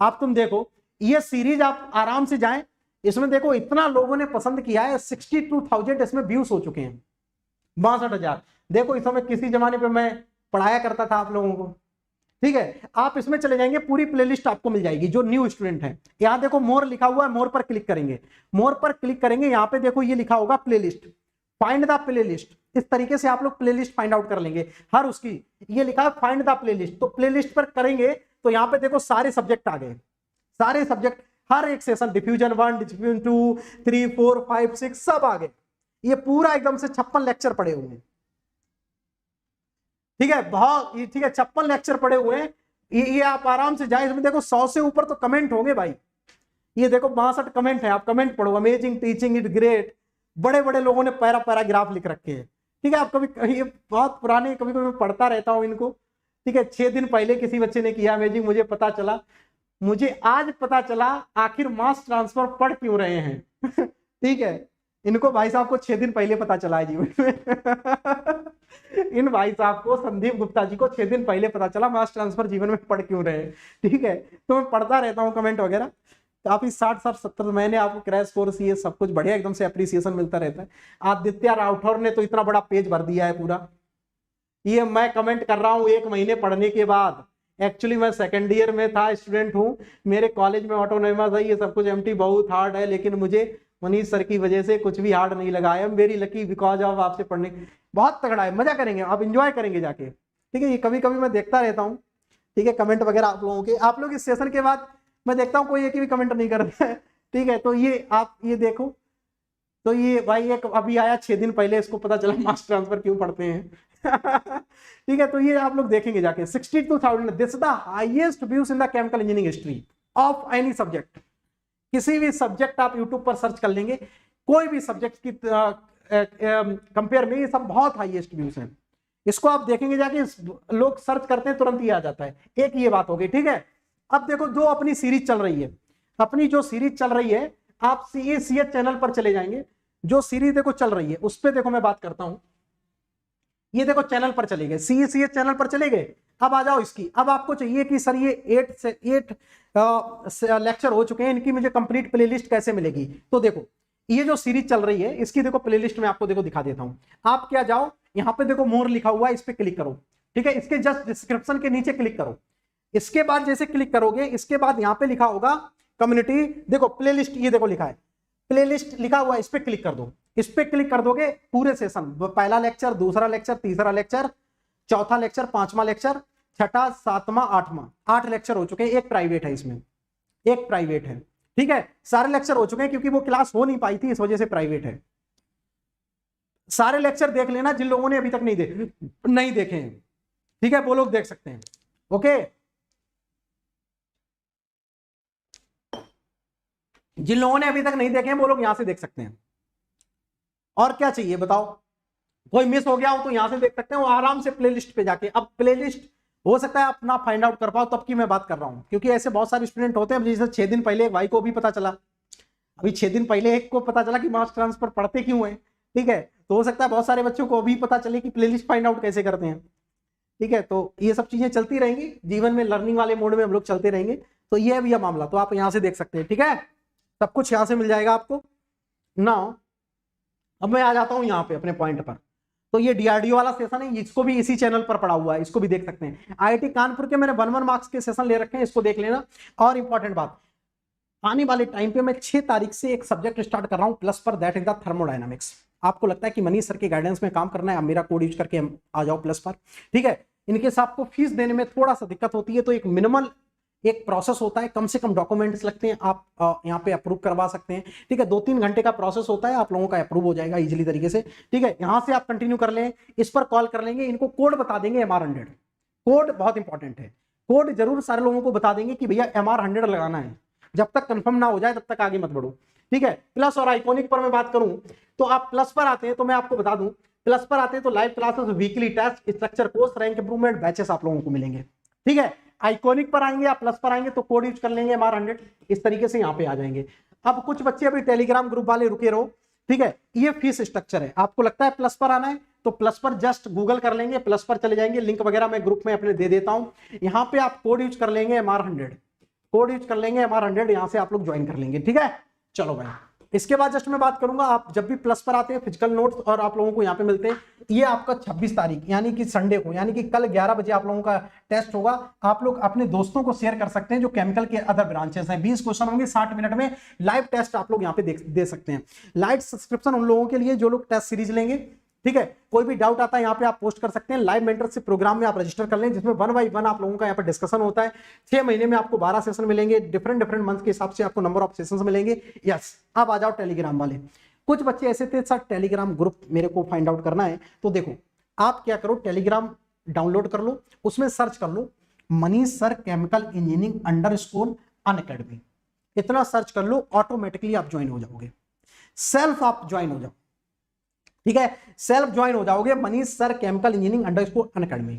आप तुम देखो ये सीरीज आप आराम से जाएं, इसमें देखो इतना लोगों ने पसंद किया है, 62,000 इसमें व्यूज हो चुके हैं, 62,000। देखो इस समय किसी जमाने पे मैं पढ़ाया करता था आप लोगों को। ठीक है, आप इसमें चले जाएंगे, पूरी प्लेलिस्ट आपको मिल जाएगी जो न्यू स्टूडेंट है। यहां देखो मोर लिखा हुआ है, मोर पर क्लिक करेंगे, मोर पर क्लिक करेंगे, यहां पे देखो ये लिखा होगा प्लेलिस्ट, फाइंड द प्लेलिस्ट। इस तरीके से आप लोग प्लेलिस्ट फाइंड आउट कर लेंगे हर उसकी। ये लिखा है फाइंड द प्लेलिस्ट, तो प्लेलिस्ट पर करेंगे तो यहां पे देखो सारे सब्जेक्ट आ गए, सारे सब्जेक्ट, हर एक सेशन, डिफ्यूजन 1, डिफ्यूजन 2, 3, 4, 5, 6 सब आ गए। ये पूरा एकदम से 56 लेक्चर पड़े हुए हैं। ठीक है, बहुत, ठीक है, 56 लेक्चर पड़े हुए हैं। ये आप आराम से जाए, इसमें देखो 100 से ऊपर तो कमेंट होंगे भाई। ये देखो 62 कमेंट है, आप कमेंट पढ़ो, अमेजिंग, टीचिंग इट ग्रेट, बड़े बड़े लोगों ने पैरा पैराग्राफ लिख रखे हैं। ठीक है, आप कभी, ये बहुत पुराने, कभी कभी मैं पढ़ता रहता हूं इनको। ठीक है, 6 दिन पहले किसी बच्चे ने किया अमेजिंग, मुझे पता चला, मुझे आज पता चला आखिर मास ट्रांसफर पढ़ क्यों रहे हैं। ठीक है, इनको भाई साहब को 6 दिन पहले पता चला है जीवन में। इन भाई साहब को, संदीप गुप्ता जी को 6 दिन पहले पता चला मास ट्रांसफर जीवन में पढ़ क्यों रहे हैं। ठीक है, तो मैं पढ़ता रहता हूँ कमेंट वगैरह, काफी 60-70 मैंने आपको क्रैश कोर्स, ये सब कुछ बढ़िया, एकदम से अप्रिसिएशन मिलता रहता है। आदित्य राठौर ने तो इतना बड़ा पेज भर दिया है पूरा। ये मैं कमेंट कर रहा हूँ 1 महीने पढ़ने के बाद। एक्चुअली मैं सेकंड ईयर में था, स्टूडेंट हूँ, मेरे कॉलेज में ऑटोनोमस है, ये सब कुछ एमटी बहुत हार्ड है, लेकिन मुझे मनीष सर की वजह से कुछ भी हार्ड नहीं लगा है। वेरी लकी बिकॉज ऑफ आपसे पढ़ने, बहुत तगड़ा है, मजा करेंगे, आप इंजॉय करेंगे जाके। ठीक है, ये कभी कभी मैं देखता रहता हूँ। ठीक है, कमेंट वगैरह आप लोगों के, आप लोग इस सेशन के बाद मैं देखता हूँ कोई एक भी कमेंट नहीं करता है। ठीक है, तो ये आप ये देखो, तो ये भाई एक अभी आया 6 दिन पहले, इसको पता चला मास ट्रांसफर क्यों पढ़ते हैं। ठीक है, तो ये आप लोग देखेंगे जाके, 62,000, this the highest views in the chemical engineering history of any subject. किसी भी सब्जेक्ट आप यूट्यूब पर सर्च कर लेंगे, कोई भी सब्जेक्ट की कंपेयर में, ये सब बहुत हाईएस्ट व्यूज हैं। इसको आप देखेंगे जाके, लोग सर्च करते हैं तुरंत ही आ जाता है। एक ये बात हो गई। ठीक है, अब देखो जो अपनी सीरीज चल रही है, अपनी जो सीरीज चल रही है, आप CECH चैनल पर चले जाएंगे, जो सीरीज देखो चल रही है उस पर देखो मैं बात करता हूं। ये देखो चैनल पर चले गए, CECH चैनल पर चले गए। अब आ जाओ इसकी, अब आपको चाहिए कि सर ये 8 लेक्चर हो चुके हैं, इनकी मुझे कंप्लीट प्लेलिस्ट कैसे मिलेगी। तो देखो ये जो सीरीज चल रही है, इसकी देखो प्लेलिस्ट में आपको देखो दिखा देता हूं। आप क्या जाओ, यहां पे देखो मोर लिखा हुआ है, इस पे क्लिक करो। ठीक है, इसके जस्ट डिस्क्रिप्शन के नीचे क्लिक करो। इसके बाद जैसे क्लिक करोगे, इसके बाद यहां पे लिखा होगा कम्युनिटी, देखो प्लेलिस्ट, ये देखो लिखा है प्लेलिस्ट लिखा हुआ है, इस पे क्लिक कर दो। इस पे क्लिक कर दोगे, पूरे सेशन, पहला लेक्चर, दूसरा लेक्चर, तीसरा लेक्चर, चौथा लेक्चर, 5वां लेक्चर, 6ठा, 7वां, 8वां, 8 लेक्चर हो चुके हैं। एक प्राइवेट है, इसमें एक प्राइवेट है। ठीक है, सारे लेक्चर हो चुके हैं, क्योंकि वो क्लास हो नहीं पाई थी, इस वजह से प्राइवेट है। सारे लेक्चर देख लेना जिन लोगों ने अभी तक नहीं देखे हैं। ठीक है, वो लोग देख सकते हैं। ओके, जिन लोगों ने अभी तक नहीं देखे हैं वो लोग यहां से देख सकते हैं। और क्या चाहिए बताओ, कोई मिस हो गया हो तो यहां से देख सकते हैं, आराम से प्लेलिस्ट पे जाके। अब प्लेलिस्ट हो सकता है अपना फाइंड आउट कर पाओ, तब की मैं बात कर रहा हूं, क्योंकि ऐसे बहुत सारे स्टूडेंट होते हैं। जैसे 6 दिन पहले एक भाई को भी पता चला, अभी 6 दिन पहले एक को पता चला कि मास ट्रांसफर पढ़ते क्यों है। ठीक है, तो हो सकता है बहुत सारे बच्चों को अभी पता चले कि प्लेलिस्ट फाइंड आउट कैसे करते हैं। ठीक है, तो ये सब चीजें चलती रहेंगी जीवन में, लर्निंग वाले मोड में हम लोग चलते रहेंगे। तो ये है भैया मामला, तो आप यहां से देख सकते हैं। ठीक है, सब कुछ यहां से मिल जाएगा आपको ना। अब मैं आ जाता हूं यहां पे अपने पॉइंट पर। तो ये डीआरडीओ वाला सेशन है, इसको भी इसी चैनल पर पड़ा हुआ है, इसको भी देख सकते हैं। आईआईटी कानपुर के मैंने 1 मार्क्स के सेशन ले रखे हैं, इसको देख लेना। और इंपॉर्टेंट बात, आने वाले टाइम पे मैं 6 तारीख से एक सब्जेक्ट स्टार्ट कर रहा हूं प्लस पर, दैट इज द थर्मोडायनामिक्स। आपको लगता है कि मनीष सर के गाइडेंस में काम करना है, आप मेरा कोड यूज करके आ जाओ प्लस पर, ठीक है। इनकेस आपको फीस देने में थोड़ा सा दिक्कत होती है तो एक मिनिमल एक प्रोसेस होता है, कम से कम डॉक्यूमेंट्स लगते हैं, आप यहाँ पे अप्रूव करवा सकते हैं, ठीक है। 2-3 घंटे का प्रोसेस होता है, आप लोगों का अप्रूव हो जाएगा इजीली तरीके से, ठीक है। यहाँ से आप कंटिन्यू कर लें, इस पर कॉल कर लेंगे, इनको कोड बता देंगे MR100। कोड बहुत इंपॉर्टेंट है, कोड जरूर सारे लोगों को बता देंगे कि भैया MR100 लगाना है। जब तक कंफर्म ना हो जाए तब तक आगे मत बढ़ो, ठीक है। प्लस और आइकॉनिक पर मैं बात करूं तो आप प्लस पर आते हैं तो मैं आपको बता दूं, प्लस पर आते हैं तो live classes, weekly test, structure course, rank improvement batches आप लोगों को मिलेंगे, ठीक है। आइकॉनिक पर आएंगे आप, प्लस पर आएंगे तो कोड यूज कर लेंगे MR100, इस तरीके से यहाँ पे आ जाएंगे। अब कुछ बच्चे अभी टेलीग्राम ग्रुप वाले रुके रहो, ठीक है। ये फीस स्ट्रक्चर है, आपको लगता है प्लस पर आना है तो प्लस पर जस्ट गूगल कर लेंगे, प्लस पर चले जाएंगे, लिंक वगैरह मैं ग्रुप में अपने दे देता हूं। यहाँ पे आप कोड यूज कर लेंगे MR100, कोड यूज कर लेंगे MR100, यहां से आप लोग ज्वाइन कर लेंगे, ठीक है। चलो भाई, इसके बाद जस्ट मैं बात करूंगा, आप जब भी प्लस पर आते हैं फिजिकल नोट्स और आप लोगों को यहाँ पे मिलते हैं। ये आपका 26 तारीख यानी कि संडे को, यानी कि कल 11 बजे आप लोगों का टेस्ट होगा। आप लोग अपने दोस्तों को शेयर कर सकते हैं जो केमिकल के अदर ब्रांचेस हैं। 20 क्वेश्चन होंगे 60 मिनट में, लाइव टेस्ट आप लोग यहाँ पे दे सकते हैं। लाइव सब्सक्रिप्शन उन लोगों के लिए जो लोग टेस्ट सीरीज लेंगे, ठीक है। कोई भी डाउट आता है यहाँ पे आप पोस्ट कर सकते हैं। लाइव मेंटरशिप प्रोग्राम में आप रजिस्टर कर लें, जिसमें 1 बाय 1 आप लोगों का यहाँ पर डिस्कशन होता है। 6 महीने में आपको 12 सेशन मिलेंगे, डिफरेंट मंथ के हिसाब से आपको नंबर ऑफ सेशंस मिलेंगे। यस, अब आ जाओ टेलीग्राम वाले। कुछ बच्चे ऐसे थे सर टेलीग्राम ग्रुप मेरे को फाइंड आउट करना है, तो देखो आप क्या करो, टेलीग्राम डाउनलोड कर लो, उसमें सर्च कर लो Manish sir chemical engineering _Unacademy, इतना सर्च कर लो, ऑटोमेटिकली आप ज्वाइन हो जाओगे, सेल्फ आप ज्वाइन हो जाओ, ठीक है। सेल्फ ज्वाइन हो जाओगे Manish sir chemical engineering _Unacademy,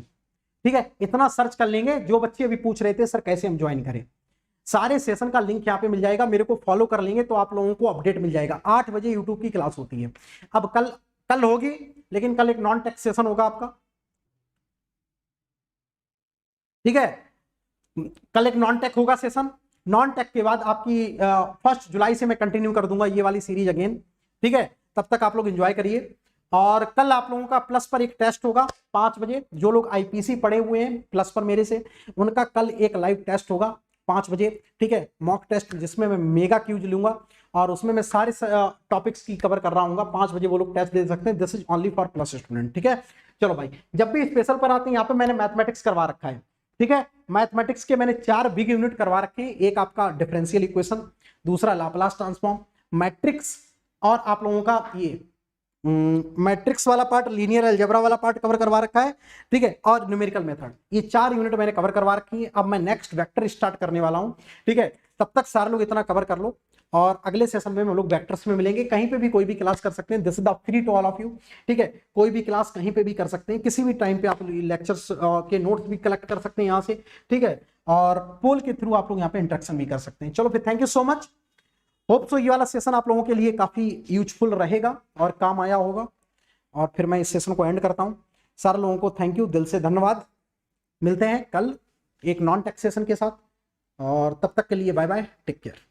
ठीक है। इतना सर्च कर लेंगे। जो बच्चे अभी पूछ रहे थे सर कैसे हम ज्वाइन करें, सारे सेशन का लिंक यहाँ पे मिल जाएगा, मेरे को फॉलो कर लेंगे तो आप लोगों को अपडेट मिल जाएगा। 8 बजे यूट्यूब की क्लास होती है। अब कल होगी, लेकिन कल एक नॉन टेक सेशन होगा आपका, ठीक है। कल एक नॉन टेक होगा सेशन। नॉन टेक के बाद आपकी 1 जुलाई से मैं कंटिन्यू कर दूंगा ये वाली सीरीज अगेन, ठीक है। तब तक आप लोग एंजॉय करिए। और कल आप लोगों का प्लस पर एक टेस्ट होगा 5 बजे। जो लोग आईपीसी पढ़े हुए हैं प्लस पर मेरे से, उनका कल एक लाइव टेस्ट होगा 5 बजे, ठीक है। मॉक टेस्ट जिसमें मैं मेगा क्यूज लूंगा और उसमें मैं सारे टॉपिक्स की कवर कर रहा हूँ। 5 बजे वो लोग टेस्ट दे सकते हैं। This is only for plus student, ठीक है। चलो भाई, जब भी स्पेशल पर आते हैं यहाँ पे मैंने मैथमेटिक्स करवा रखा है, ठीक है। मैथमेटिक्स के मैंने 4 बिग यूनिट करवा रखे हैं। एक आपका डिफरेंशियल इक्वेशन, दूसरा लाप्लास ट्रांसफॉर्म, मैट्रिक्स, और आप लोगों का ये मैट्रिक्स वाला पार्ट, लीनियर अलजेब्रा वाला पार्ट कवर करवा रखा है, ठीक है। और न्यूमेरिकल मेथड, ये 4 यूनिट मैंने कवर करवा रखी है। अब मैं नेक्स्ट वेक्टर स्टार्ट करने वाला हूं, ठीक है। तब तक सारे लोग इतना कवर कर लो और अगले सेशन में हम लोग वेक्टर्स में मिलेंगे। कहीं पे भी कोई भी क्लास कर सकते हैं, this is the free to all of you, ठीक है। कोई भी क्लास कहीं पे भी कर सकते हैं, किसी भी टाइम पे आप लेक्चर्स के नोट्स भी कलेक्ट कर सकते हैं यहाँ से, ठीक है। और पोल के थ्रू आप लोग यहाँ पे इंटरेक्शन भी कर सकते हैं। चलो फिर, thank you so much. Hope so ये वाला सेशन आप लोगों के लिए काफी यूजफुल रहेगा और काम आया होगा। और फिर मैं इस सेशन को एंड करता हूं। सारे लोगों को थैंक यू, दिल से धन्यवाद। मिलते हैं कल एक नॉन टेक सेशन के साथ, और तब तक के लिए बाय बाय, टेक केयर।